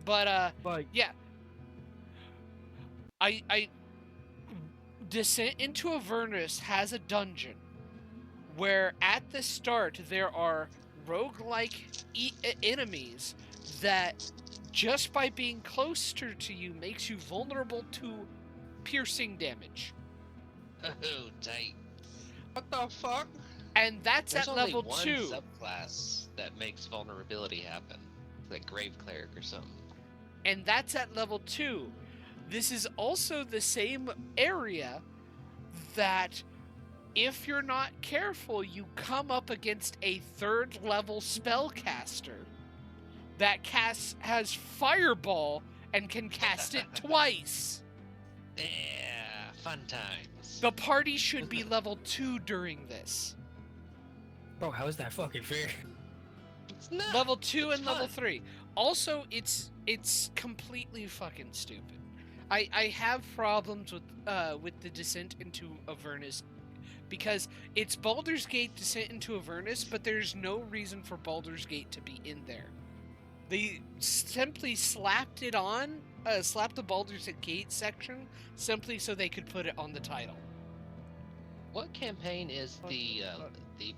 But yeah. I Descent into Avernus has a dungeon where at the start there are roguelike enemies that just by being closer to you makes you vulnerable to piercing damage. Oh, tight. What the fuck? And that's There's at only level one 2. subclass that makes vulnerability happen. Like Grave Cleric or something. And that's at level 2. This is also the same area that if you're not careful, you come up against a 3rd level spellcaster that has Fireball and can cast it twice. Yeah, fun times. The party should be level 2 during this. Bro, how is that fucking fair? It's not. Level 2 It's and level fun. 3. Also, it's completely fucking stupid. I have problems with the Descent into Avernus because it's Baldur's Gate Descent into Avernus, but there's no reason for Baldur's Gate to be in there. They simply slapped it on, slapped the Baldur's Gate section simply so they could put it on the title. What campaign is the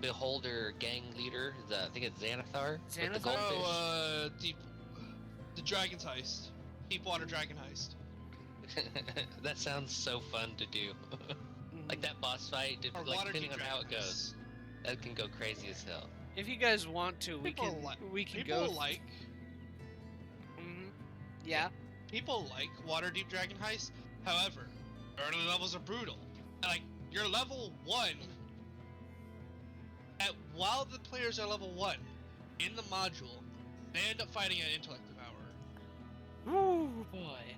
Beholder gang leader? I think it's Xanathar. With the Xanathar? goldfish? The Dragon's Heist. Deepwater Dragon Heist. That sounds so fun to do. Like that boss fight, Or like Waterdeep depending on how it Dragon goes, Heist. that can go crazy as hell. If you guys want to, we People can People go. like Yeah. people like Waterdeep Dragon Heist. However, early levels are brutal. Like you're level 1. While the players are level 1 in the module, they end up fighting an intellect devourer. Ooh boy.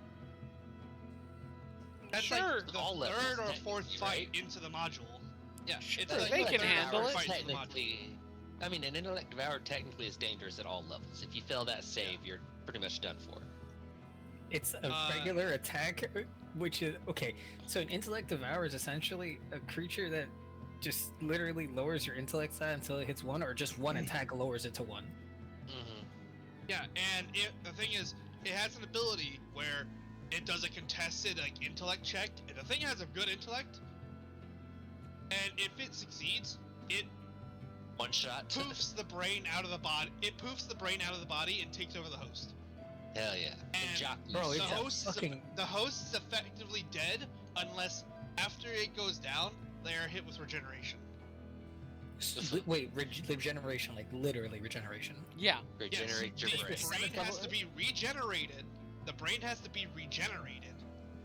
That's Sure. like the All levels, 3rd or 4th technically, fight right? into the module. Yeah, Sure, it's like they the can 3rd or handle 4th it. fight into the module. Technically, I mean, an intellect devourer technically is dangerous at all levels. If you fail that save, you're pretty much done for. It's a regular attack, which is okay. So an intellect devourer is essentially a creature that just literally lowers your intellect stat until it hits 1, or just one attack lowers it to 1. Mm-hmm. Yeah, and the thing is, it has an ability where it does a contested intellect check, and the thing has a good intellect. And if it succeeds, it One shot. poofs the brain out of the body. It poofs the brain out of the body and takes over the host. Hell yeah. And Jockeys. Bro, The it's a host, fucking- the host is effectively dead unless after it goes down, they are hit with regeneration. Wait, regeneration, like literally regeneration. Yeah. Regenerate your the brain. brain has to be regenerated. The brain has to be regenerated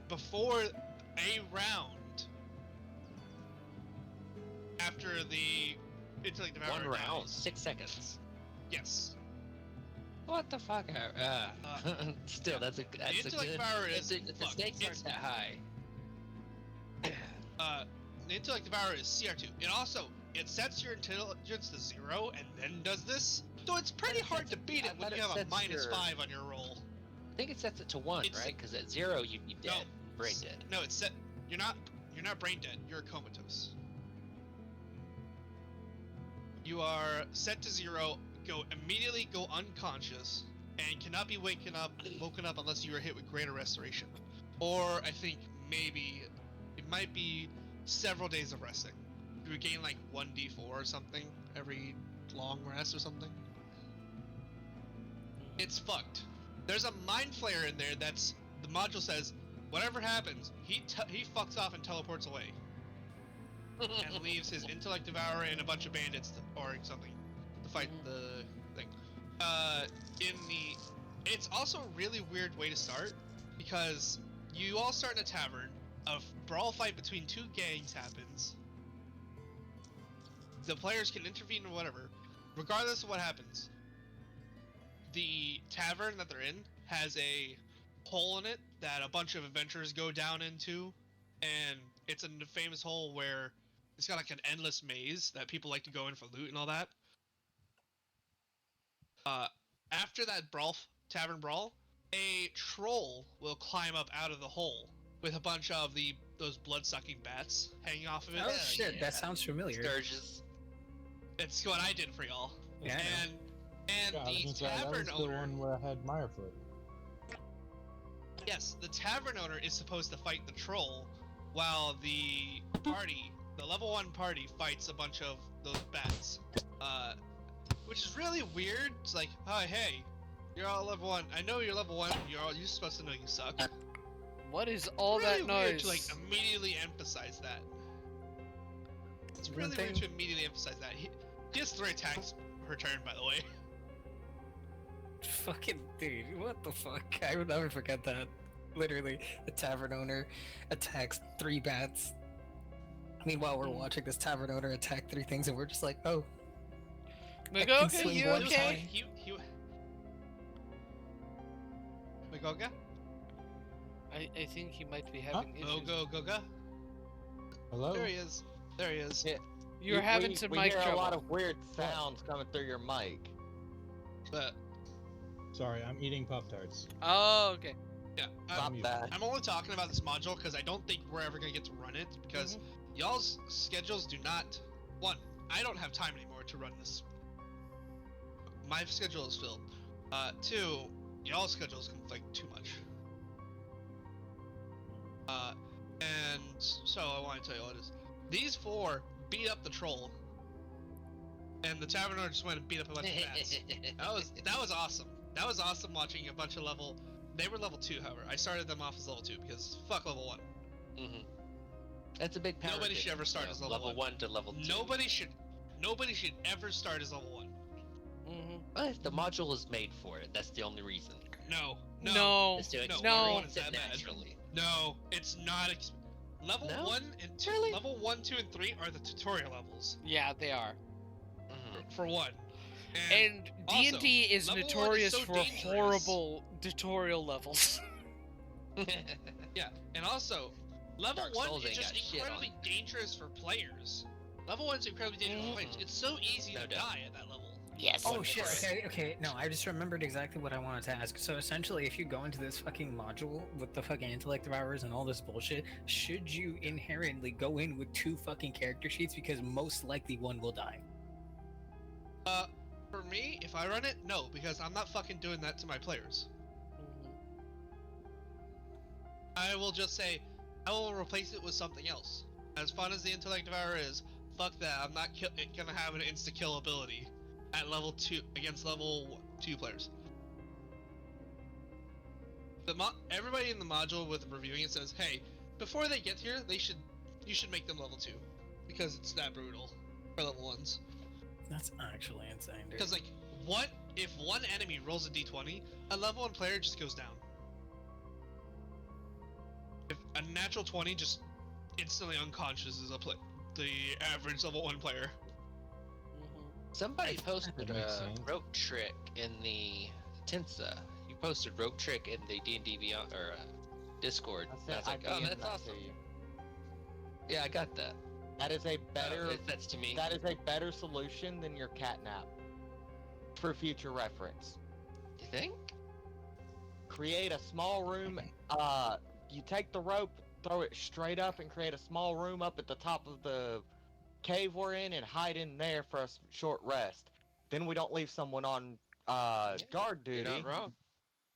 before a round after the intellect devourer One round, dies. 6 seconds. Yes. What the fuck? Still, that's a intellect good. devourer If is the fuck, stakes it's- aren't that high. The intellect devourer is CR2. It also sets your intelligence to 0 and then does this. So it's pretty hard to beat it when you have a -5 on your roll. I think it sets it to 1, right? Because at 0, you'd be dead. Brain dead. No, it's set. You're not brain dead. You're comatose. You are set to 0. Immediately go unconscious and cannot be woken up unless you are hit with greater restoration. Or I think maybe it might be several days of resting. You would gain like 1d4 or something every long rest or something. It's fucked. There's a mind flayer in there that's the module says whatever happens, he fucks off and teleports away and leaves his intellect devourer and a bunch of bandits or something to fight the thing. It's also a really weird way to start because you all start in a tavern. A brawl fight between 2 gangs happens. The players can intervene or whatever. Regardless of what happens, the tavern that they're in has a hole in it that a bunch of adventurers go down into, and it's a famous hole where it's got like an endless maze that people like to go in for loot and all that. After that tavern brawl, a troll will climb up out of the hole with a bunch of those blood-sucking bats hanging off of it. Oh Hell shit, yeah. that sounds familiar. Scourges. It's what I did for y'all. Yeah, I know. And Yeah, I was the gonna say, that tavern was the owner. one where I had Mirefoot. Yes, the tavern owner is supposed to fight the troll, while the level 1 party, fights a bunch of those bats. Which is really weird. It's like, oh hey, you're all level 1. I know you're level 1. You're supposed to know you suck. What is all really that weird noise? to like immediately emphasize that. It's really weird to immediately emphasize that. He has 3 attacks per turn, by the way. Fucking dude, what the fuck? I would never forget that. Literally, the tavern owner attacks 3 bats. Meanwhile, we're watching this tavern owner attack 3 things, and we're just like, oh. I can Magoka, swing you one okay? time. Magoga? I think he might be having issues. Goga? Hello? There he is. There he is. Yeah. You're having some we mic hear trouble. a lot of weird sounds coming through your mic. But Sorry, I'm eating Pop-Tarts. Oh, okay. yeah, Stop that. I'm only talking about this module because I don't think we're ever gonna get to run it because y'all's schedules do not. One, I don't have time anymore to run this. My schedule is filled. 2, y'all's schedules conflict too much. And so I want to tell you all this. These 4 beat up the troll, and the tavern owner just went and beat up a bunch of bats. That was awesome. That was awesome watching a bunch of level. They were level 2, however. I started them off as level 2 because fuck level 1. Mm-hmm. That's a big power. Nobody should ever start as level 1 to level 2. Nobody should ever start as level 1. Well, if the module is made for it, that's the only reason. No. It's to No, experience that it bad. naturally. No, it's not. Level No? 1 and 2. Really? Level 1, 2, and 3 are the tutorial levels. Yeah, they are. For 1. And also, D&D is level 1 is notorious so for dangerous. horrible tutorial levels. Yeah, and also, level Dark 1 Souls is ain't just got shit incredibly on. dangerous for players. Level 1 is incredibly dangerous for players. It's so easy No to doubt. die at that level. Yes. Oh shit, okay, no, I just remembered exactly what I wanted to ask. So essentially, if you go into this fucking module with the fucking intellect devourers and all this bullshit, should you inherently go in with 2 fucking character sheets because most likely one will die? For me, if I run it, no, because I'm not fucking doing that to my players. I will just say, I will replace it with something else. As fun as the intellect devourer is, fuck that, I'm not gonna have an insta-kill ability at level 2 against level 2 players. Everybody in the module with reviewing it says, hey, before they get here, you should make them level 2 because it's that brutal for level 1s. That's actually insane, dude. Because like, what if one enemy rolls a d20, a level 1 player just goes down? If a natural 20 just instantly unconscious is the average level 1 player. Somebody posted That makes a sense. rope trick in the Tensa. You posted rope trick in the D&D Beyond or Discord. And I was like, oh, that's awesome. Yeah, I got that. That is a better. That's to me. That is a better solution than your catnap. For future reference, You think? create a small room. You take the rope, throw it straight up, and create a small room up at the top of the cave we're in, and hide in there for a short rest. Then we don't leave someone on guard You're duty not wrong.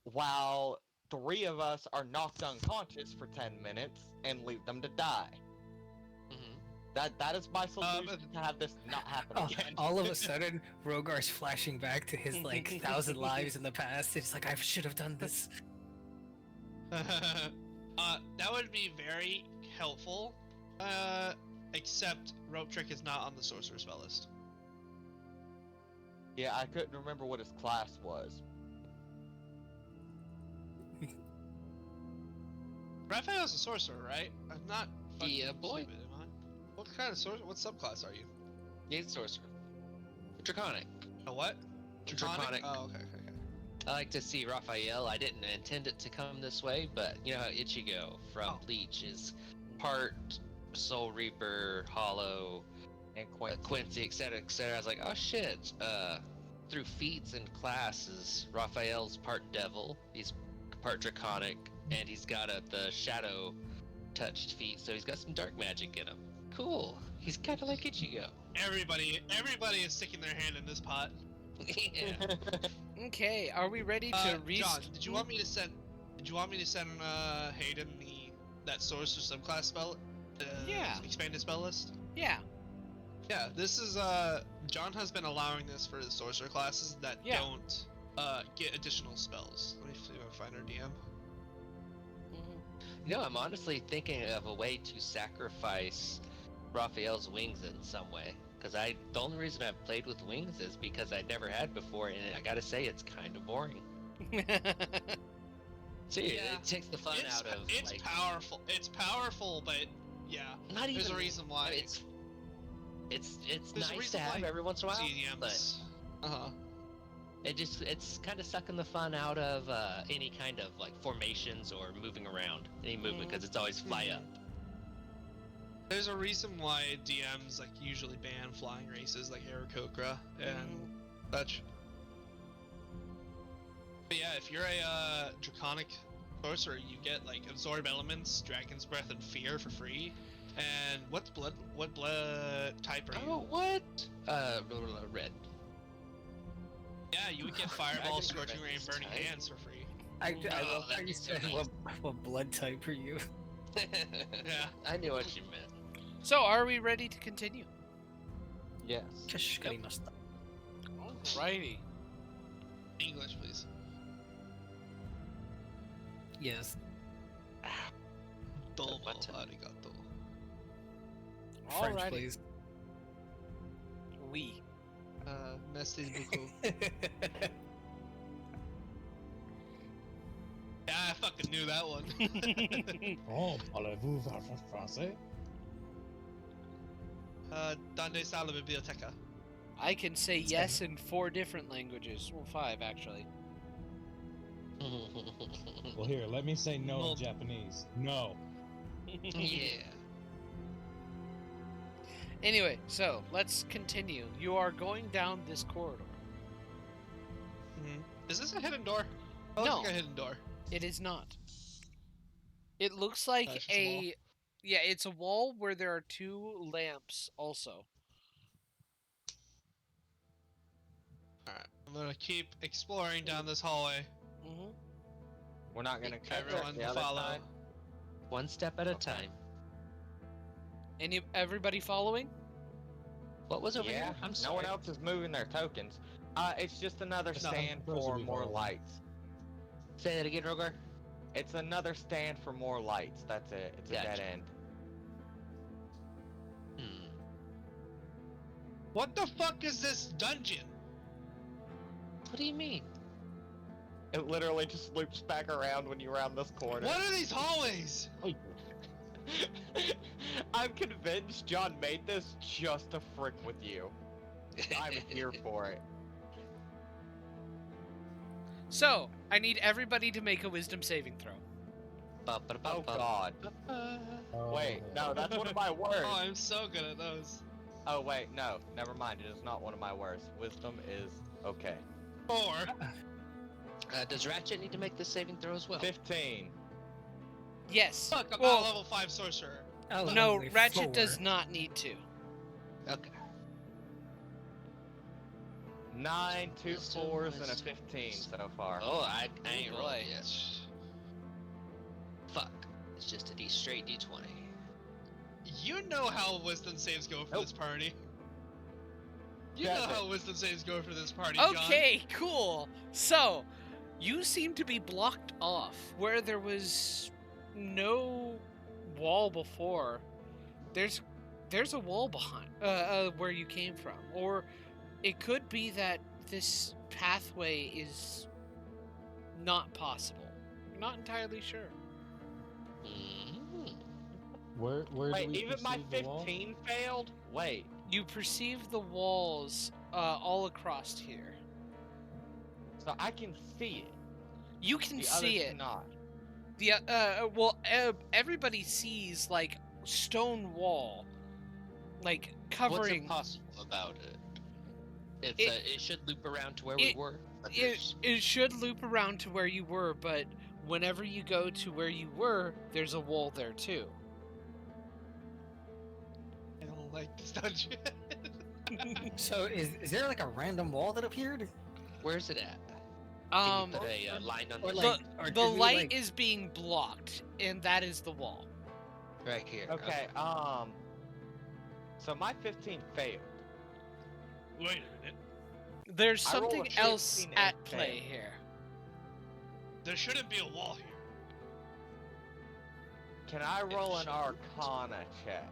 while 3 of us are knocked unconscious for 10 minutes and leave them to die. That is my solution to have this not happen again. All of a sudden, Rogar's flashing back to his like 1,000 lives in the past. It's like I should have done this. That would be very helpful. Except rope trick is not on the sorcerer spell list. Yeah, I couldn't remember what his class was. Raphael's a sorcerer, right? I'm not fucking Yeah, boy. stupid, am I? What kind of sorcerer? What subclass are you? He's sorcerer. Draconic. A what? Draconic. Oh, okay. I like to see Raphael. I didn't intend it to come this way, but you know how Ichigo from Bleach is part Soul Reaper, Hollow, And Quincy, etc., etc. I was like, oh shit. Through feats and classes, Raphael's part devil. He's part draconic, and he's got the shadow touched feet, so he's got some dark magic in him. Cool. He's kind of like Ichigo. Everybody is sticking their hand in this pot. Yeah. Okay, are we ready to John, did you want me to send Hayden that sorcerer subclass spell? Yeah. Expanded spell list? Yeah. Yeah, this is John has been allowing this for the sorcerer classes that don't get additional spells. Let me see if I can find our DM. You know, I'm honestly thinking of a way to sacrifice Raphael's wings in some way. Because the only reason I've played with wings is because I never had before, and I gotta say, it's kind of boring. See, Yeah. it takes the fun out of. It's powerful. It's powerful, but yeah, not even. There's a reason why. It's There's a nice reason to have why every once in a while, but CDMs. it's kind of sucking the fun out of any kind of like formations or moving around, any movement, because it's always fly up. There's a reason why DMs like usually ban flying races like Aarakocra and such. But yeah, if you're a draconic sorcerer, you get like absorb elements, dragon's breath, and fear for free. And what blood type are you? Oh, what? Red. Yeah, you would get fireball, Dragon's scorching breath ray, is and burning tight. hands for free. I that'd love how be you so said nice. what blood type are you? Yeah. I knew what you meant. So, are we ready to continue? Yes. Alrighty. English, please. Yes. Domo What? arigato. French, Alrighty. please. We. Merci beaucoup. Yeah, I fucking knew that one. Oh, parlez-vous français? Donde está la biblioteca? I can say yes in 4 different languages. Well, 5 actually. Well, here, let me say no Well- in Japanese. No. Yeah. Anyway, so let's continue. You are going down this corridor. Is this a hidden door? Oh, No. looks like a hidden door. It is not. It looks like it's just a wall. Yeah, it's a wall where there are 2 lamps also. Alright, I'm gonna keep exploring down this hallway. Mm-hmm. We're not gonna cut Everyone the other follow. side. One step at a time. Everybody following? What was over Yeah, here? I'm no sorry. one else is moving their tokens. It's just another It's not stand supposed to for be more following. lights. Say that again, Rogar. It's another stand for more lights. That's it. It's a dead Gotcha. end. What the fuck is this dungeon? What do you mean? It literally just loops back around when you round this corner. What are these hallways? I'm convinced John made this just to frick with you. I'm here for it. So, I need everybody to make a wisdom saving throw. Oh god. Wait, no, that's one of my words. Oh, I'm so good at those. Oh wait, no, never mind. It is not one of my words. Wisdom is okay. 4. Does Ratchet need to make this saving throw as well? 15. Yes. Fuck, I'm Well, not a level 5 sorcerer. Oh, no, only Ratchet 4. does not need to. Okay. 9, 2 Wisdom, 4s, and a wisdom, 15 so far. Oh, I ain't Oh, rolled boy. yet. Fuck. It's just a straight D20. You know how wisdom saves go for Nope. this party. You That's know it. how wisdom saves go for this party, John. Okay, cool. So, you seem to be blocked off where there was no wall before. There's a wall behind where you came from, or it could be that this pathway is not possible. Not entirely sure. Where do Wait, we even my perceive the wall? 15 failed? Wait. You perceive the walls all across here. So I can see it. You can The see others it. cannot. Everybody sees like stone wall, like What's covering. impossible about it? It's It- it should loop around to where it- we were. but It there's- it should loop around to where you were, but whenever you go to where you were, there's a wall there too. I don't like this dungeon. So is there like a random wall that appeared? Where's it at? Can you put a line on or the like- or the did we, light like- is being blocked, and that is the wall. right here? Okay, so my 15 failed. Wait a minute. There's I rolled a something else 15 at and play failed. here. There shouldn't be a wall here. Can I roll an Arcana check?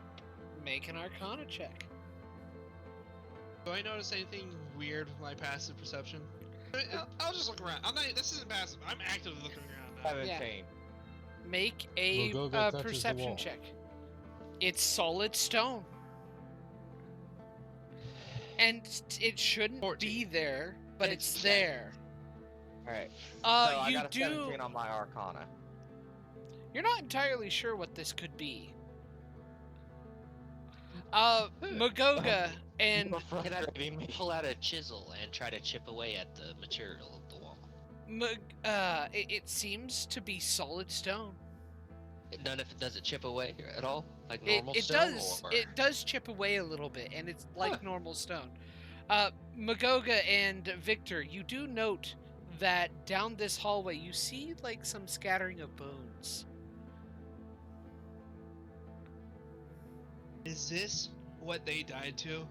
Make an Arcana check. Do I notice anything weird with my passive perception? I'll just look around. I'm not. This isn't passive. I'm actively looking around now. 17. Make a We'll go get touches the perception wall. check. It's solid stone. And it shouldn't 14. be there, but And it's it's there. Alright. So I You got a do. 17 on my Arcana. You're not entirely sure what this could be. Magoga and You're frustrating me. Pull out a chisel and try to chip away at the material of the wall. it seems to be solid stone. None of it does it chip away at all, like It, normal it stone. does. Or... It does chip away a little bit, and it's like normal stone. Magoga and Victor, you do note that down this hallway you see like some scattering of bones. Is this what they died to?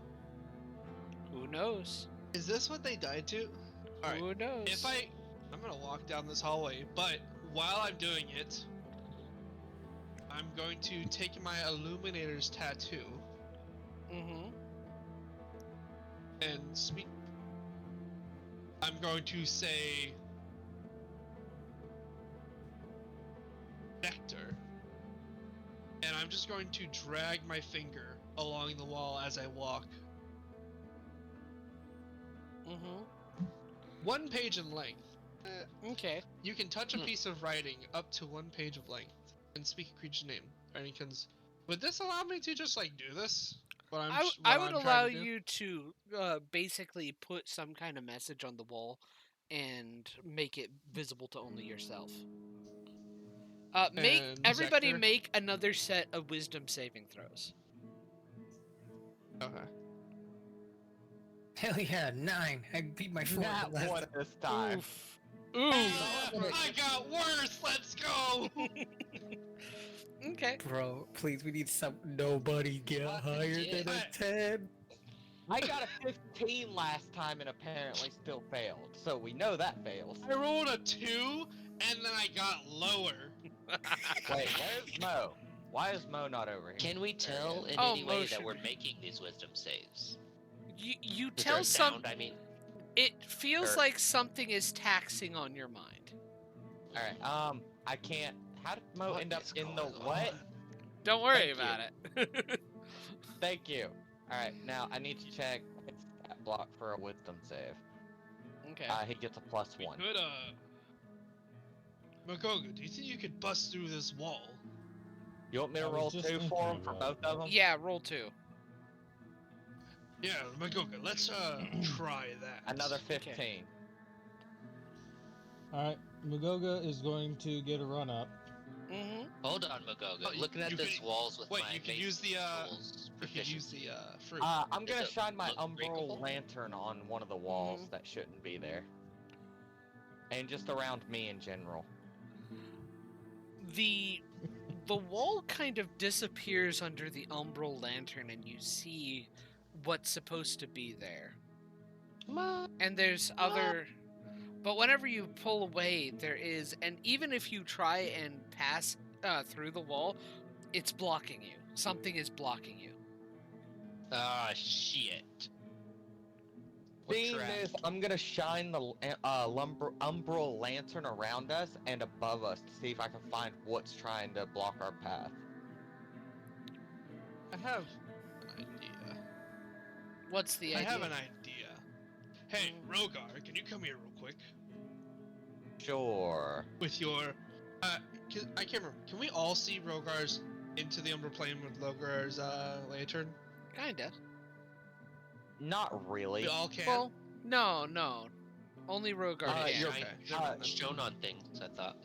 Who knows? Is this what they died to? All right. Who knows? I'm gonna walk down this hallway, but while I'm doing it, I'm going to take my Illuminator's tattoo Mm-hmm. and speak. I'm going to say Nectar, and I'm just going to drag my finger along the wall as I walk. Mm-hmm. 1 page in length. Okay. You can touch a piece of writing up to 1 page of length and speak a creature's name. Would this allow me to just like do this? I would allow you to basically put some kind of message on the wall and make it visible to only yourself. And Everybody Zector? make another set of wisdom saving throws. Okay. Hell yeah, 9. I beat my 4. Not one this time. Ooh. I got worse. Let's go. Okay. Bro, please, we need some. Nobody get higher than a 10. I got a 15 last time and apparently still failed. So we know that fails. I rolled a 2 and then I got lower. Wait, where's Mo? Why is Mo not over here? Can we tell in Oh, any way motion. that we're making these wisdom saves? You Is there tell a some. sound? I mean, It feels Or- like something is taxing on your mind. Alright, I can't. How did Mo What end up is in the going what? on? Don't worry Thank about it. Thank you. Alright, now I need to check his stat block for a wisdom save. Okay. He gets a +1. Good, Magoga, do you think you could bust through this wall? You want me to I was roll just 2 thinking for him for about both of them? Yeah, roll 2. Yeah, Magoga, let's try that. Another 15. Alright, Magoga is going to get a run up. Mm-hmm. hold on, Magoga. Oh, Looking at you these could- walls with wait, my you can basic use the, controls You could use proficiency. the fruit. I'm Does gonna it shine my look umbral breakable? lantern on one of the walls Mhm. that shouldn't be there. And just around me in general. The wall kind of disappears under the umbral lantern, and you see what's supposed to be there. And there's other, but whenever you pull away, there is, and even if you try and pass through the wall, it's blocking you. Something is blocking you. Ah, shit. We're Seeing trapped. this, I'm gonna shine the umbral lantern around us and above us to see if I can find what's trying to block our path. I have an idea. What's the I idea? have an idea. Hey, Rogar, can you come here real quick? Sure. With your, I can't remember. Can we all see Rogar's into the Umbral Plane with Rogar's lantern? Kinda. Not really. We all can. Well, no. Only Rogar can. you're- okay. Shine, shown on things, I thought.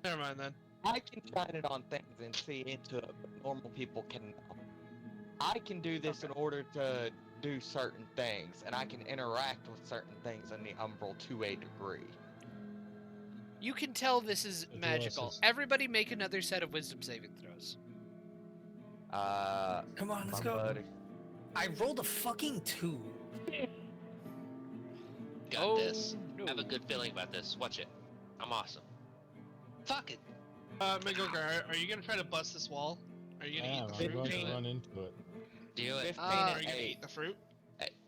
Never mind then. I can shine it on things and see into it, but normal people cannot. I can do this in order to do certain things, and I can interact with certain things in the umbral to a degree. You can tell this is It magical. was. Everybody make another set of wisdom saving throws. Come on, let's go. Buddy. I rolled a fucking 2. Got this. No. I have a good feeling about this. Watch it. I'm awesome. Fuck it. Magoka, are you gonna try to bust this wall? Are you gonna Yeah, eat the I'm fruit? going Jalen? to run into it. Do it. 15 Are and you gonna 8. eat the fruit?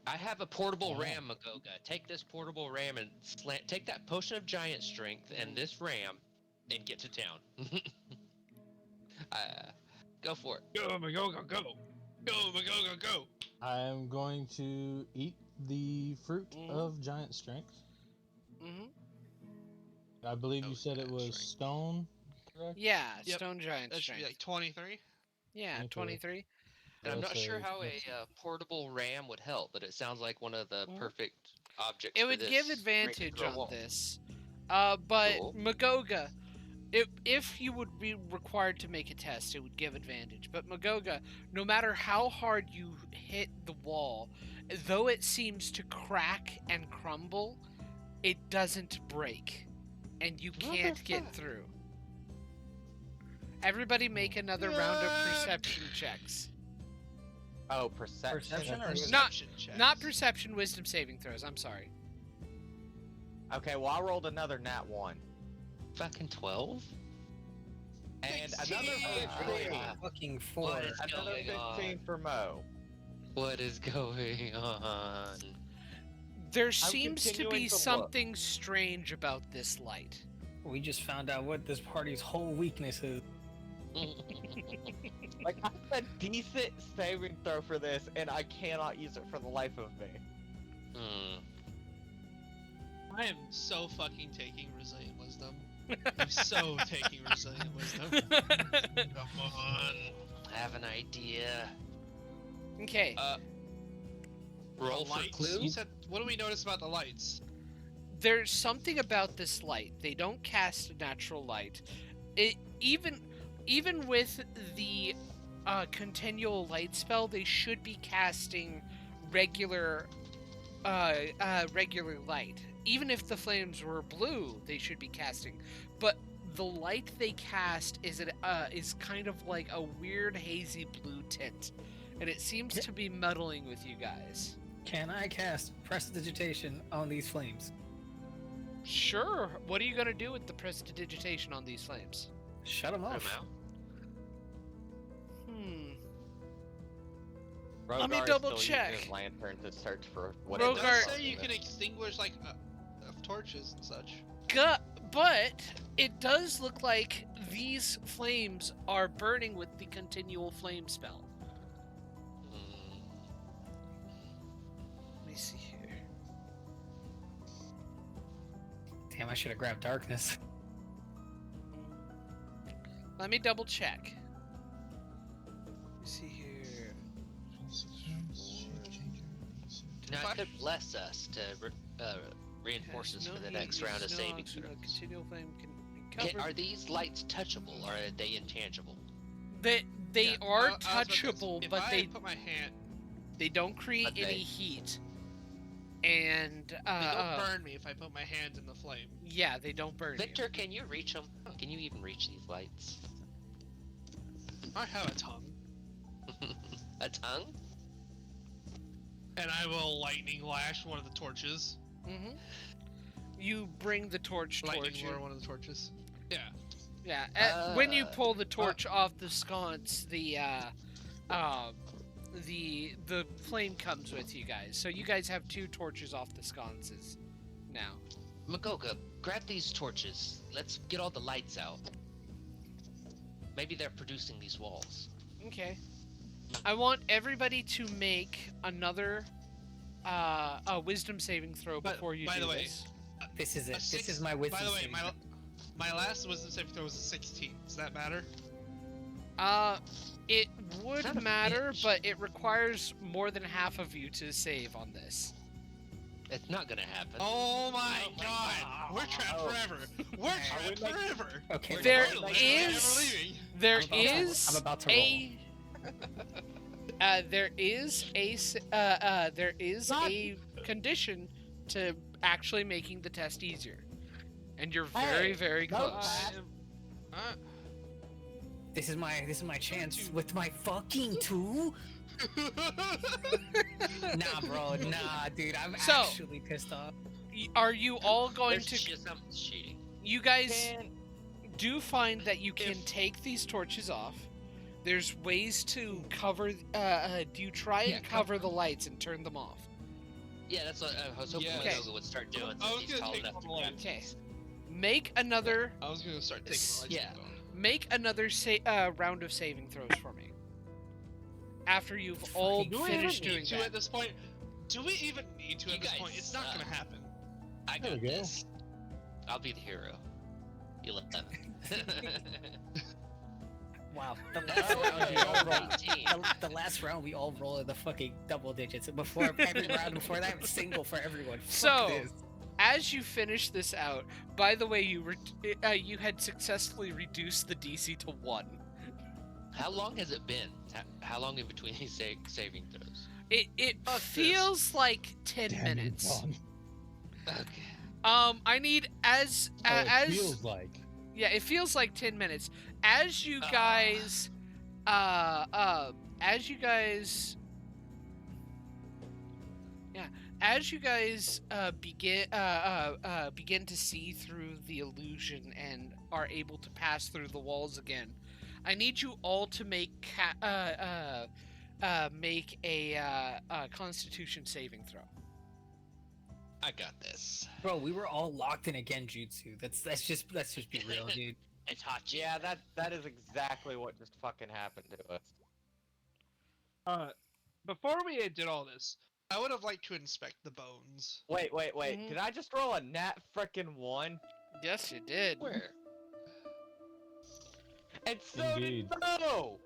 I have a portable Yeah. ram, Magoga. Take this portable ram and take that potion of giant strength and this ram and get to town. Go for it. Go, Magoka, go! Go, Magoka, go! I am going to eat the fruit Mhm. of giant strength. Mm-hmm. I believe you Oh, said it giant was strength. stone, correct? Yeah, Yep. stone giant That should be strength. like 23. Yeah, 23. 23. And I'm Let's not sure say- how a let's- portable ram would help, but it sounds like one of the Mhm. perfect objects. It for would this give great advantage grow on wall. this. But Cool. Magoga, if you would be required to make a test, it would give advantage. But Magoga, no matter how hard you hit the wall, though it seems to crack and crumble, it doesn't break. And you can't get through. Everybody make another round of perception checks. Oh, perception. Perception or Perception checks. Not perception, wisdom saving throws. I'm sorry. Okay, well, I rolled another nat 1. Fucking 12? And 16. another 15. Fucking 4. What is Another going 15 on? for Mo. What is going on? There seems to continuing be to look. something strange about this light. We just found out what this party's whole weakness is. Like, I have a decent saving throw for this, and I cannot use it for the life of me. Hmm. I am so fucking taking resilient wisdom. I'm so taking resilient wisdom. Come on. I have an idea. Okay, Roll The for lights. clue. You said, what do we notice about the lights? there's something about this light. They don't cast natural light. It even with the continual light spell, they should be casting regular light. Even if the flames were blue, they should be casting. But the light they cast is kind of like a weird hazy blue tint, and it seems to be meddling with you guys. Can I cast prestidigitation on these flames? Sure. What are you gonna do with the prestidigitation on these flames? Shut them Put 'em off. out. Let me Rogar's double still using check. his lantern to search for what It Rogar- does say you can extinguish, like, torches and such. But it does look like these flames are burning with the continual flame spell. Hmm. Let me see here. Damn, I should have grabbed darkness. Let me double check. Let me see here. Now it could bless us to reinforce us for the next round of saving throws. Continual flame can be Okay, covered. are these lights touchable or are they intangible? They Yeah, are I was about to say, touchable, if but I they put my hand, don't create But any they- heat. And they don't burn me if I put my hands in the flame. yeah, they don't burn you. Victor, can you reach them? Can you even reach these lights? I have a tongue, A tongue? and I will lightning lash one of the torches. Mm-hmm. You bring the torch towards Lightning you. lure one of the torches. Yeah. Yeah. When you pull the torch off the sconce, the flame comes with you guys. So you guys have 2 torches off the sconces now. Magoga, grab these torches. Let's get all the lights out. Maybe they're producing these walls. Okay. I want everybody to make another a wisdom saving throw But, before you by do the way, this. This is it. A This six- is my wisdom. By the way, saving my last wisdom saving throw was a 16. Does that matter? It would Son of a matter, bitch. but it requires more than half of you to save on this. It's not gonna happen. Oh my god! We're trapped forever! We're trapped forever! Okay, We're There never is- leaving. There I'm is about to there is a condition to actually making the test easier, and you're very, very close. This is my chance with my fucking 2. Nah, bro, nah, dude, I'm So- actually pissed off. Are you all going There's to? something's cheating. You guys do find that you can take these torches off. There's ways to cover. Do you try and cover the lights and turn them off? Yeah, that's what I was hoping Yes. Minoga would start doing. I was Since he's gonna tall take enough to all the grab lights. Okay. these. Make another. I was gonna start taking the lights. Yeah. Make another round of saving throws for me. After you've all Fucking finished doing to that. at this point. Do we even need to You at this guys point? It's not gonna suck. happen. I There got we go. this. I'll be the hero. 11. Wow, the That's last round we all rolled. 18. The last round we all rolled the fucking double digits. Before every round before that, single for everyone. Fuck So- this. As you finish this out, by the way, you had successfully reduced the DC to 1. How long has it been? How long in between these saving throws? It Fuck this. feels like 10 Damn you, minutes. Vaughn. Okay. I need as Oh, it as feels like. yeah, it feels like 10 minutes. As you guys begin to see through the illusion and are able to pass through the walls again, I need you all to make a Constitution saving throw. I got this. Bro, we were all locked in a genjutsu. Let's just be real, dude. It's hot. Yeah, that is exactly what just fucking happened to us. Before we did all this, I would have liked to inspect the bones. Wait. Mhm. Did I just roll a nat frickin' 1? Yes, you did. Where? And so Indeed. did Mo!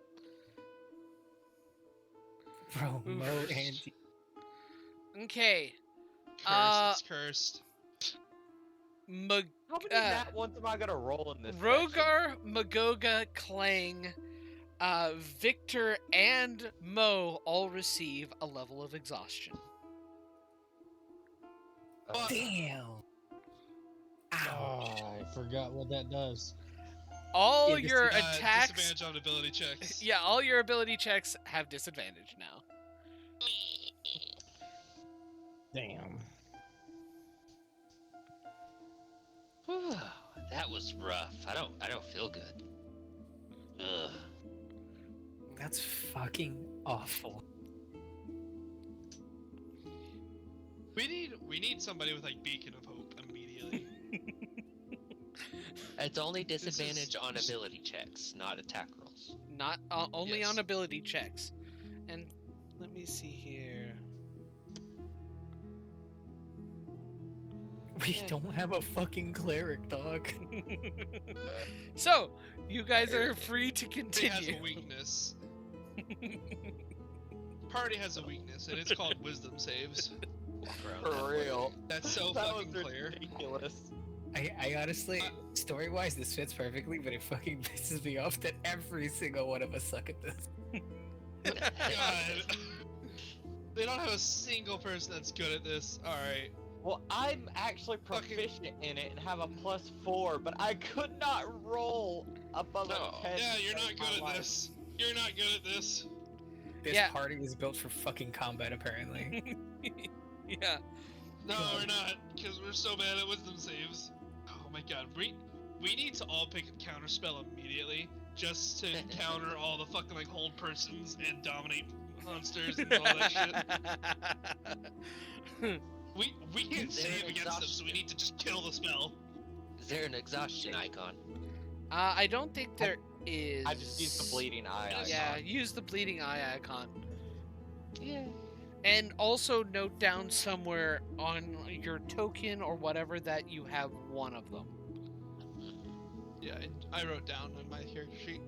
Bro, Mo Oof. and Okay. Cursed, it's cursed. Mag- How many nat 1s am I gonna roll in this session? Rogar, Magoga, Clang, Victor, and Mo all receive a level of exhaustion. damn. Oh, I forgot what that does. All Yeah, your attacks, Disadvantage on ability checks. yeah, all your ability checks have disadvantage now. Damn. Whew, that was rough. I don't feel good. Ugh. That's fucking awful. We need somebody with like beacon of hope immediately. It's only This is- disadvantage on ability checks, not attack rolls. Not only Yes. on ability checks. And let me see here. We Yeah. don't have a fucking cleric, dog. So, you guys are free to It has a continue. weakness. Party has a weakness, and it's called wisdom saves. Walk around For that way. real. That's so That fucking was clear. ridiculous. I honestly, story-wise, this fits perfectly, but it fucking pisses me off that every single one of us suck at this. God. They don't have a single person that's good at this. Alright. Well, I'm actually Fucking- proficient in it and have a +4, but I could not roll above No. a 10. Yeah, you're to not save my good at life. this. You're not good at this. This Yeah. party was built for fucking combat, apparently. Yeah. No, we're not, because we're so bad at wisdom saves. Oh my god, we need to all pick a counter spell immediately, just to counter all the fucking like hold persons and dominate monsters and all that shit. We can't Is there save an against them, so we exhaustion? need to just kill the spell. Is there an exhaustion icon? I don't think there is. I just used the bleeding eye. Yeah, icon. use the bleeding eye icon. Yeah. And also note down somewhere on your token or whatever that you have one of them. Yeah, I wrote down on my character sheet.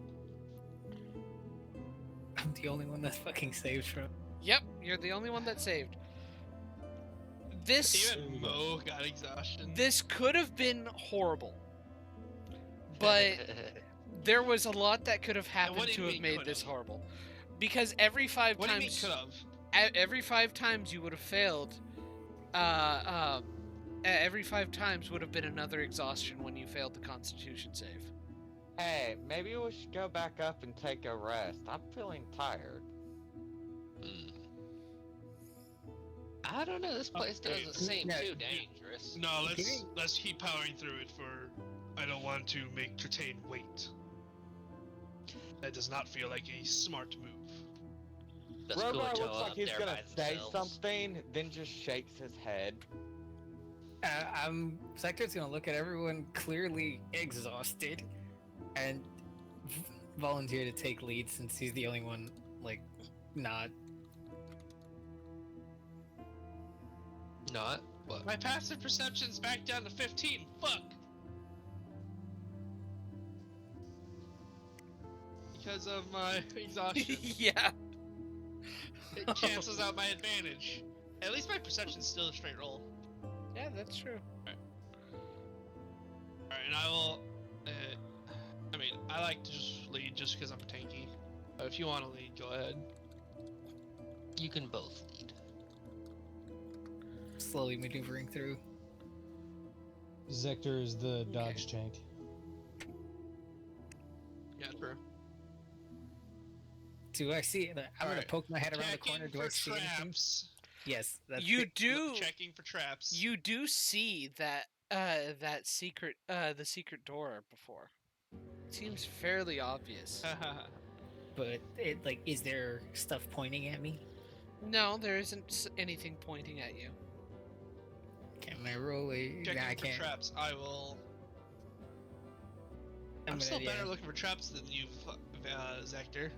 I'm the only one that fucking saved from. Yep, you're the only one that saved. This Even Mo got exhaustion. this could have been horrible, but there was a lot that could have happened what do you to have mean made could this have? horrible. Because every 5 What do you mean times, could have? every 5 times you would have failed, every 5 times would have been another exhaustion when you failed the Constitution save. Hey, maybe we should go back up and take a rest. I'm feeling tired. I don't know. This place Okay. doesn't seem No, too dangerous. No, Okay. let's keep powering through it for. I don't want to make Tritaine wait. That does not feel like a smart move. The school Rogar Joe looks like up he's there gonna by say themselves. something, then just shakes his head. Sector's gonna look at everyone clearly exhausted, and volunteer to take lead since he's the only one, like, not. Not? What? My passive perception's back down to 15. Fuck. Because of my exhaustion, Yeah. it cancels out my advantage. At least my perception's still a straight roll. Yeah, that's true. Alright, and I will. I mean, I like to just lead just because I'm tanky. But if you want to lead, go ahead. You can both lead. Slowly maneuvering through. Zector is the dodge tank. Yeah, true. Do I see it? I'm gonna Alright. poke my head around the Checking corner. Do for I see anything? traps. Yes, that's You it. do. Checking for traps. You do see that that secret the secret door before. Seems fairly obvious. But it, like, is there stuff pointing at me? No, there isn't anything pointing at you. Can I roll a? Checking Nah, I for can't. traps. I will. I'm gonna- still better yeah. looking for traps than you, Zector.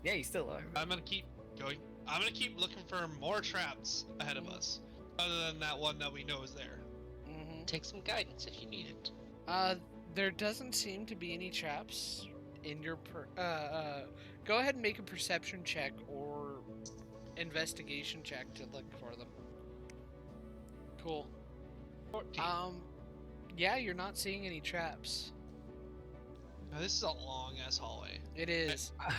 Yeah, you still are. I'm gonna keep going. I'm gonna keep looking for more traps ahead of us, other than that one that we know is there. Mm-hmm. Take some guidance if you need it. There doesn't seem to be any traps in your go ahead and make a perception check or investigation check to look for them. Cool. 14. Yeah, you're not seeing any traps. Now, this is a long ass hallway. It is. I'm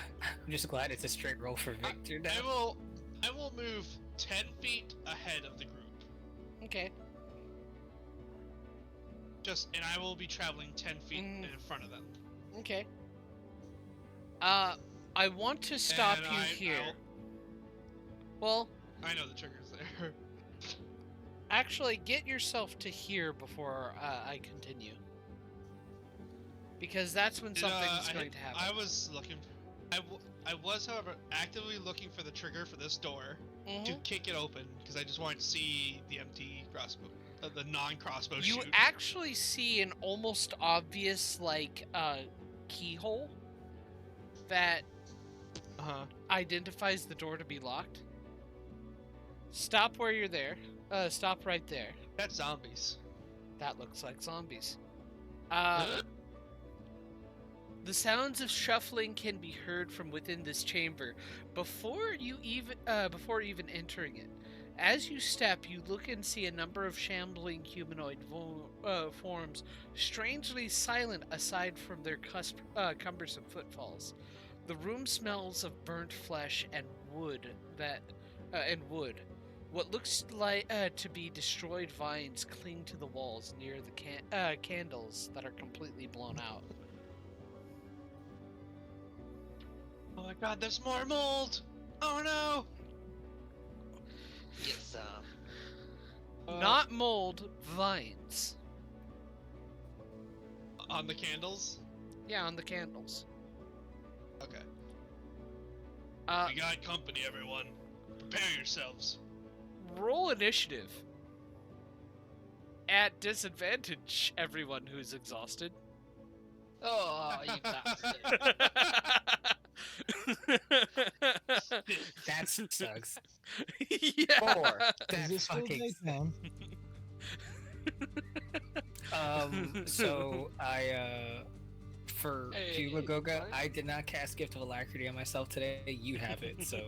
just glad it's a straight roll for Victor now. I will move 10 feet ahead of the group. Okay. And I will be traveling 10 feet in front of them. Okay. I want to stop And you here. Well, I know the trigger's there. actually, get yourself to here before I continue. Because that's when something's going to happen. I was looking. I was, however, actively looking for the trigger for this door to kick it open because I just wanted to see the empty crossbow, the non-crossbow You shoot. actually see an almost obvious, like, keyhole that identifies the door to be locked. Stop where you're there. Stop right there. That's zombies. That looks like zombies. The sounds of shuffling can be heard from within this chamber before even entering it. As you step, you look and see a number of shambling humanoid forms, strangely silent aside from their cumbersome footfalls. The room smells of burnt flesh and wood. What looks like to be destroyed vines cling to the walls near the candles that are completely blown out. Oh my god, there's more mold! Oh no! Yes, Not mold, vines. On the candles? Yeah, on the candles. Okay. Uh, We got company, everyone. Prepare yourselves. roll initiative. At disadvantage, everyone who's exhausted. Oh, you bastard. That sucks. Yeah. 4. Is That it still fucking. daytime? So I for Hey, you, Magoga, what? I did not cast Gift of Alacrity on myself today. You have it, so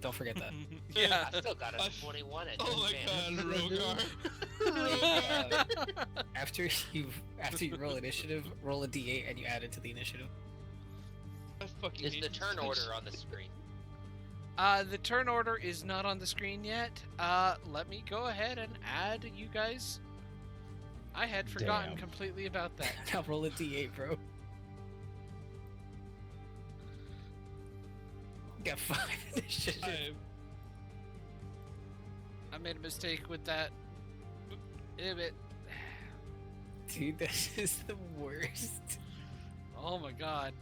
don't forget that. Yeah. I still got a I- 21 at Oh my disadvantage. god, Rogar. After you roll initiative, roll a d8 and you add it to the initiative. I fucking Is hate the this turn bitch. order on the screen? The turn order is not on the screen yet. Let me go ahead and add you guys. I had forgotten Damn. completely about that. Now roll a d8, bro. Got 5 initiative. I made a mistake with that. Damn it. Dude, this is the worst. Oh my god.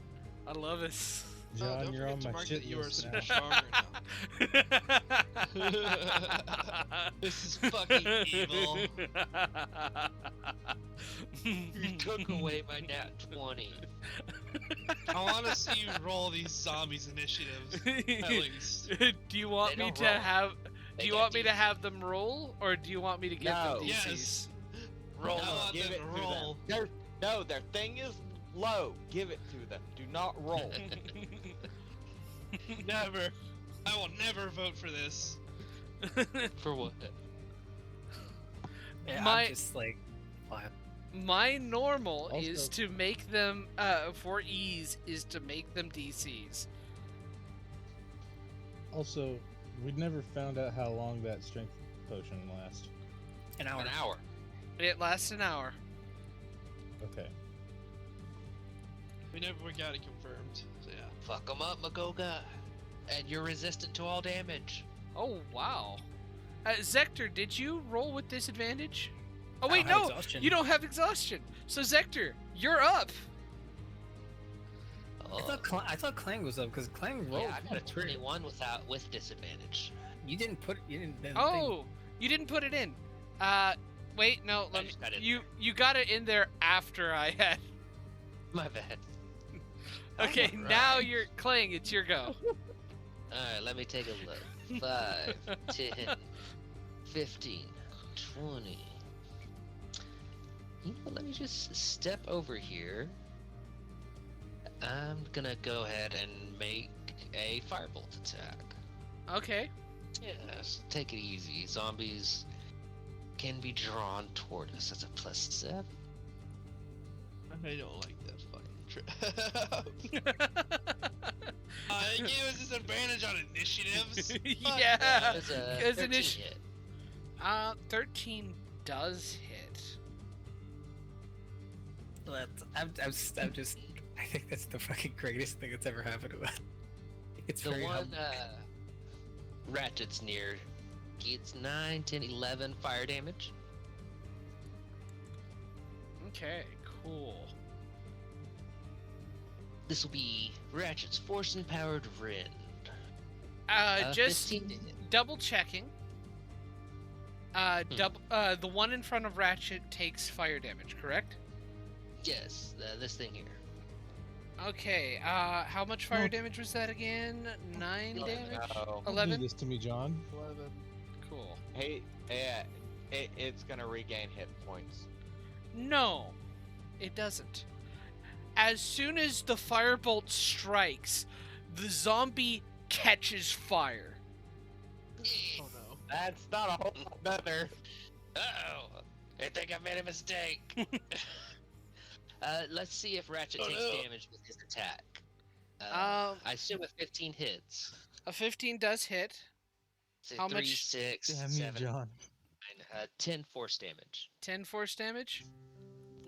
I love this. John, don't you're on forget to my mark shit that you are list super now. strong right now. This is fucking evil. You took away my nat 20. I want to see you roll these zombies initiatives at least. Do you want They me don't to roll. have? They Do you get want me to DC. have them roll, or do you want me to give No. them DCs? Yes. Roll I it. want Give them it to to roll. them. Their thing is low. Give it to them. Do not roll. Never. I will never vote for this. For what? Yeah, My- I'm just like, wow. My normal is Also- to make them for ease is to make them DCs. Also, we'd never found out how long that strength potion lasts. An hour. An hour. It lasts an hour. Okay. We never got it confirmed. So yeah. Fuck them up, Magoga. And you're resistant to all damage. Oh wow. Zector, did you roll with disadvantage? Oh I wait, don't have no, exhaustion. you don't have exhaustion. So Zector, you're up. I thought Clang was up because Clang rolled. Yeah, I got a pretty- 21 with disadvantage. You didn't put. You didn't. the thing- Oh, you didn't put it in. Wait, no, I let me. just got it You got it in there after I had. My bad. Okay, Alright. now you're Clang. It's your go. Alright, let me take a look. 5, 10, 15, 20. You know, let me just step over here. I'm gonna go ahead and make a firebolt attack. Okay. Yes, take it easy. Zombies can be drawn toward us. That's a +7. I don't like that fucking trap. It gave us disadvantage on initiatives. Fuck Yeah. that. That's a Because 13 initi- hit. 13 does hit. I'm just. I think that's the fucking greatest thing that's ever happened to us. It's The very one Ratchet's near gets 9, 10, 11 fire damage. Okay, cool. This will be Ratchet's Force Empowered Rend. Just 15 to hit. double checking. The one in front of Ratchet takes fire damage, correct? Yes, this thing here. Okay, how much fire Oh. damage was that again? 9 11. damage? No. Don't do 11? this to me, John. 11. Cool. Hey, yeah, it's gonna regain hit points. No, it doesn't. As soon as the firebolt strikes, the zombie catches fire. Oh no. That's not a whole lot better. Uh-oh! I think I made a mistake. Let's see if Ratchet Oh, takes no. damage with his attack. Um, I assume with 15 hits. A 15 does hit. So How 3, much- 6, Damn 7, you, John. 9, 10 force damage. 10 force damage.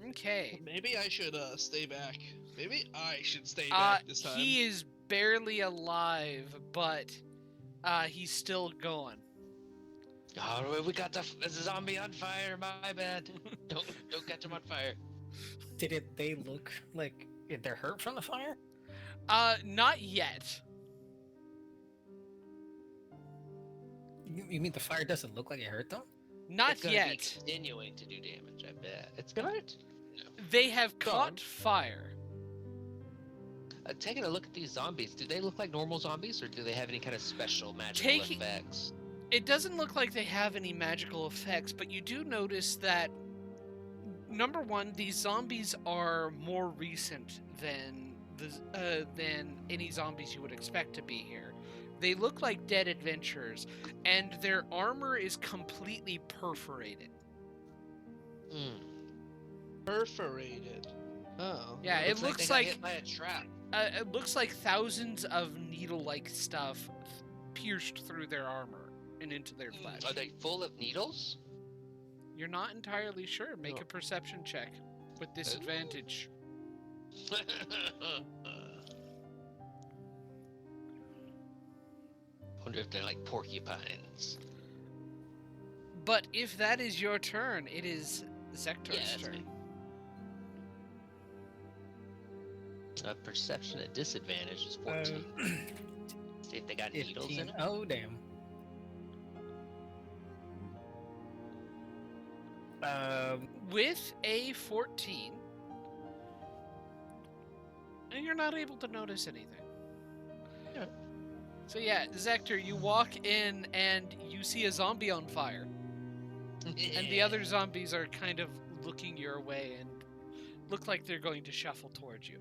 Okay. Maybe I should stay back. Maybe I should stay back this time. He is barely alive, but he's still going. Oh, we got the zombie on fire. My bad. don't catch him on fire. They look like they're hurt from the fire? Not yet. You mean the fire doesn't look like it hurt them? Not It's gonna yet. Be continuing to do damage. I bet it's gonna. They have caught fire. Taking a look at these zombies, do they look like normal zombies, or do they have any kind of special magical Taking- effects? It doesn't look like they have any magical effects, but you do notice that number one, these zombies are more recent than any zombies you would expect to be here. They look like dead adventurers, and their armor is completely perforated. Perforated. Oh. Yeah, it Looks looks they got like hit by a trap. it looks like thousands of needle-like stuff pierced through their armor and into their flesh. Are they full of needles? You're not entirely sure. Make No. a perception check with disadvantage. Wonder if they're like porcupines. But if that is your turn, it is Zektor's that's turn. me. Perception at disadvantage is 14. See if they got needles 15. in it. Oh, damn. With a 14, and you're not able to notice anything. Yeah. So yeah, Zektor, you walk in and you see a zombie on fire. And the other zombies are kind of looking your way and look like they're going to shuffle towards you.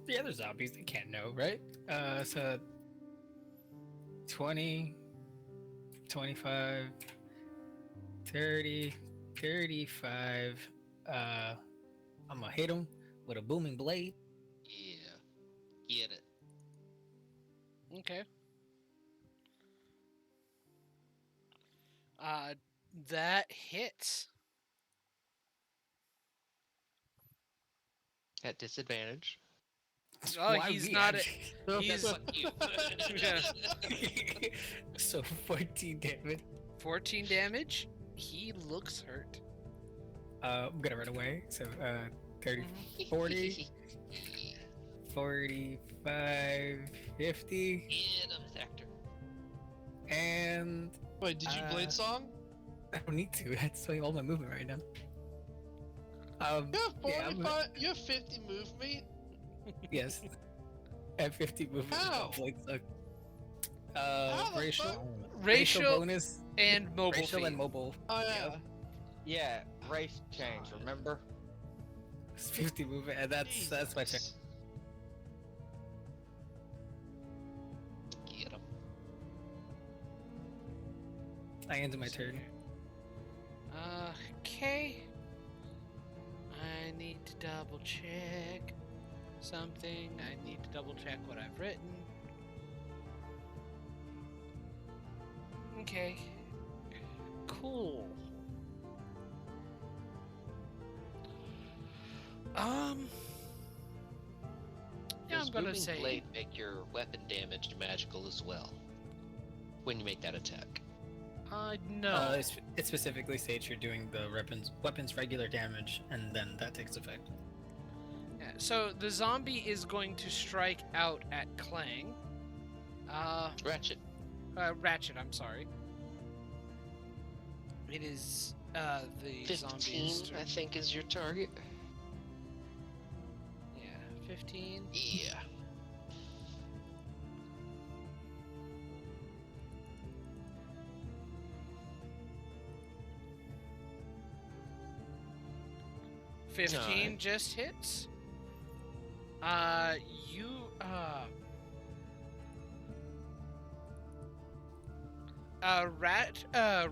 The other zombies, they can't know, right? So 20, 25, 30, 35. I'm gonna hit him with a booming blade. Yeah. Get it. Okay. That hits. At disadvantage. Oh, Why he's we not. actually- He's Fuck you. yeah. So 14 damage. 14 damage. He looks hurt. I'm gonna run away. So 30, 40, 45, 50, Get him, Sector. and Wait, did you blade song? I don't need to. That's like all my movement right now. You have yeah, 45. You have 50 movement. yes. At 50 movement. How? Like, How the racial, fuck? Racial bonus, and mobile racial feat. and mobile. Oh yeah. Yeah, race change, remember? It's 50 movement, and that's my check. Jesus. Get him. I ended my turn. Okay. I need to double check something. I need to double check what I've written. Okay. Cool. Yeah, Does I'm gonna Booming say Blade make your weapon damage magical as well? When you make that attack. no. It specifically states you're doing the weapons regular damage, and then that takes effect. Yeah, so the zombie is going to strike out at Clang. Ratchet. Ratchet, I'm sorry. It is the 15, zombie's turn. I think, is your target. Yeah, 15. Yeah. $15 Alright. just hits.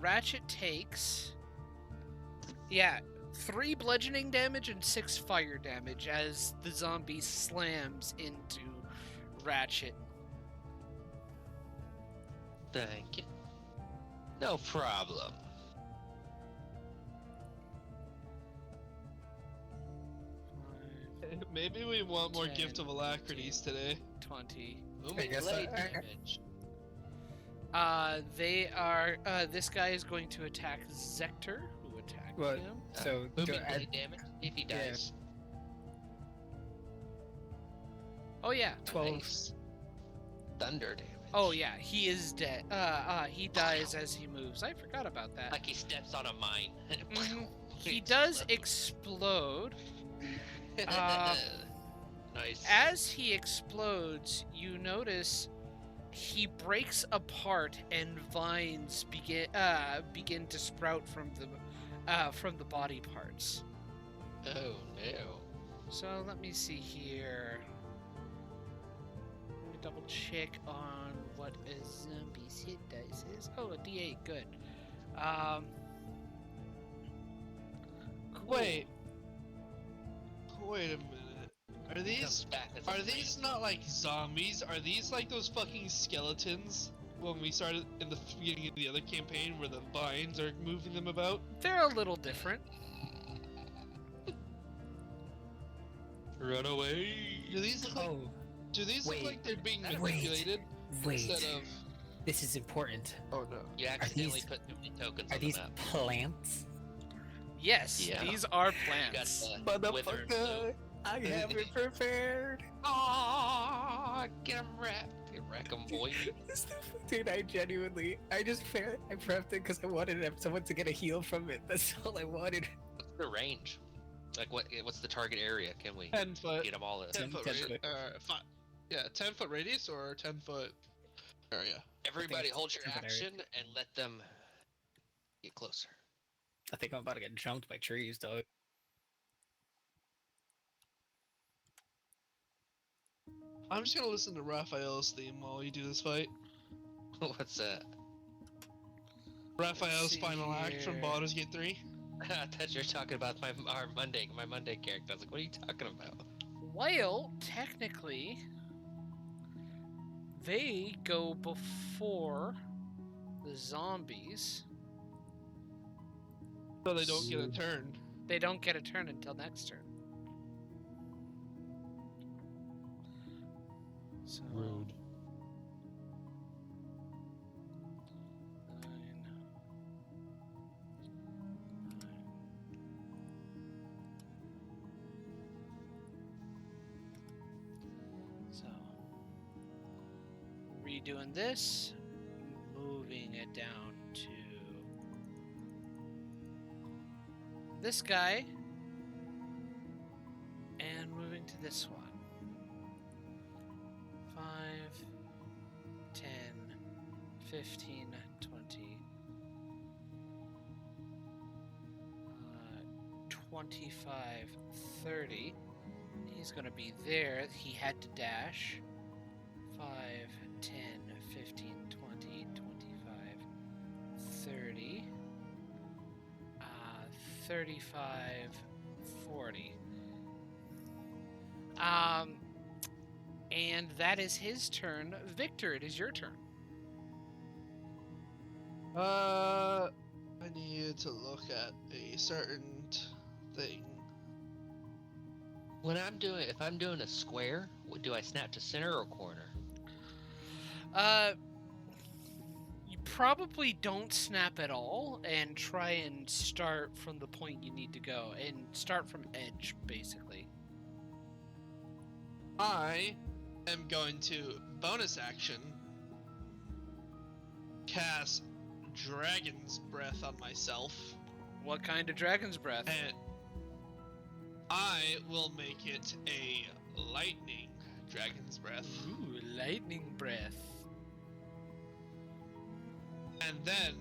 Ratchet takes 3 bludgeoning damage and 6 fire damage as the zombie slams into Ratchet. Thank you. No problem. Maybe we want more 10, gift of alacrities today. 20. Booming guess Blade I- damage. This guy is going to attack Zektor, who attacked What? him. So Booming add Blade damage if he Yeah. dies. Oh yeah. 12. Nice. Thunder damage. Oh yeah, he is dead. He dies as he moves. I forgot about that. Like he steps on a mine. Mhm. He does explode. Nice. As he explodes, you notice he breaks apart and vines begin to sprout from from the body parts. Oh no. So let me see here. Let me double check on what a zombie's hit dice is. Oh, a D8, good. Cool. Wait a minute. Are Comes these back as a are these not like zombies? Are these like those fucking skeletons when we started in the beginning of the other campaign where the vines are moving them about? They're a little different. Run away. Do these look like Oh, look like they're being wait. manipulated wait. instead of? This is important. Oh no. You accidentally these- put too many tokens Are on the these map. plants? Yes, Yeah. these are You got plants. the wither and blue. I have it prepared. Aww, get him wrecked. Wreck him, boy. Dude, I prepped it because I wanted someone to get a heal from it. That's all I wanted. What's the range? Like, what's the target area? Can we 10 foot. get them all in? 10 foot 10 radius. foot. 10 foot radius or 10 foot area. Everybody it's hold your 10 foot area. action and let them get closer. I think I'm about to get jumped by trees, dog. I'm just gonna listen to Raphael's theme while you do this fight. What's that? Raphael's see final act from here. Baldur's Gate 3. I thought you were talking about our Monday character. I was like, what are you talking about? Well, technically, they go before the zombies. So they don't get a turn. They don't get a turn until next turn. So, Rude. 9. So, redoing this, moving it down to this guy, and moving to this one. 5, 10, 15, 20, 25, 30. He's gonna be there. He had to dash. 5, 10, 15, 20, 25, 30, 35, 40. And that is his turn. Victor, it is your turn. I need to look at a certain thing. If I'm doing a square, do I snap to center or corner? You probably don't snap at all and try and start from the point you need to go and start from edge, basically. I am going to bonus action cast Dragon's Breath on myself, What kind of dragon's breath? and I will make it a lightning Dragon's Breath. Ooh, lightning breath. And then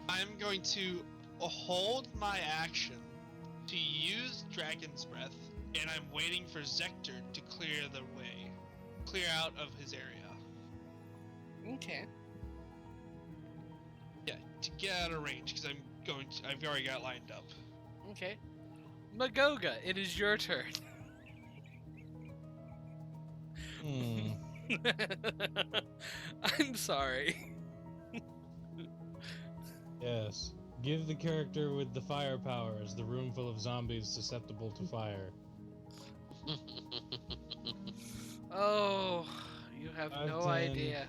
I'm going to hold my action to use Dragon's Breath, and I'm waiting for Zector to clear out of his area. Okay. Yeah, to get out of range, because I've already got lined up. Okay. Magoga, it is your turn. Hmm. I'm sorry. Yes. Give the character with the fire powers the room full of zombies susceptible to fire. Oh, you have no 5, 10. idea.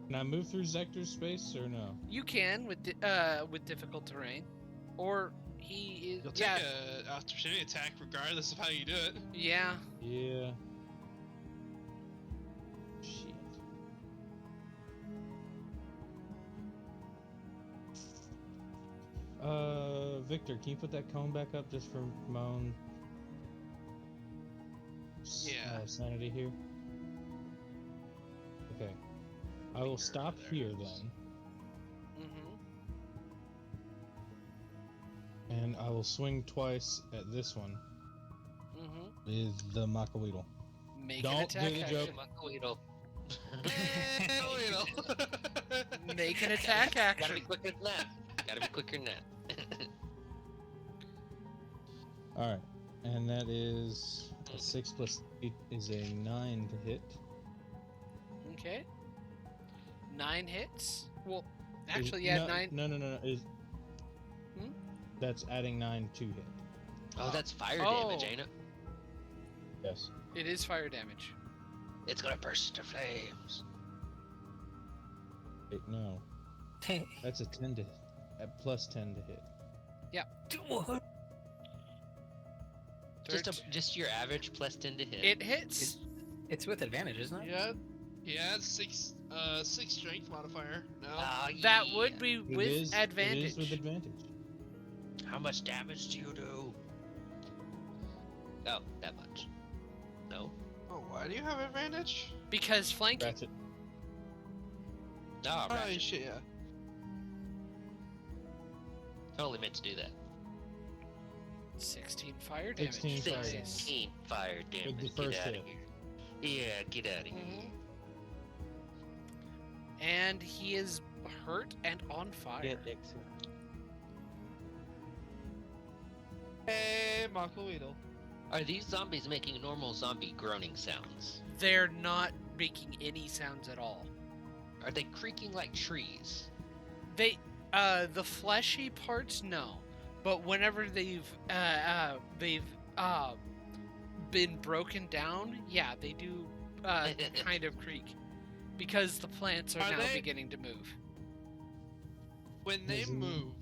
Can I move through Zector's space or no? You can with difficult terrain, or he is. You'll take Yeah, an opportunity attack regardless of how you do it. yeah. Yeah. Shit. Victor, can you put that cone back up just for my own Yeah. sanity here? Okay. I will stop There it here is. then, Mm-hmm. and I will swing twice at this one Mm-hmm. with the Makaweedle. Make an Don't attack do the action. joke. Makaweedle. Make an attack Gotta action. be quicker than that. Gotta be quicker than that. All right, and that is a 6 plus 8 is a 9 to hit. Okay. 9 hits. Well, Is- actually, yeah, no, 9. No. Hmm? That's adding 9 to hit. Oh, that's fire Oh. damage, ain't it? Yes. It is fire damage. It's gonna burst into flames. Wait, no. That's a 10 to hit. Plus 10 to hit. What? Just your average plus 10 to hit. It hits. It's with advantage, isn't it? Yeah. He has 6 strength modifier now. Ah, That yeah. would be It with is- advantage. It is with advantage. How much damage do you do? Oh, that much. No. Oh, why do you have advantage? Because flanking. Ratchet. Oh, Oh, Ratchet. shit, yeah. Totally meant to do that. 16 fire damage. 16 fire Nice. damage. 16 fire damage. the Get first out hit. of here. Yeah, get out of here. Mhm. And he is hurt and on fire. Yeah, Dixie. Hey, Makaweedle. Are these zombies making normal zombie groaning sounds? They're not making any sounds at all. Are they creaking like trees? They, the fleshy parts, no. But whenever they've been broken down, yeah, they do, kind of creak. Because the plants are Are now they- beginning to move. When they Isn't- move,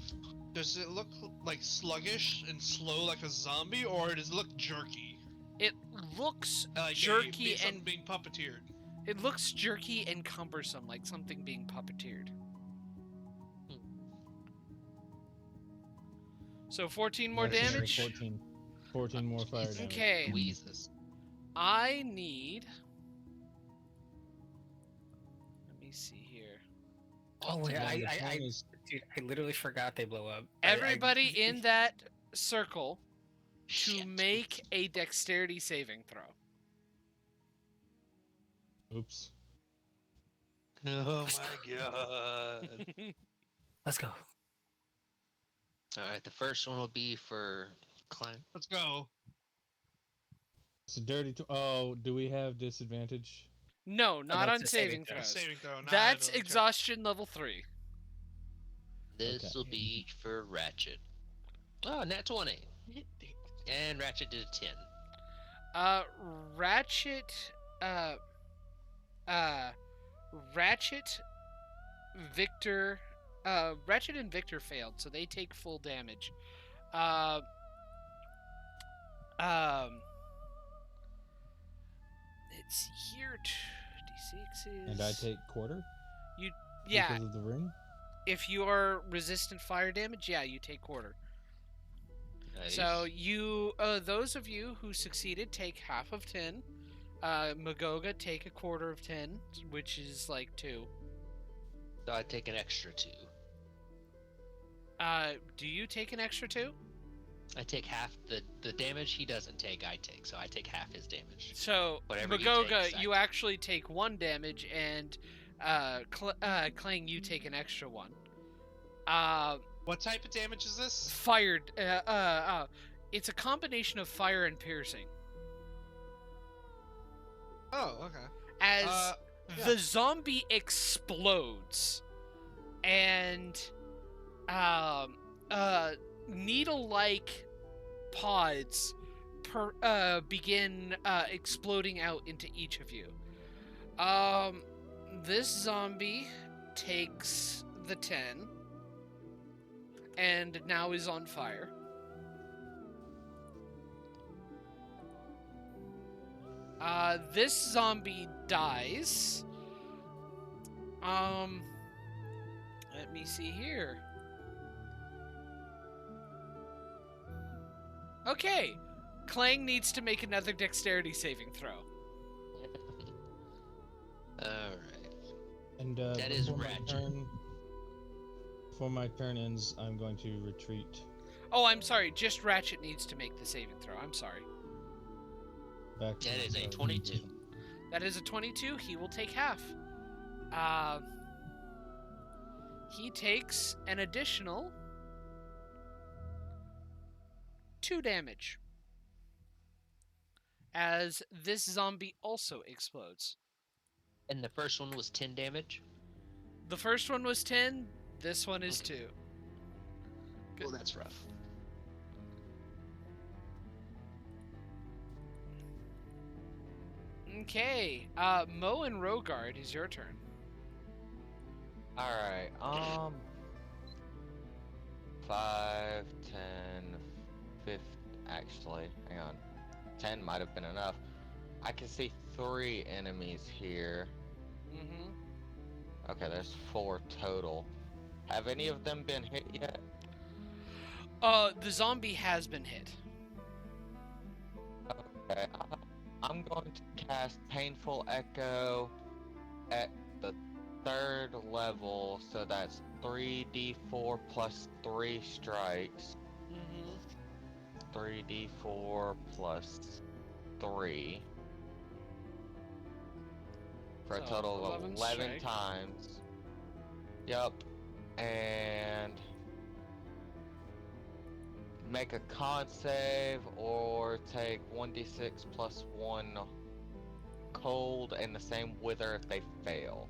does it look like sluggish and slow like a zombie, or does it look jerky? It looks Like jerky something and being puppeteered. it looks jerky and cumbersome, like something being puppeteered. So 14 more That's damage. 14 more fire damage. Okay, Jesus. I need. Let me see here. Oh wait, Now the I plan is- dude, I literally forgot they blow up. Everybody in that circle to Shit. make a dexterity saving throw. Oops. Oh my god. Let's go. Alright, the first one will be for Klein. Let's go. It's a dirty. Oh, do we have disadvantage? No, not that's on a saving saving throw. throws. Saving throw. Not That's ability check. exhaustion level 3. This Okay. will be for Ratchet. Oh, nat 20. And Ratchet did a 10. Ratchet, Ratchet, Victor, Ratchet and Victor failed, so they take full damage. Let's see here. D6 is. And I take quarter Yeah, because of the ring. if you are resistant fire damage, yeah, you take quarter. Nice. So you, those of you who succeeded, take half of 10. Magoga, take a quarter of 10, which is like 2. So I take an extra 2. Do you take an extra 2? I take half the damage he doesn't take, I take. So I take half his damage. So Whatever he Magoga, takes, I you take. actually take 1 damage, and Clang, you take an extra 1. What type of damage is this? Fired. It's a combination of fire and piercing. Oh, okay. As yeah. the zombie explodes, and needle-like pods begin exploding out into each of you. This zombie takes the 10 and now is on fire. This zombie dies. Let me see here. Okay, Clang needs to make another dexterity saving throw. Alright. And That is before my ratchet. before my turn ends, I'm going to retreat Oh, I'm sorry. Just Ratchet needs to make the saving throw. I'm sorry. back to That my is a starting 22. position. That is a 22. He will take half. He takes an additional 2 damage as this zombie also explodes. And the first one was 10 damage. The first one was 10. This one is 2. Well, that's rough. Okay. Mo and Rogard, is your turn. Alright, 5, 10, 15, actually, hang on. 10 might have been enough. I can see 3 enemies here. Mm-hmm. Okay, there's 4 total. Have any of them been hit yet? The zombie has been hit. Okay, I'm going to cast Painful Echo at the 3rd level, so that's 3d4 plus 3 strikes. Mm-hmm. 3d4 plus 3. For a So, total of 11 11 strike. times. Yup. And make a con save or take 1d6 plus 1 cold and the same wither if they fail.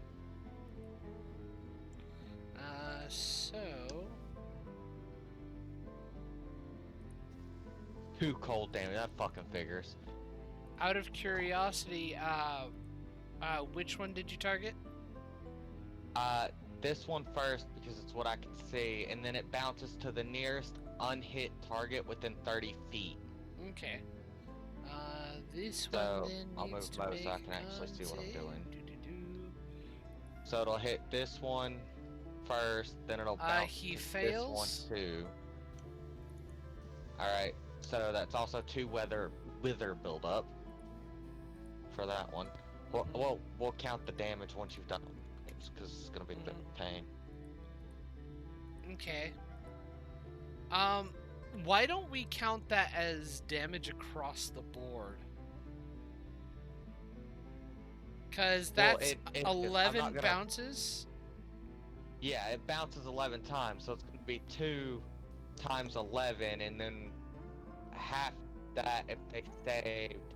So 2 cold damage, that fucking figures. out of curiosity, which one did you target? This one first because it's what I can see, and then it bounces to the nearest unhit target within 30 feet. Okay. This So, one then I'll needs move to Mo make so I can actually see what I'm con doing. save. Doo-doo-doo. So it'll hit this one first, then it'll bounce He to fails. this one too. Alright, so that's also 2 wither build-up for that one. We'll count the damage once you've done it, because it's gonna be a bit of a pain. Okay. Why don't we count that as damage across the board? Because Well, that's I'm 11 not gonna- bounces. Yeah, it bounces 11 times, so it's gonna be 2 times 11, and then half that if they saved,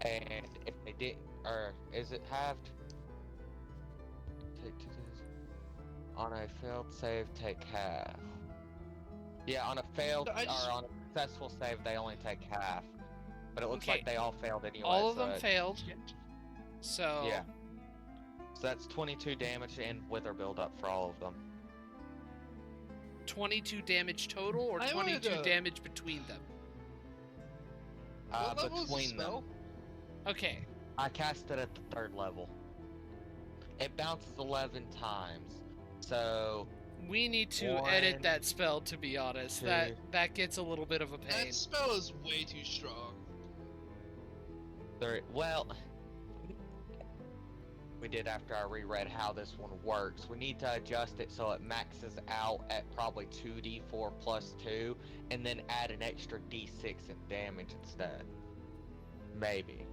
and if they didn't, or is it halved? Take 2 days. On a failed save, take half. Yeah, on a failed I just- or on a successful save, they only take half. But it looks Okay. like they all failed anyway. All of so them failed. So Yeah. So that's 22 damage and wither build-up for all of them. 22 damage total, or I wanted 22 to- damage between them. What level is the Between spell? them. Okay. I cast it at the 3rd level. It bounces 11 times. So We need to edit 1, that spell, to be honest. 2. That gets a little bit of a pain. That spell is way too strong. Well, we did after I reread how this one works. We need to adjust it so it maxes out at probably 2d4 plus 2, and then add an extra d6 in damage instead. Maybe.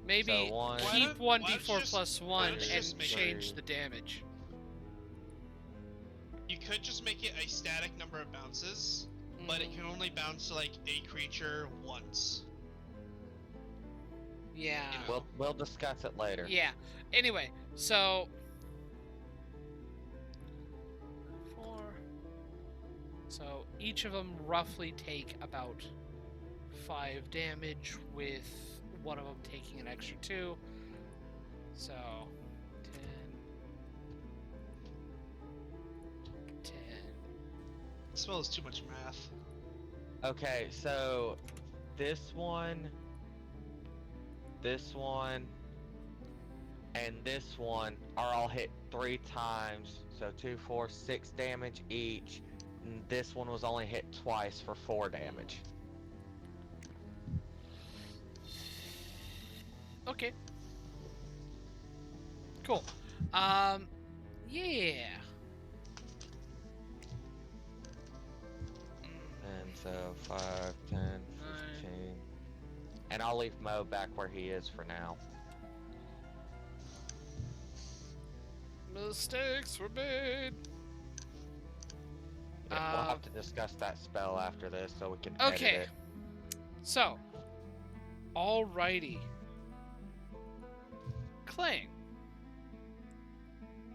Maybe So 1, keep Why 1d4 don't you plus 1 don't you and just make change it- the damage. You could just make it a static number of bounces, but it Mhm. can only bounce to like a creature once. Yeah. you know. we'll discuss it later. Yeah. Anyway, so 4. So each of them roughly take about 5 damage, with one of them taking an extra 2. So 10. The spell is too much math. Okay, so this one, and this one are all hit 3 times. So 2, 4, 6 damage each. And this one was only hit twice for 4 damage. Okay. Cool. Yeah. And so 5, 10, 15. And I'll leave Mo back where he is for now. Mistakes were made. Yeah, we'll have to discuss that spell after this so we can Okay. edit it. So, alrighty. Clang.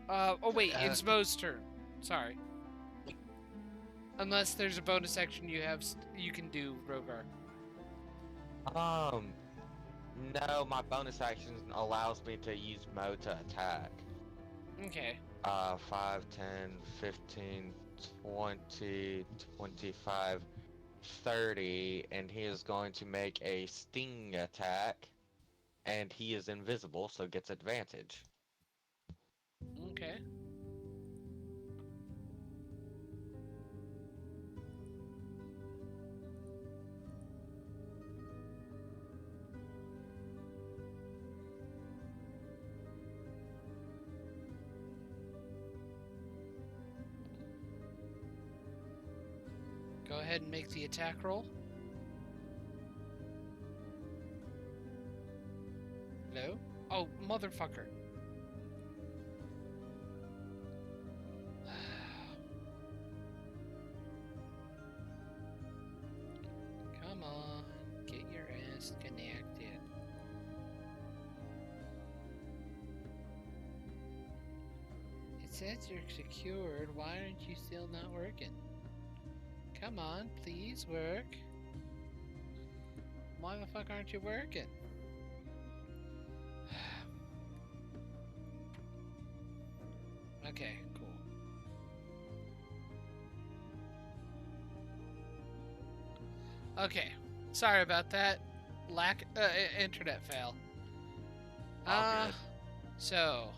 Oh wait, it's Mo's turn. Sorry. Unless there's a bonus action you can do, Rogar. No, my bonus action allows me to use Mo to attack. Okay. 5, 10, 15, 20, 25, 30, and he is going to make a sting attack, and he is invisible, so gets advantage. Okay. Go ahead and make the attack roll. Hello? Oh, motherfucker. Come on, get your ass connected. It says you're secured. Why aren't you still not working? Come on, please work. Why the fuck aren't you working? Okay, cool. Okay, sorry about that. Internet fail. All good. So.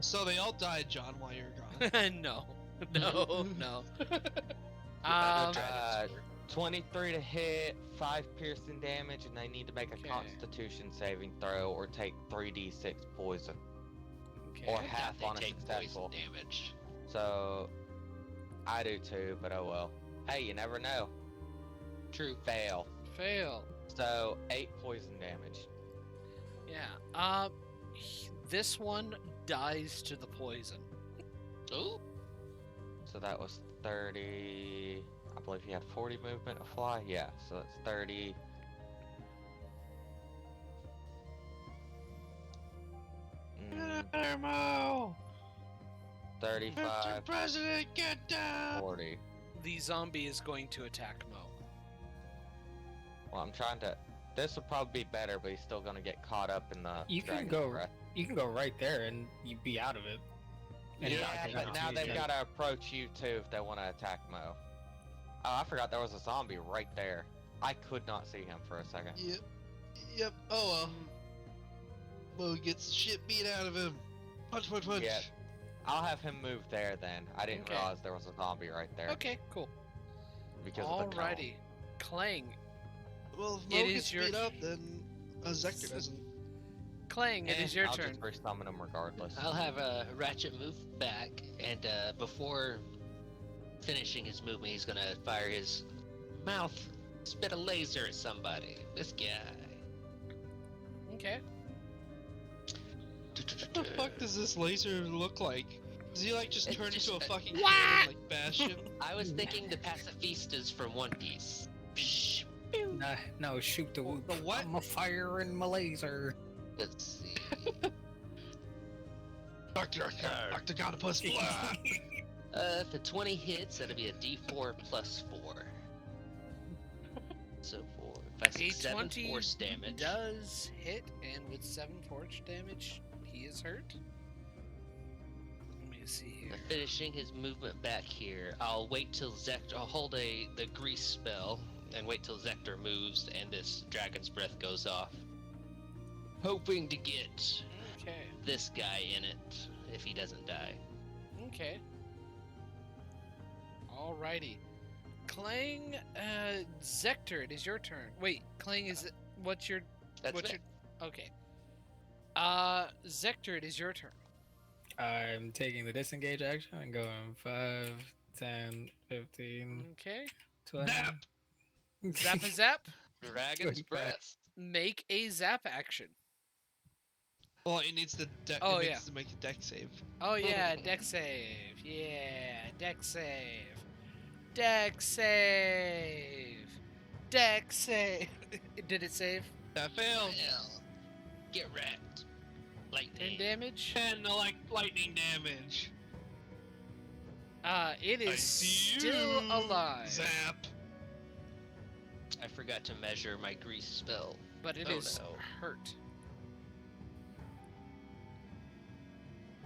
So they all died, John, while you're gone. No. No. 23 to hit, 5 piercing damage, and they need to make a Constitution saving throw or take 3d6 poison. Okay. Or I doubt half they on a take successful. poison damage. So, I do too, but oh well. Hey, you never know. True. Fail. So, 8 poison damage. Yeah. This one dies to the poison. Oh. So that was 30. I believe he had 40 movement to fly. Yeah, so that's 30. Mo! 35. Mr. President, get down! 40. The zombie is going to attack Mo. Well, I'm trying to. This would probably be better, but he's still gonna get caught up in the. You can dragon's go. breath. You can go right there and you'd be out of it. And Yeah, not get but now they've opportunity. got to approach you too if they want to attack Mo. Oh, I forgot there was a zombie right there. I could not see him for a second. Yep. Oh well. Mo gets the shit beat out of him. Punch. Yeah. I'll have him move there then. I didn't Okay. realize there was a zombie right there. Okay, cool. Because of the cone. Alrighty. Clang. Well, if Mo It gets is your- beat up, then Zector doesn't. Clang, it is your I'll turn. just resummon him regardless. I'll have a Ratchet move back, and before finishing his movement, he's gonna fire his mouth, spit a laser at somebody. This guy. Okay. What the fuck does this laser look like? Does he like just It's turn just into a a- fucking What? cannon, like bash him? I was thinking the pacifistas from One Piece. Psh, Nah, no, shoot the whoop. The what? I'm a fire and my laser. Let's see. Doctor Octogotopus. If the 20 hits, that'll be a D4 plus 4. So 4. If I see 7 A20 force damage. does hit, and with 7 force damage, he is hurt. Let me see here. Finishing his movement back here, I'll wait till Zector. I'll hold the grease spell and wait till Zector moves and this dragon's breath goes off. Hoping to get Okay. this guy in it if he doesn't die. Okay. Alrighty. Clang, Zector, it is your turn. Wait, Clang is what's your That's what's it. your okay. Zector, it is your turn. I'm taking the disengage action and going 5, 10, 15, Okay. 20. Zap! Zap a zap. Dragon's 25. breath. Make a zap action. Well, it needs to. Oh, it yeah. needs to make a deck save. Oh yeah, deck save. Yeah, deck save. Deck save. Deck save. Did it save? That failed. Well, get wrecked. 10 Lightning. damage. 10 lightning damage. It I is see still you. alive, Zap. I forgot to measure my grease spell. but it Oh, is no. hurt.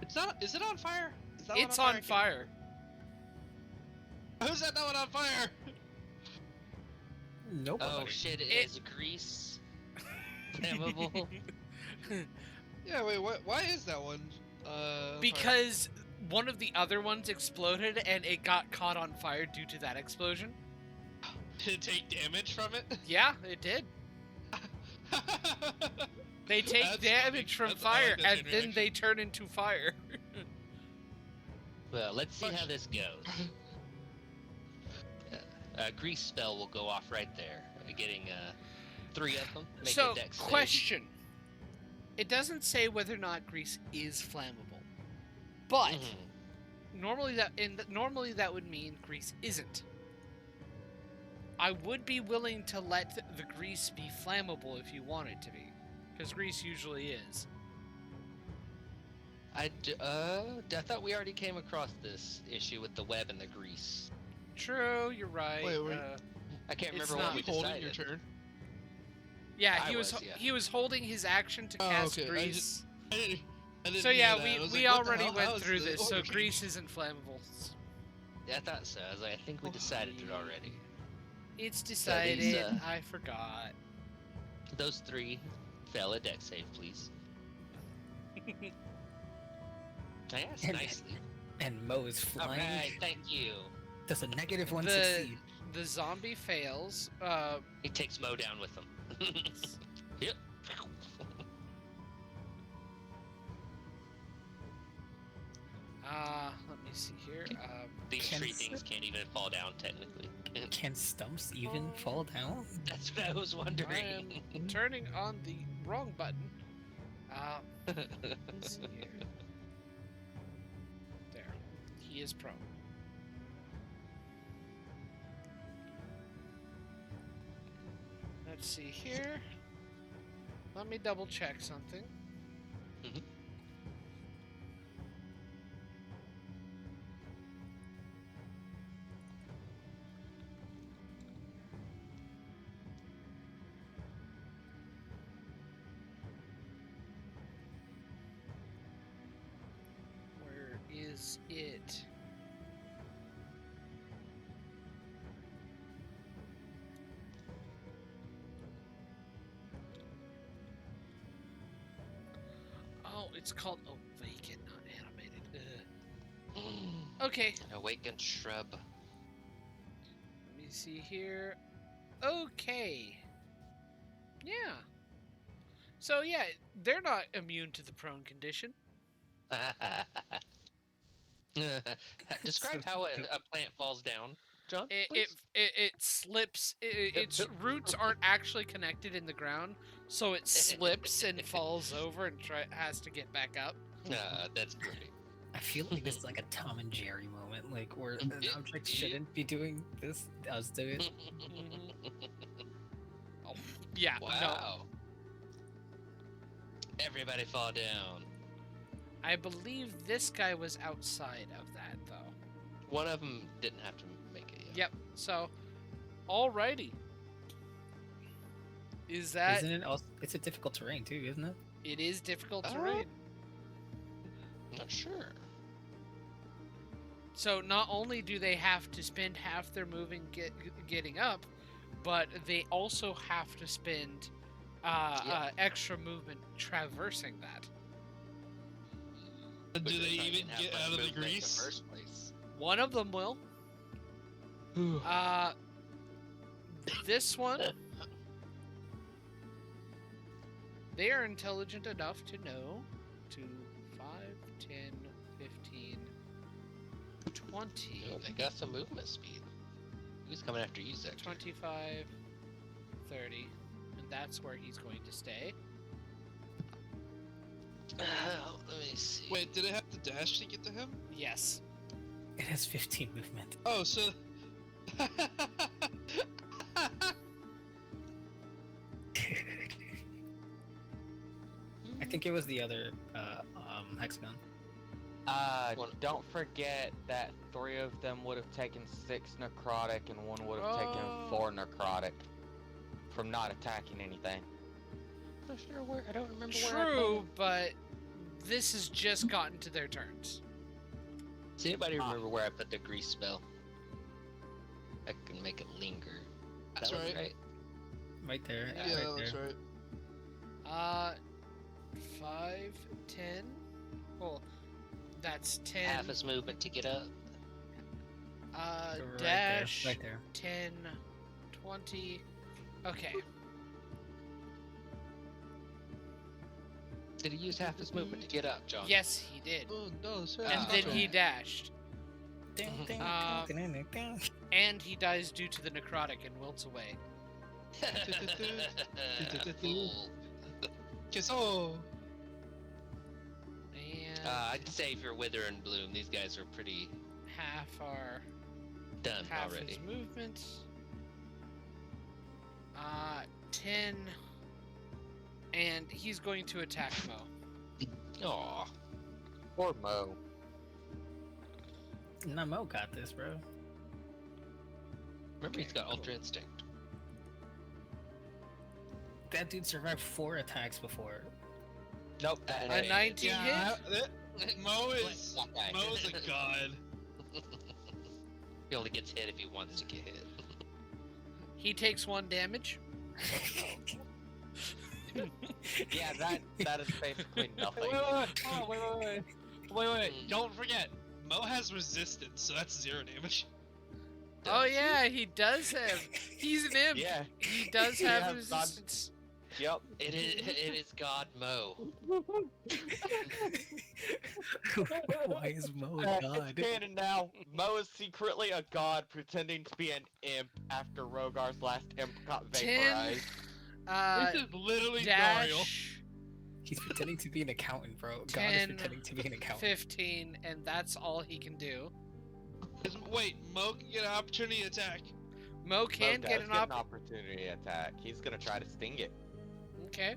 It's not. Is it on fire? Is that It's one on fire. Who's that one on fire? Nope. Oh shit, it is grease. Flammable. Yeah. Wait. What? Why is that one? On fire? Because one of the other ones exploded and it got caught on fire due to that explosion. Did it take damage from it? Yeah, it did. They take That's damage funny. from I like fire that and chain then reaction. they turn into fire. Well, let's see how this goes. Grease spell will go off right there. Getting 3 of them. Make So, a dex save. question. It doesn't say whether or not grease is flammable. But Mhm. normally that would mean grease isn't. I would be willing to let the grease be flammable if you want it to be, because grease usually is. I thought we already came across this issue with the web and the grease. True, you're right. Wait, wait. I can't It's remember not- what we Holding decided. your turn. Yeah, I he was was, yeah. he was holding his action to Oh, cast okay. I grease. I didn't So hear yeah, that. I was we like, what the already hell? went How's through the this. So order grease change? isn't flammable. Yeah, I thought so. I was like, I think we decided it already. It's decided. these, I forgot. Those 3 fail a dex save, please. I asked nicely. And Mo is flying. Alright, thank you. Does a negative 1 The- succeed? The zombie fails. He takes Mo down with him. Yep. Let me see here. These Can 3 s- things can't even fall down, technically. Can stumps even fall down? That's what I was I wondering. am turning on the wrong button. Let's see here. There. He is prone. Let's see here. Let me double check something. Mhm. Where is it? Oh, it's called Awaken, not animated. Ugh. Okay, An awakened shrub. let me see here. Okay. Yeah. So yeah, they're not immune to the prone condition. Describe how a plant falls down, John. It please. it slips. Its roots aren't actually connected in the ground, so it slips and falls over and has to get back up. That's great. I feel like this is like a Tom and Jerry moment, like where an object shouldn't be doing this, does do it. Oh, yeah. No, Wow. Everybody fall down. I believe this guy was outside of that though. One of them didn't have to make it yet. Yep. So, alrighty. Is that? Isn't it also? It's a difficult terrain too, isn't it? It is difficult Oh. terrain. Not sure. So not only do they have to spend half their moving getting up, but they also have to spend extra movement traversing that. Do Which they is why I even didn't have get much out of the movement in grease? first place. One of them will. This one, they are intelligent enough to know to 5, 10, 15, 20, Oh, they got some movement speed. Who's coming after you, Zector? 25, 30, and that's where he's going to stay. Let me see. Wait, did it have to dash to get to him? Yes. It has 15 movement. Oh, so. I think it was the other hexagon. Don't forget that 3 of them would have taken 6 necrotic and 1 would have taken 4 necrotic from not attacking anything. I'm not sure where. I don't remember where. I True, but this has just gotten to their turns. Does anybody remember where I put the grease spell? I can make it linger. That's That was right. Right there. Yeah, right that's there. right. 5, 10. Well, that's 10. Half his movement to get up. Right Dash. There, right there. 10, 20. Okay. Did he use half his movement to get up, John? Yes, he did. Oh, no, that's right. And Ah, then okay. he dashed. Ding, ding, Uh, ding, ding, ding. And he dies due to the necrotic and wilts away. Fool. Kiss. Oh. And I'd save your wither and bloom. These guys are pretty half our done half already. his movement. 10. And he's going to attack Mo. Aw. Poor Mo. Nah, Mo got this, bro. Remember, he's got Ultra Instinct. That dude survived 4 attacks before. Nope, that A ain't it. 19 Yeah, hit? Mo is. That guy. Mo is a god. He only gets hit if he wants to get hit. He takes 1 damage. Yeah, that is basically nothing. Wait. Don't forget, Mo has resistance, so that's 0 damage. Oh yeah, he does have. He's an imp. Yeah. He does He have has non- resistance. Yep. It is God Mo. Why is Mo a It's god? canon now. Mo is secretly a god pretending to be an imp after Rogar's last imp got 10, vaporized. This is literally Dario. Dash, He's pretending to be an accountant, bro. God is 10, pretending to be an accountant. 15, and that's all he can do. Wait, Mo can get an opportunity attack. Mo can Mo get does an opportunity attack. He's gonna try to sting it. Okay.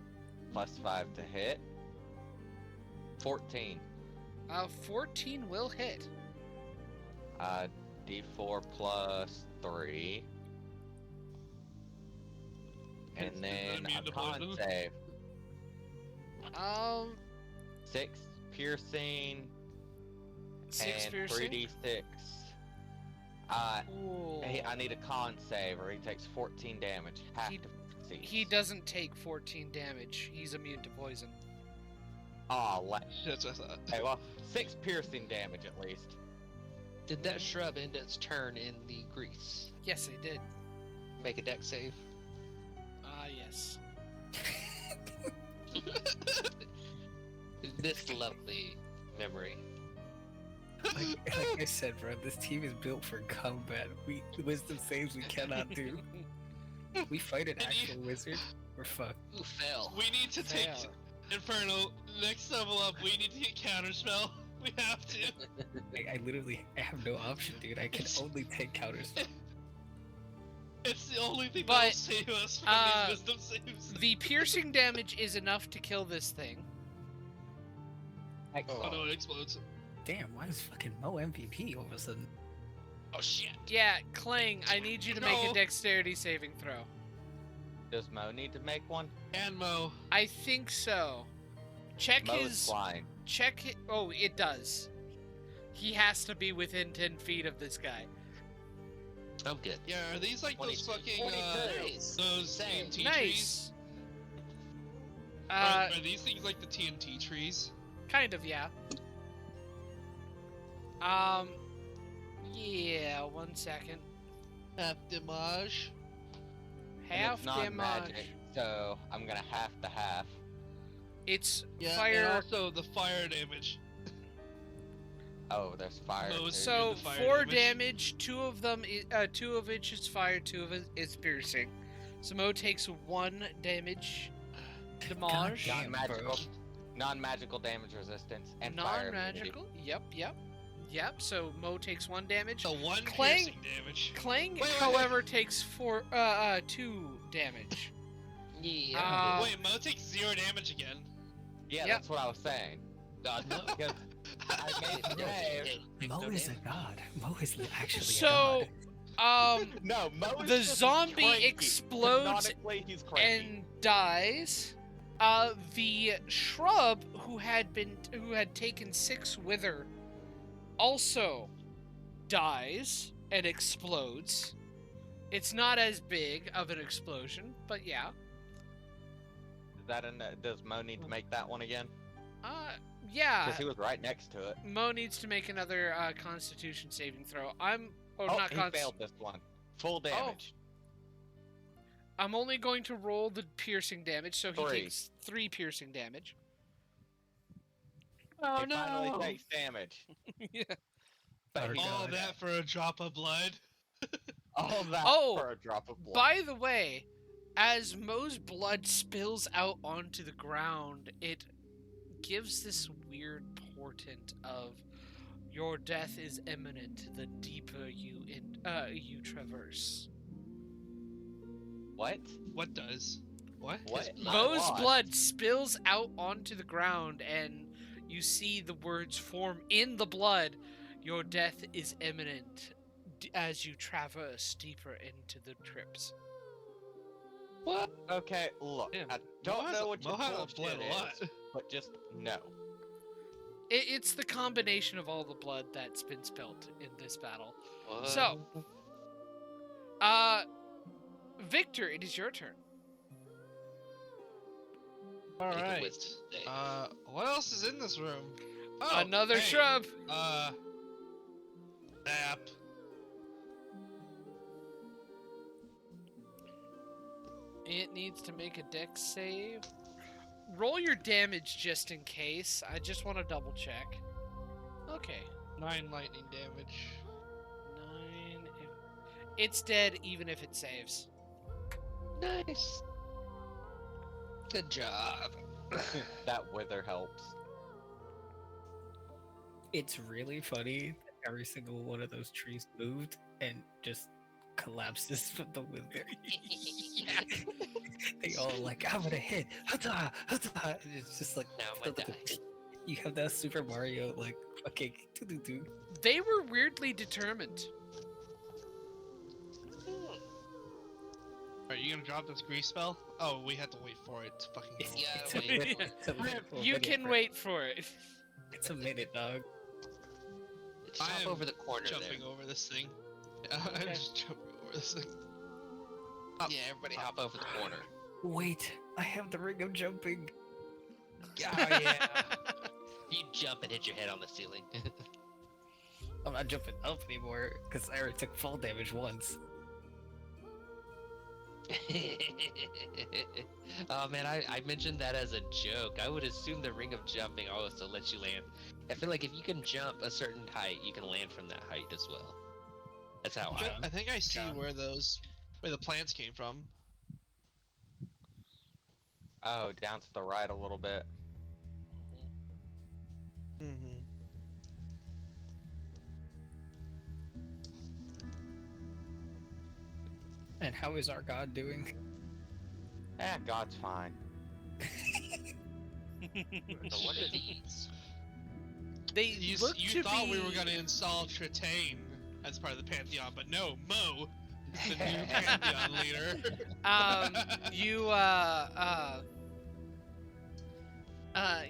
+5 to hit. 14. 14 will hit. D4 +3. And then Immune a to con poison. save. 6 piercing 6 and piercing. 3d6. Ooh. Hey, I need a con save or he takes 14 damage. Have He- to succeed. He doesn't take 14 damage. He's immune to poison. Aw, That's what I thought. okay, well, 6 piercing damage at least. Did that shrub end its turn in the grease? Yes, he did. Make a deck save. Yes. This lovely memory. Like I said, bro, this team is built for combat. Wisdom saves we cannot do. We fight an actual wizard, we're fucked. Who fell? We need to take Fail. Inferno. Next level up, we need to get counterspell. We have to. I literally have no option, dude. I can only take counters. It's the only thing But, that'll save us from these wisdom saves. The piercing damage is enough to kill this thing. Oh no, it explodes. Damn, why is fucking Mo MVP all of a sudden? Oh shit! Yeah, Clang, I need you to make No. a dexterity saving throw. Does Mo need to make one? And Mo. I think so. Check Mo is his. flying. Check it. Oh, it does. He has to be within 10 feet of this guy. I'm good. Yeah, are these like those 22. fucking 22. those Same. TNT trees? Nice. Are these things like the TNT trees? Kind of, yeah. Yeah, 1 second. Half damage. And Half it's not damage. magic, so I'm gonna half the half. It's Yeah, fire. and also the fire damage. Oh, there's fire. Mo's too. So the fire 4 damage. damage. 2 of them, 2 of which is fire, 2 of it is piercing. So Mo takes 1 damage. Damage. Damn, bro. Non-magical damage resistance and fire immunity. Non-magical. Yep. So Mo takes 1 damage. The one Clang- piercing damage. Clang, Wait. however, takes 2 damage. Yeah. Wait, Mo takes 0 damage again. Yeah, Yep. that's what I was saying. God, no. Because I made the save. Mo is a god. Mo is actually So, a god. No, Mo is the just zombie cranky. explodes Canonically, he's cranky. and dies. The shrub who had taken 6 wither also dies and explodes. It's not as big of an explosion, but yeah. Does Mo need to make that one again? Yeah. Because he was right next to it. Mo needs to make another Constitution saving throw. He failed this one. Full damage. I'm only going to roll the piercing damage, so he 3. takes 3 piercing damage. Oh he finally takes damage. Yeah. But he All does. that for a drop of blood. All that Oh, for a drop of blood. By the way, as Mo's blood spills out onto the ground, it gives this weird portent of your death is imminent the deeper you traverse. What? What does? What? What? Mo's What? blood spills out onto the ground, and you see the words form in the blood. Your death is imminent as you traverse deeper into the crypts. What? Okay, look. Yeah. I don't know what your Mo has bullshit bled a lot. is, but just no. It's the combination of all the blood that's been spilt in this battle. What? So, Victor, it is your turn. All Make a right. wisdom save. What else is in this room? Oh, Another hey, shrub. Map. It needs to make a dex save. Roll your damage just in case. I just want to double check. Okay. 9 lightning damage. 9. It's dead even if it saves. Nice. Good job. That wither helps. It's really funny that every single one of those trees moved and just collapses from the wither. They all like, I'm gonna hit. Hata, hata. And it's just like, Now I'm gonna die. you have that Super Mario like fucking doo-doo-doo. They were weirdly determined. Are you gonna drop this grease spell? Oh, we have to wait for it to fucking go. It's, Yeah, it's a wait. minute, it's a minute, You can wait for it. It's a minute, dog. Just I hop am over the corner jumping over this thing. I'm Okay. just jumping over this thing. there. Yeah, everybody hop over the corner. Wait, I have the ring of jumping. Oh yeah. You jump and hit your head on the ceiling. I'm not jumping up anymore because I already took fall damage once. Oh man, I mentioned that as a joke. I would assume the ring of jumping also lets you land. I feel like if you can jump a certain height, you can land from that height as well. That's how I think I see John. where the plants came from. Oh, down to the right a little bit. Mm-hmm. And how is our god doing? God's fine. So what are these? They You look to thought be... we were gonna install Tritane as part of the Pantheon, but no, Mo is the new Pantheon leader.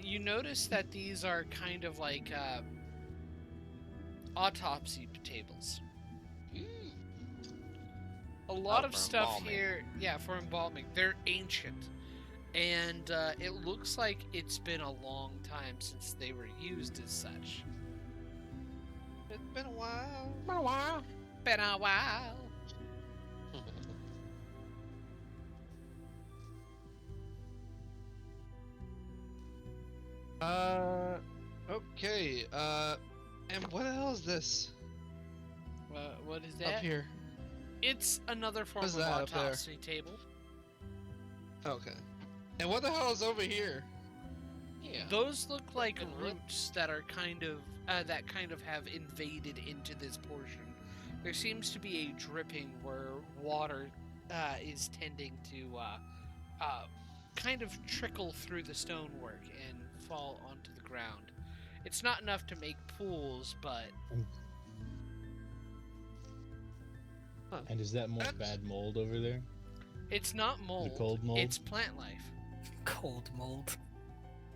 You notice that these are kind of like autopsy tables. A lot Oh, of for stuff embalming. here, yeah, for embalming. They're ancient, and it looks like it's been a long time since they were used as such. It's been a while. Been a while. Okay, And what the hell is this What is up that? here? It's another form What's of that up there? autopsy table. Okay. And what the hell is over here? Yeah. Those look like Fucking root. roots that are kind of have invaded into this portion. There seems to be a dripping where water is tending to kind of trickle through the stonework and fall onto the ground. It's not enough to make pools, but And is that more That's- bad mold over there? it's not mold. cold mold? It's plant life. Cold mold.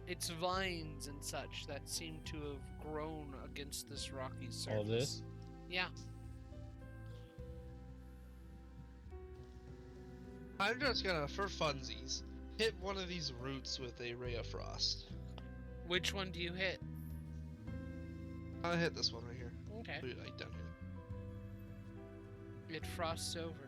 It's vines and such that seem to have grown against this rocky surface. All this? Yeah. I'm just gonna, for funsies, hit one of these roots with a ray of frost. Which one do you hit? I'll hit this one right here. Okay. Like down here. It frosts over.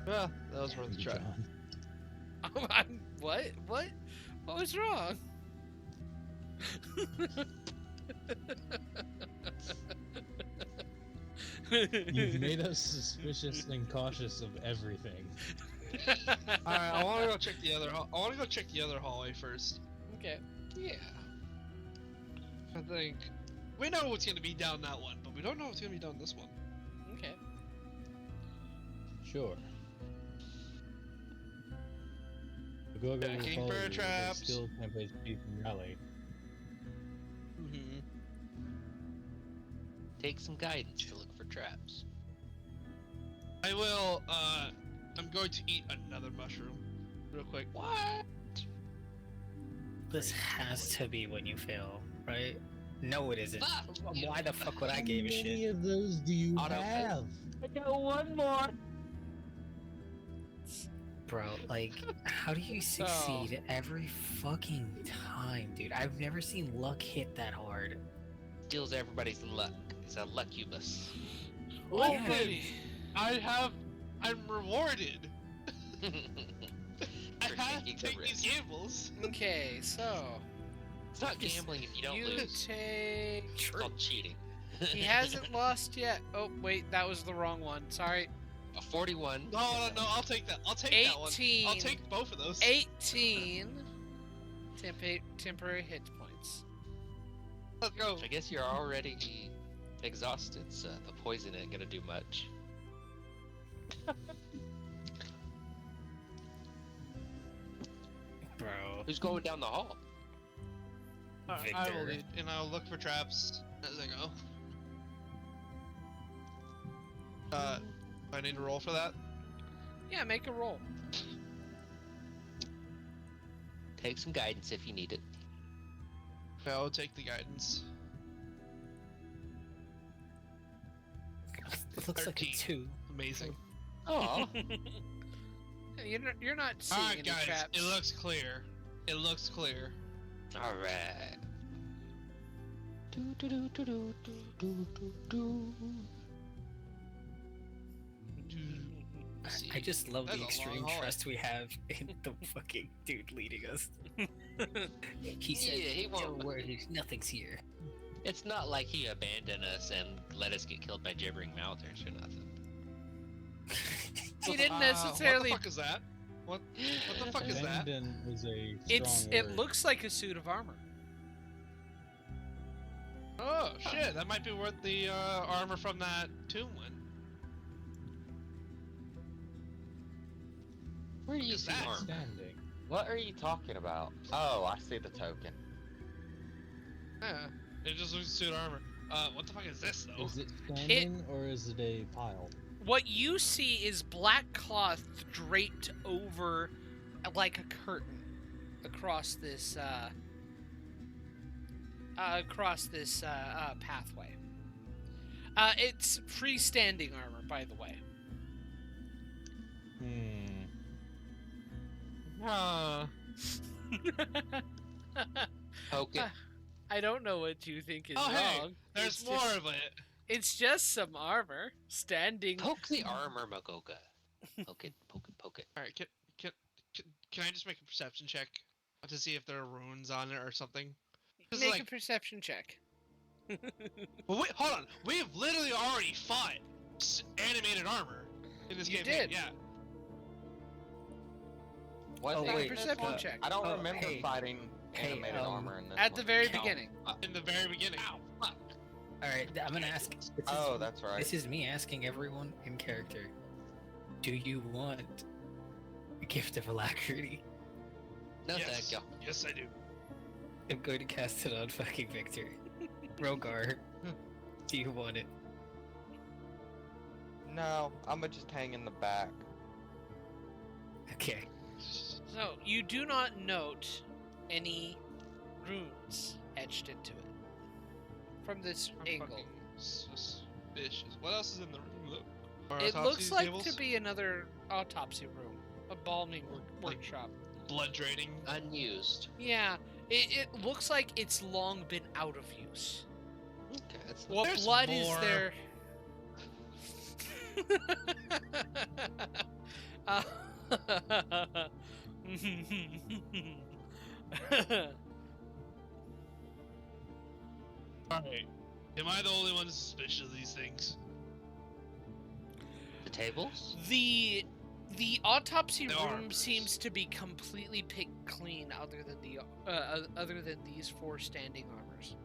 Well, that was worth a try. John. What? What? What was wrong? You've made us suspicious and cautious of everything. Alright, I wanna go check the other I wanna go check the other hallway first. Okay. Yeah. I think we know what's gonna be down that one, but we don't know what's gonna be down this one. Okay. Sure. The Gorgo will Checking follow bear you with a traps. skill template speed and rally. Mm-hmm. Take some guidance to look for traps. I will, I'm going to eat another mushroom. Real quick. What? This has to be when you fail, right? No, it isn't. Fuck you. Why the fuck would I How give a many shit? of those do you Auto fail. have? I got one more. Bro, like, how do you succeed every fucking time, dude? I've never seen luck hit that hard. Steals everybody's luck. It's a lucubus. Open! I'm rewarded! I For have to taking the take these risk. gambles! Okay, so It's not gambling if you don't you lose. take. It's called cheating. He hasn't lost yet. Oh wait, that was the wrong one. Sorry. A 41. No, I'll take that. I'll take that one. 18. I'll take both of those. 18 temporary hit points. Let's go. I guess you're already exhausted, so the poison ain't gonna do much. Bro, Who's going down the hall? I will Victor. lead, and I'll look for traps as I go. Do I need to roll for that? Yeah, make a roll. Take some guidance if you need it. Okay, I'll take the guidance. It looks like a 13. 2. Amazing. Oh, You're not seeing Alright, any guys, traps. it looks clear. It looks clear. all right. I just love That's the a long extreme hallway. trust we have in the fucking dude leading us. He said, Yeah, he won't- "Don't worry, nothing's here." It's not like he abandoned us and let us get killed by gibbering mouthers or nothing. He didn't What necessarily. the fuck is that? What the fuck is that? Abandon is a It's strong it word. looks like a suit of armor. Oh shit, that might be worth the armor from that tomb went. Where do you Is see that armor? standing. What are you talking about? Oh, I see the token. Yeah, it just looks suit armor. What the fuck is this though? Is it standing or is it a pile? What you see is black cloth draped over like a curtain across this pathway. It's freestanding armor, by the way. Poke it. I don't know what you think is Oh, hey, wrong. there's It's more just- of it. It's just some armor standing. Poke the armor, Magoga. Poke it, poke it, poke it. All right, Can I just make a perception check to see if there are runes on it or something? 'Cause, Make like, a perception check. well, wait, hold on. We've literally already fought animated armor in this You campaign. did. Yeah. Was Oh, it wait, in this perception one? check. I don't Oh, remember hey. fighting Hey, animated armor in this At one. the very Ow. beginning. In the very beginning. Ow, fuck. All right, I'm gonna ask. Oh, that's right. This is me asking everyone in character. Do you want a gift of alacrity? No, Yes. thank you. Yes, I do. I'm going to cast it on fucking Victor. Rogar, do you want it? No, I'ma just hang in the back. Okay. So, you do not note any runes etched into it. From this I'm angle. fucking suspicious. What else is in the room? Look. Are It autopsy looks like tables? to be another autopsy room. A balming workshop. blood draining. Unused. Yeah, it looks like it's long been out of use. Okay, that's What There's blood is more. there? Uh, Alright. Am I the only one suspicious of these things? the tables. the autopsy The room armors. seems to be completely picked clean, other than these 4 standing armors.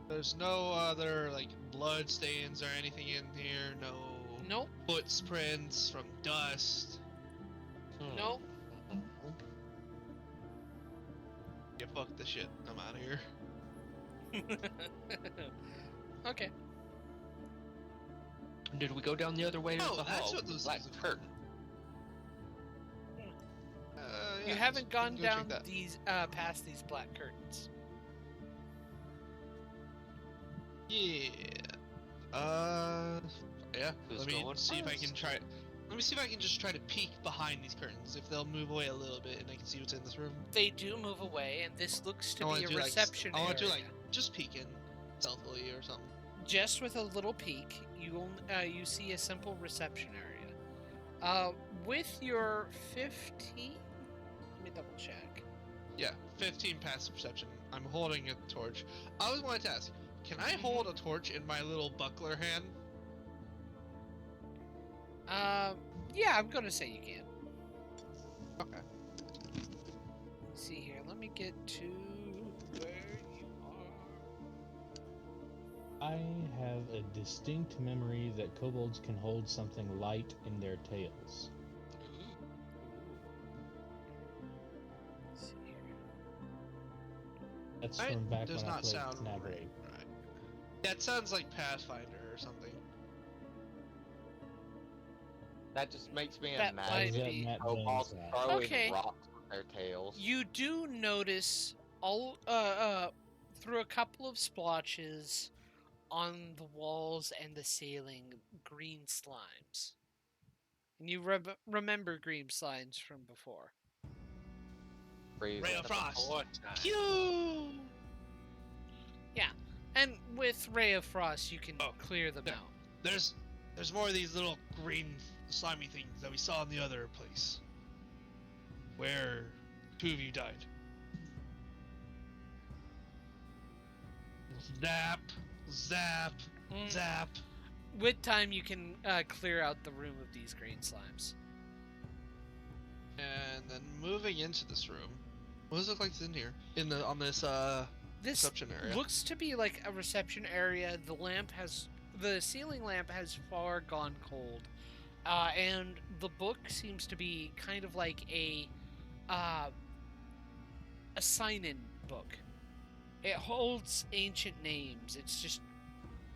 There's no other, like, blood stains or anything in here. No Nope. footprints from dust. Nope. Yeah, fuck this shit. I'm out of here. Okay. Did we go down the other way to Oh, the that's hall? what those Black things are. curtain. You Yeah, haven't let's gone go check down that. these past these black curtains. Yeah. Yeah. Who's Let me going see if I first? can try. Let me see if I can just try to peek behind these curtains. If they'll move away a little bit, and I can see what's in this room. They do move away, and this looks to I be wanna a do, like, reception I want to area. like just peek in stealthily or something. Just with a little peek, you see a simple reception area. With your 15, let me double check. Yeah, 15 passive perception. I'm holding a torch. I always wanted to ask, can I hold a torch in my little buckler hand? Yeah, I'm gonna say you can. Okay. Let's see here. Let me get to where you are. I have a distinct memory that kobolds can hold something light in their tails. Let's see here. That's Right, from back does when I not played sound Snap right. Raid. Right. That sounds like Pathfinder or something. That just makes me That might imagine be- Matt kobolds James, throwing Okay. rocks with their tails. You do notice all through a couple of splotches on the walls and the ceiling green slimes. And you remember green slimes from before. Freezing. Ray of Frost. What time? Pew! And with Ray of Frost, you can Oh, clear them yeah. out. There's more of these little green slimy things that we saw in the other place. Where 2 of you died. Zap, zap, zap. With time, you can clear out the room of these green slimes. And then moving into this room. What does it look like in here? On this This reception area. looks to be like a reception area. The ceiling lamp has far gone cold, and the book seems to be kind of like a sign-in book. It holds ancient names. It's just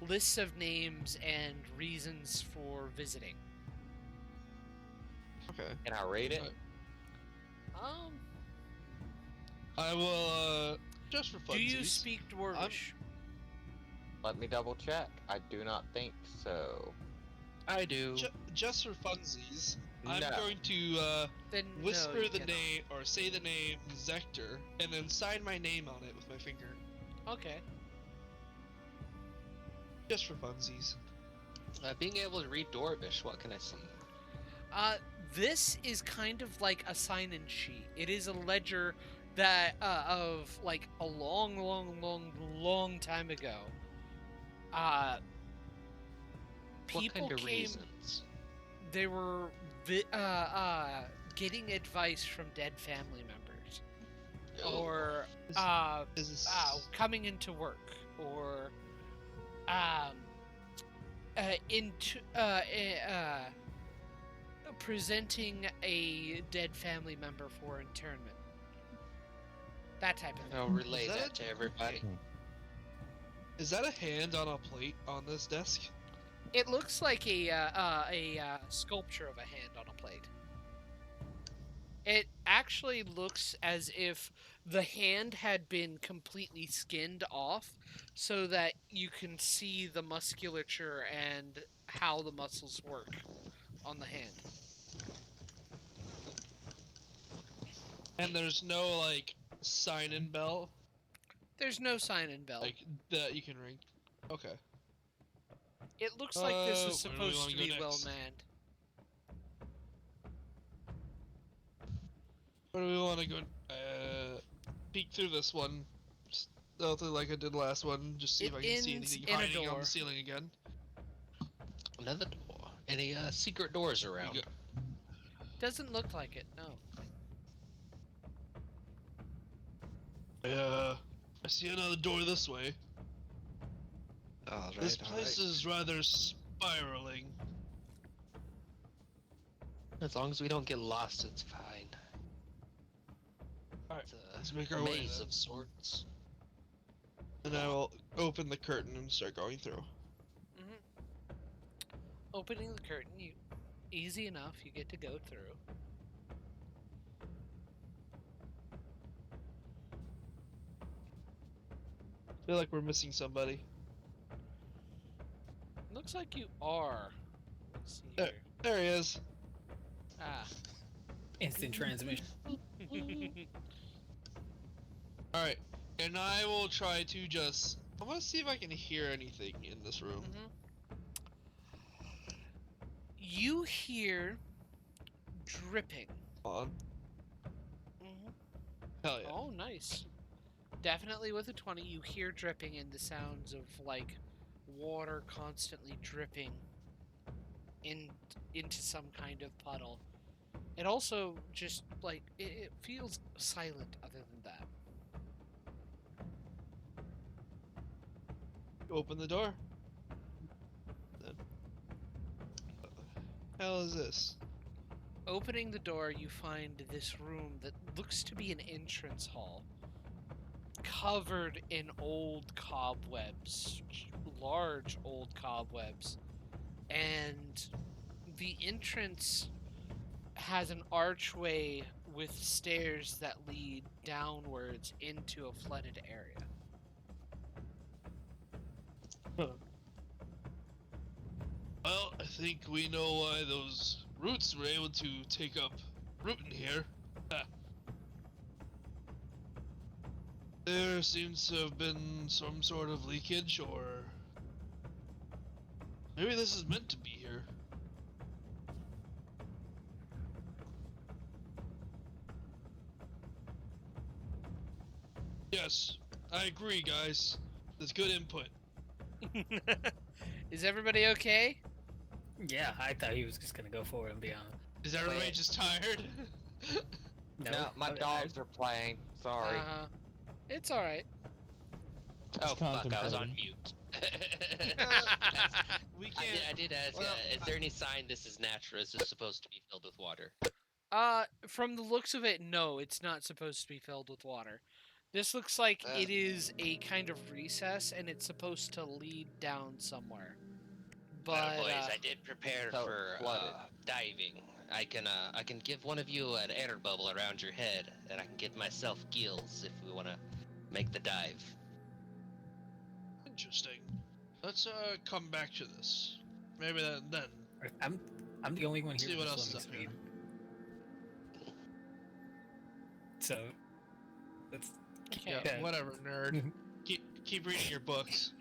lists of names and reasons for visiting. Okay. Can I read it? I will just for funsies. Do you speak Dwarvish? Let me double check. I do not think so. I do. Just for funsies, I'm No. going to Then no, whisper you the cannot. name or say the name Zector, and then sign my name on it with my finger. Okay. Just for funsies. Being able to read Dwarvish, what can I say? This is kind of like a sign-in sheet. It is a ledger that of like a long time ago. What People kind of came. reasons? They were getting advice from dead family members, or Is this... coming into work, or into presenting a dead family member for internment. That type of thing. I'll relay Is that that to everybody. Is that a hand on a plate on this desk? It looks like a sculpture of a hand on a plate. It actually looks as if the hand had been completely skinned off so that you can see the musculature and how the muscles work on the hand. And there's no, like, sign-in bell? There's no sign-in bell. Like, that you can ring? Okay. It looks like this is where do we supposed wanna to go be next? well manned. Where do we want to go? Peek through this one. Stealthily like I did last one. Just see It if I can see ends anything in a hiding on door. the ceiling again. Another door. Any secret doors around? go. Doesn't look like it, no. I see another door this way. All right, This all place right. is rather spiraling. As long as we don't get lost, it's fine. Alright, It's let's a make our way maze then. of sorts. And I will open the curtain and start going through. Opening the curtain, easy enough, you get to go through. I feel like we're missing somebody. Looks like you are. Let's see There. There he is. Ah. Instant transmission. Alright, and I will try to just... I'm gonna see if I can hear anything in this room. You hear dripping. On. Hell yeah. Oh, nice. Definitely with a 20, you hear dripping and the sounds of like water constantly dripping into some kind of puddle. It also just like it feels silent other than that. Open the door. Then. Hell is this? Opening the door, you find this room that looks to be an entrance hall, covered in old cobwebs, large old cobwebs, and the entrance has an archway with stairs that lead downwards into a flooded area. Well, I think we know why those roots were able to take up root in here. Ha. There seems to have been some sort of leakage, or maybe this is meant to be here. Yes, I agree, guys. That's good input. Is everybody okay? Yeah, I thought he was just gonna go for it and be honest. Is everybody Wait. just tired? No, my dogs are playing. Sorry. It's all right. Oh fuck! I was contemplating. on mute. We I can't. did ask. Well, Is there any sign this is natural? Is this supposed to be filled with water? From the looks of it, no, it's not supposed to be filled with water. This looks like it is a kind of recess, and it's supposed to lead down somewhere. But boys, I did prepare so for flooded. diving. I can give one of you an air bubble around your head, and I can give myself gills if we want to make the dive. Interesting. Let's come back to this. Maybe then. I'm the only one See here what with else is swimming up here. speed. So that's okay. Yeah, whatever, nerd. keep reading your books.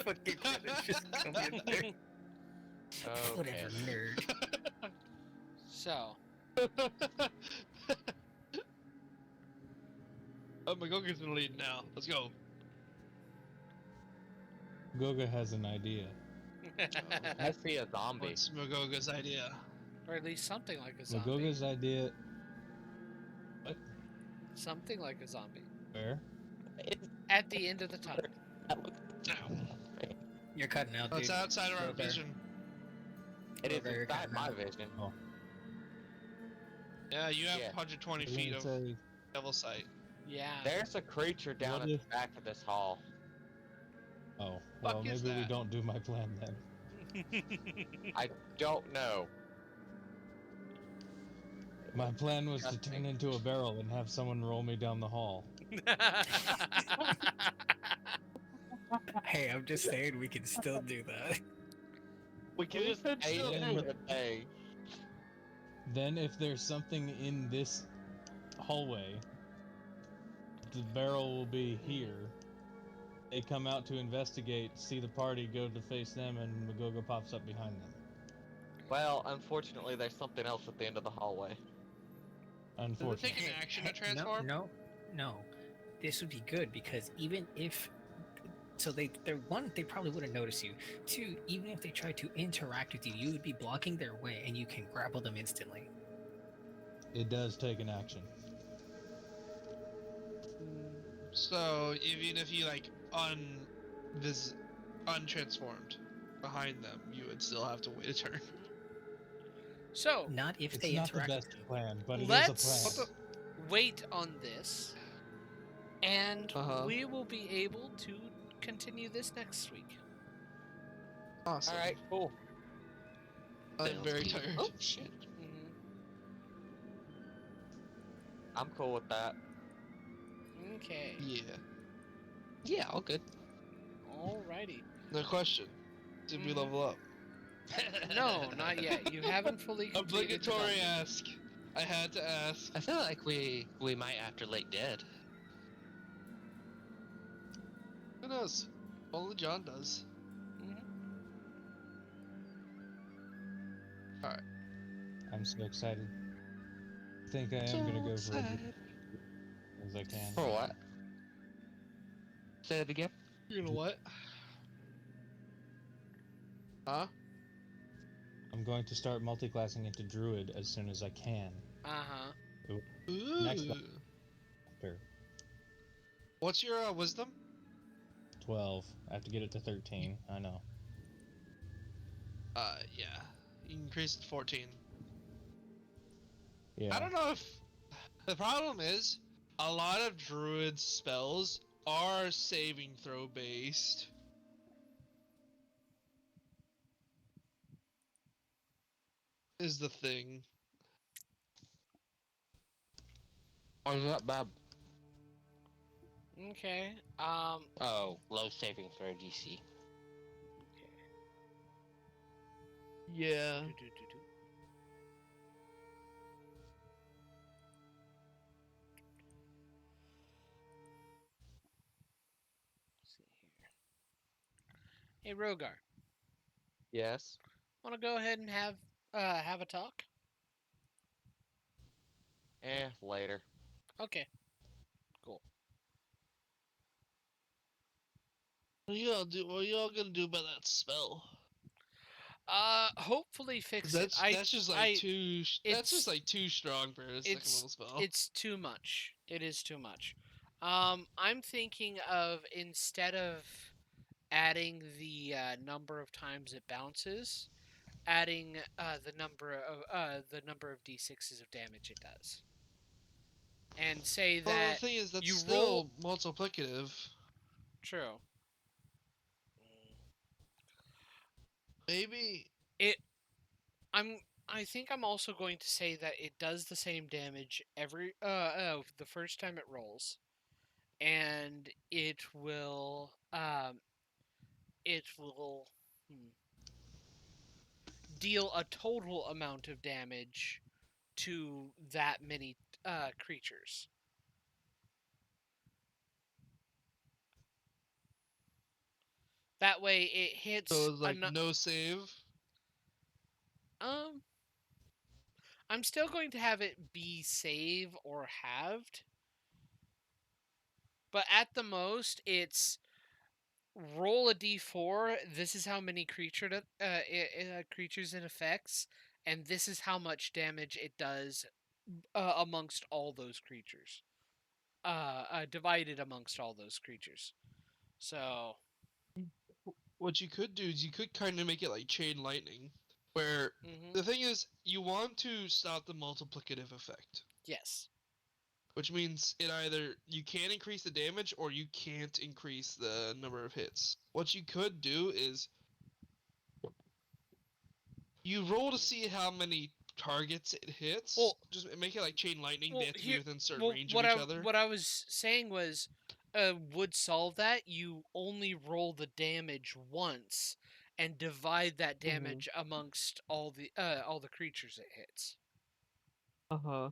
fucking just come in there. Whatever, nerd. So, Oh, McGogan's in the lead now. Let's go. Goga has an idea. I see a zombie. What's McGoga's idea? or at least something like a zombie. Magoga's idea. What? Something like a zombie. Where? At the end of the tunnel. You're cutting out, Oh, dude. it's outside of our Go there. vision. It is Very inside my good. vision. Yeah, you have Yeah. 120 I was feet gonna of say, devil sight. Yeah. There's a creature down What at the if- back of this hall. oh, well, Fuck is maybe we that? don't do my plan then. I don't know. My plan was to Trust turn me. into a barrel and have someone roll me down the hall. Hey, I'm just saying we can still do that. We can We just could aid still it do for the day. Then, if there's something in this hallway, the barrel will be here. They come out to investigate, see the party, go to face them, and Magoga pops up behind them. Well, unfortunately, there's something else at the end of the hallway. Does it Unfortunately. take an action to transform? No. This would be good because even if they're one, they probably wouldn't notice you. Two, even if they try to interact with you, you would be blocking their way and you can grapple them instantly. It does take an action. So even if you like untransformed behind them, you would still have to wait a turn. So, Not if It's they not the interact best with you. plan, but it Let's- is a plan. wait on this, and Uh-huh. we will be able to continue this next week. Awesome. Alright, cool. I'm Sounds very good. tired. Oh shit! I'm cool with that. Okay. Yeah. Yeah, all good. Alrighty. No question. Did we Mhm. level up? No, not yet. You haven't fully completed the Obligatory dungeon. ask. I had to ask. I feel like we might after Lake Dead. Who knows? Only John does. I'm so excited. I think I am gonna go for it as I can. For what? Say that again. You know what? Huh? I'm going to start multiclassing into druid as soon as I can. Uh-huh. Next Ooh. one. After What's your wisdom? 12, I have to get it to 13. I know. Yeah. You increase it to 14. Yeah. I don't know if the problem is a lot of druid spells are saving throw based. Is the thing. Why is that bad? Okay. Oh, low saving throw DC. Yeah. Do-do-do-do. Let's see here. Hey, Rogar. Yes. Want to go ahead and have a talk? Later. Okay. Cool. What are y'all gonna do about that spell? Hopefully fix That's it. that's just like I- that's it's- just like too strong for a second level spell. It's too much. It is too much. I'm thinking of instead of adding the number of times it bounces, adding the number of d6s of damage it does, and say Well, that the thing is that's you still multiplicative. true. Maybe I think I'm also going to say that it does the same damage every the first time it rolls, and it will deal a total amount of damage to that many creatures. That way it hits so it's like ano- no save. Um, I'm still going to have it be save or halved, but at the most, it's roll a d4. This is how many creatures it affects, and this is how much damage it does amongst all those creatures. Divided amongst all those creatures. So What you could do is you could kind of make it like chain lightning, where mhm, the thing is you want to stop the multiplicative effect, yes, which means it either you can increase the damage or you can't increase the number of hits. What you could do is you roll to see how many targets it hits. Well- Just make it like chain lightning. well, They have to be here- within certain well, range of each other. what I was saying was, would solve that. You only roll the damage once, and divide that damage amongst all the creatures it hits. Uh-huh.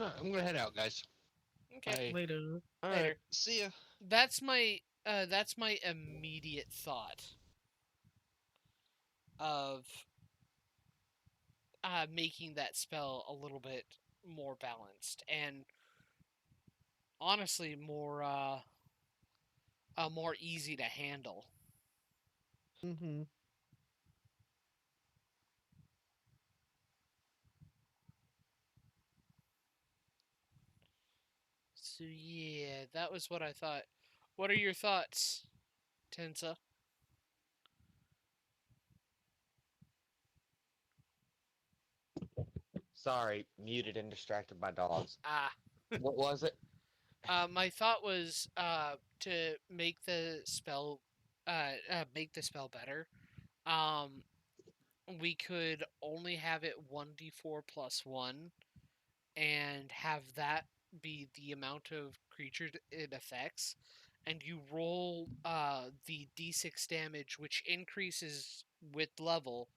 Alright, I'm gonna head out, guys. Okay, Bye. Later. Alright, Later. see ya. That's my immediate thought of making that spell a little bit more balanced and honestly more easy to handle. Mm-hmm. So yeah, that was what I thought. What are your thoughts, Tensa? Sorry, muted and distracted by dogs. Ah, What was it? my thought was to make the spell better. Um, we could only have it 1d4 plus 1 and have that be the amount of creature it affects, and you roll the d6 damage, which increases with level,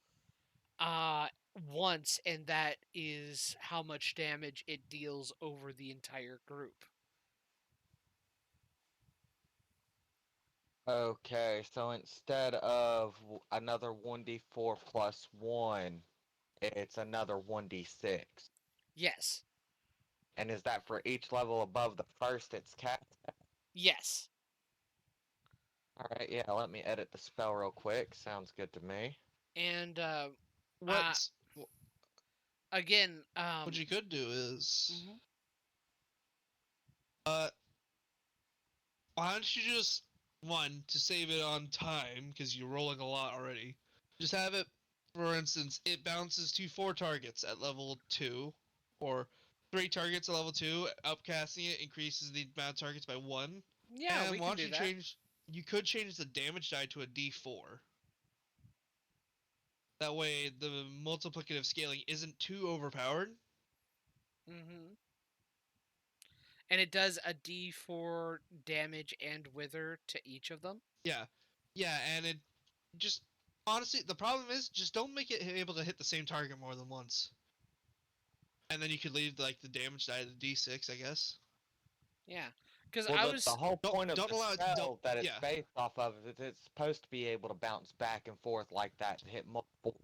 uh, once, and that is how much damage it deals over the entire group. Okay, so instead of another 1d4 plus 1, it's another 1d6. Yes. And is that for each level above the first it's cast? Yes. Alright, yeah, let me edit the spell real quick. Sounds good to me. And What again, what you could do is mhm. why don't you just one to save it on time because you're rolling a lot already. Just have it, for instance, it bounces to 4 targets at level 2, or 3 targets at level 2. Upcasting it increases the amount of targets by 1. Yeah, And we why can don't do you that. change? You could change the damage die to a D4. That way, the multiplicative scaling isn't too overpowered. Mm-hmm. And it does a d4 damage and wither to each of them. Yeah, yeah, and it just honestly, the problem is just don't make it able to hit the same target more than once. And then you could leave like the damage die to D6, I guess. Yeah, because Well, I the was whole point of don't the allow it- spell don't- that it's yeah. based off of is it's supposed to be able to bounce back and forth like that to hit multiple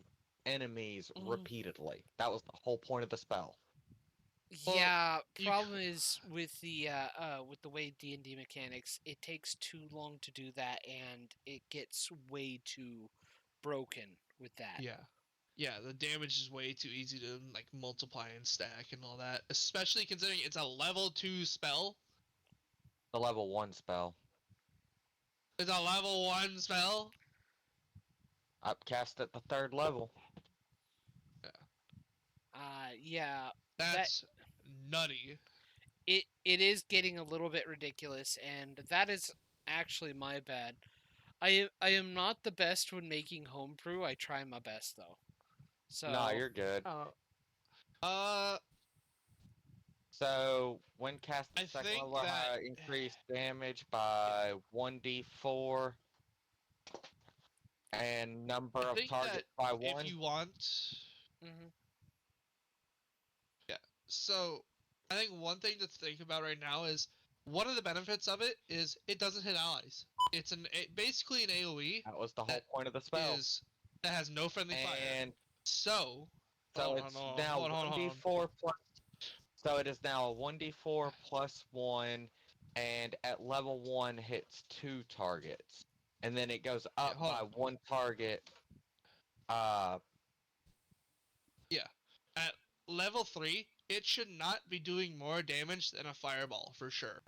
enemies repeatedly. That was the whole point of the spell. Yeah, you problem is with the way D&D mechanics, it takes too long to do that, and it gets way too broken with that. Yeah. Yeah, the damage is way too easy to like multiply and stack and all that, especially considering it's a level 2 spell. The level 1 spell. It's a level 1 spell. Upcast at the 3rd level. Yeah, That's nutty. it is getting a little bit ridiculous, and that is actually my bad. I am not the best when making homebrew. I try my best though. So Nah, you're good. Uh, So, when cast I at second think level, that- increase damage by 1d4 and number I of think targets that by if 1. you want, mhm. so I think one thing to think about right now is one of the benefits of it is it doesn't hit allies. It's basically an AOE That was the whole that point of the spell. is that has no friendly fire. And So, so hold it's on, now hold on, hold on. 1d4 plus. So it is now a 1d4 plus 1, and at level 1 hits 2 targets. And then it goes up hold by on. 1 target. Yeah. At level 3, it should not be doing more damage than a fireball, for sure.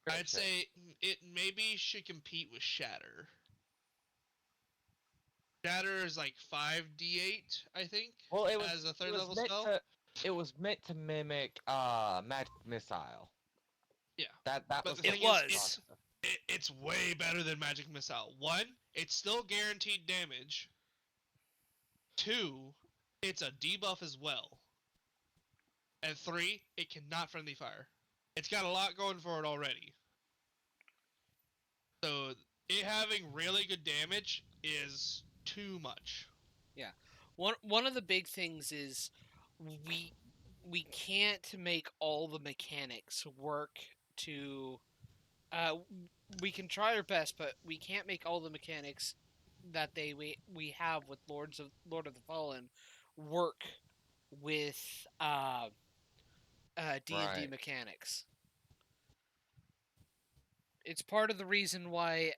I'd Gotcha. say it maybe should compete with Shatter. Shatter is like 5d8, I think, Well, it was as a it third was level meant spell. to it was meant to mimic magic missile. Yeah. That But was the the thing was. is, it's way better than Magic Missile. 1, it's still guaranteed damage. 2, it's a debuff as well. And 3, it cannot friendly fire. It's got a lot going for it already. So it having really good damage is too much. One of the big things is we can't make all the mechanics work to we can try our best, but we can't make all the mechanics that we have with Lord of the Fallen work with D&D Right. mechanics. It's part of the reason why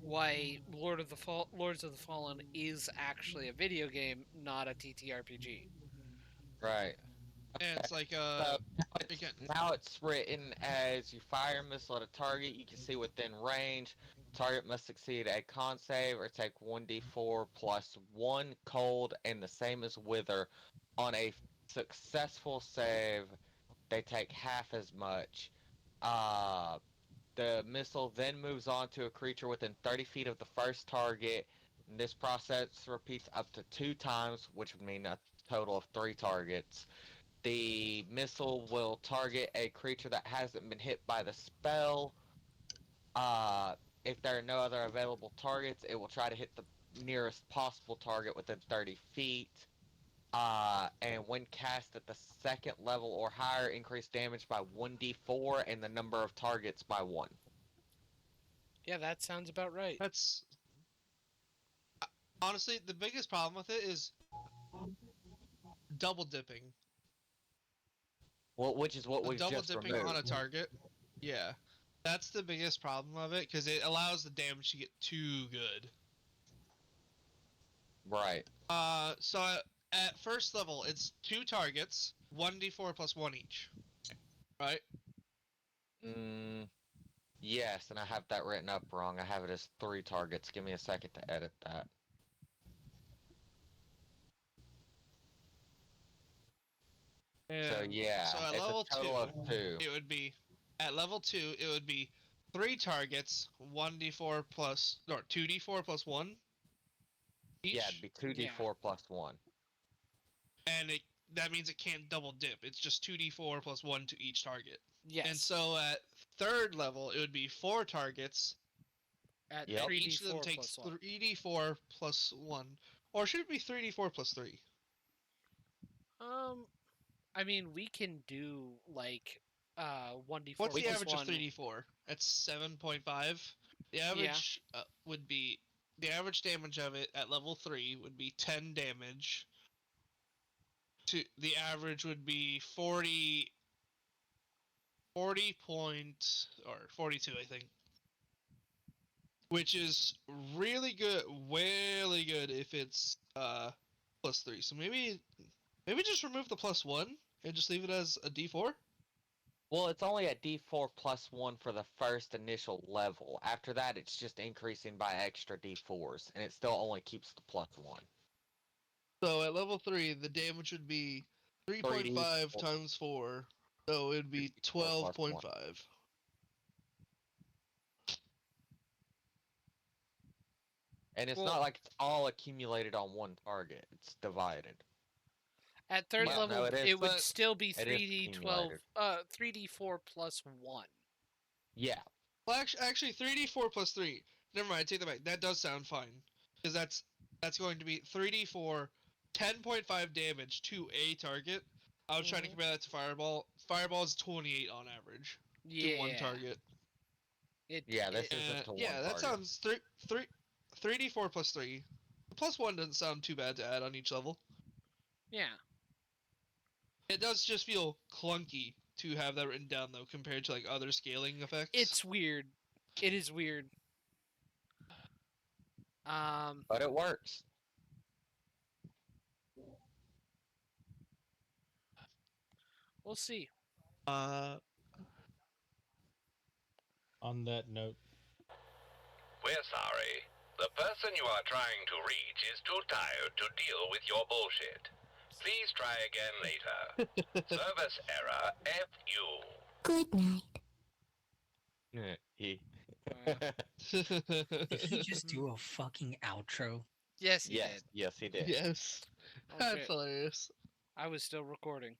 Lords of the Fallen is actually a video game, not a TTRPG. Right. And it's like So again, now it's written as you fire a missile at a target you can see within range. Target must succeed a con save or take 1d4 plus 1 cold, and the same as Wither. On a successful save, they take half as much. The missile then moves on to a creature within 30 feet of the first target. And this process repeats up to 2 times, which would mean a total of 3 targets. The missile will target a creature that hasn't been hit by the spell. If there are no other available targets, it will try to hit the nearest possible target within 30 feet. And when cast at the second level or higher, increase damage by 1d4 and the number of targets by 1. Yeah, that sounds about right. that's honestly the biggest problem with it is double dipping. Well, which is what The we've double just dipping removed. on a target. Yeah. That's the biggest problem of it, because it allows the damage to get too good. Right. So at first level, it's 2 targets, 1d4 plus 1 each. Right? Yes, and I have that written up wrong. I have it as 3 targets. Give me a second to edit that. So yeah, So at it's level a total 2, of 2. it would be at level 2, it would be 3 targets, 1d4 plus or 2d4 plus 1 each. Yeah, it'd be 2d4 plus 1. And that means it can't double dip. It's just 2d4 plus 1 to each target. Yes. And so at third level, it would be 4 targets. At Yep. And each of them 3d4 takes plus 1. 3d4 plus 1. Or should it be 3d4 plus 3? I mean, we can do like 1d4 What's the plus average 1. of 3d4? That's 7.5. The average would be the average damage of it at level 3 would be 10 damage. The average would be 40 point or 42, I think. Which is really good, really good if it's plus 3. So maybe just remove the plus 1 and just leave it as a d4. Well, it's only a d4 plus 1 for the first initial level. After that, it's just increasing by extra d4s, and it still only keeps the plus 1. So at level 3, the damage would be 3.5 times 4. So it would be 12.5. And it's Well- not like it's all accumulated on one target. It's divided. At third Yeah, level, no, it is, it would but still be it is 3d12, accumulated. 3d4 plus 1. Yeah. Well, actually 3d4 plus 3. Never mind, I take that back. That does sound fine. Because that's going to be 3d4, 10.5 damage to a target. I was trying to compare that to Fireball. Fireball is 28 on average to one target. Yeah, this isn't to Yeah, one that target. sounds 3d4 plus 3. Plus 1 doesn't sound too bad to add on each level. Yeah. It does just feel clunky to have that written down, though, compared to, like, other scaling effects. It's weird. It is weird. But it works. We'll see. Uh, On that note, We're sorry. The person you are trying to reach is too tired to deal with your bullshit. Please try again later. Service error FU. Good night. Did he just do a fucking outro? Yes, he yes, did. yes, he did. yes. Oh, That's shit. hilarious. I was still recording.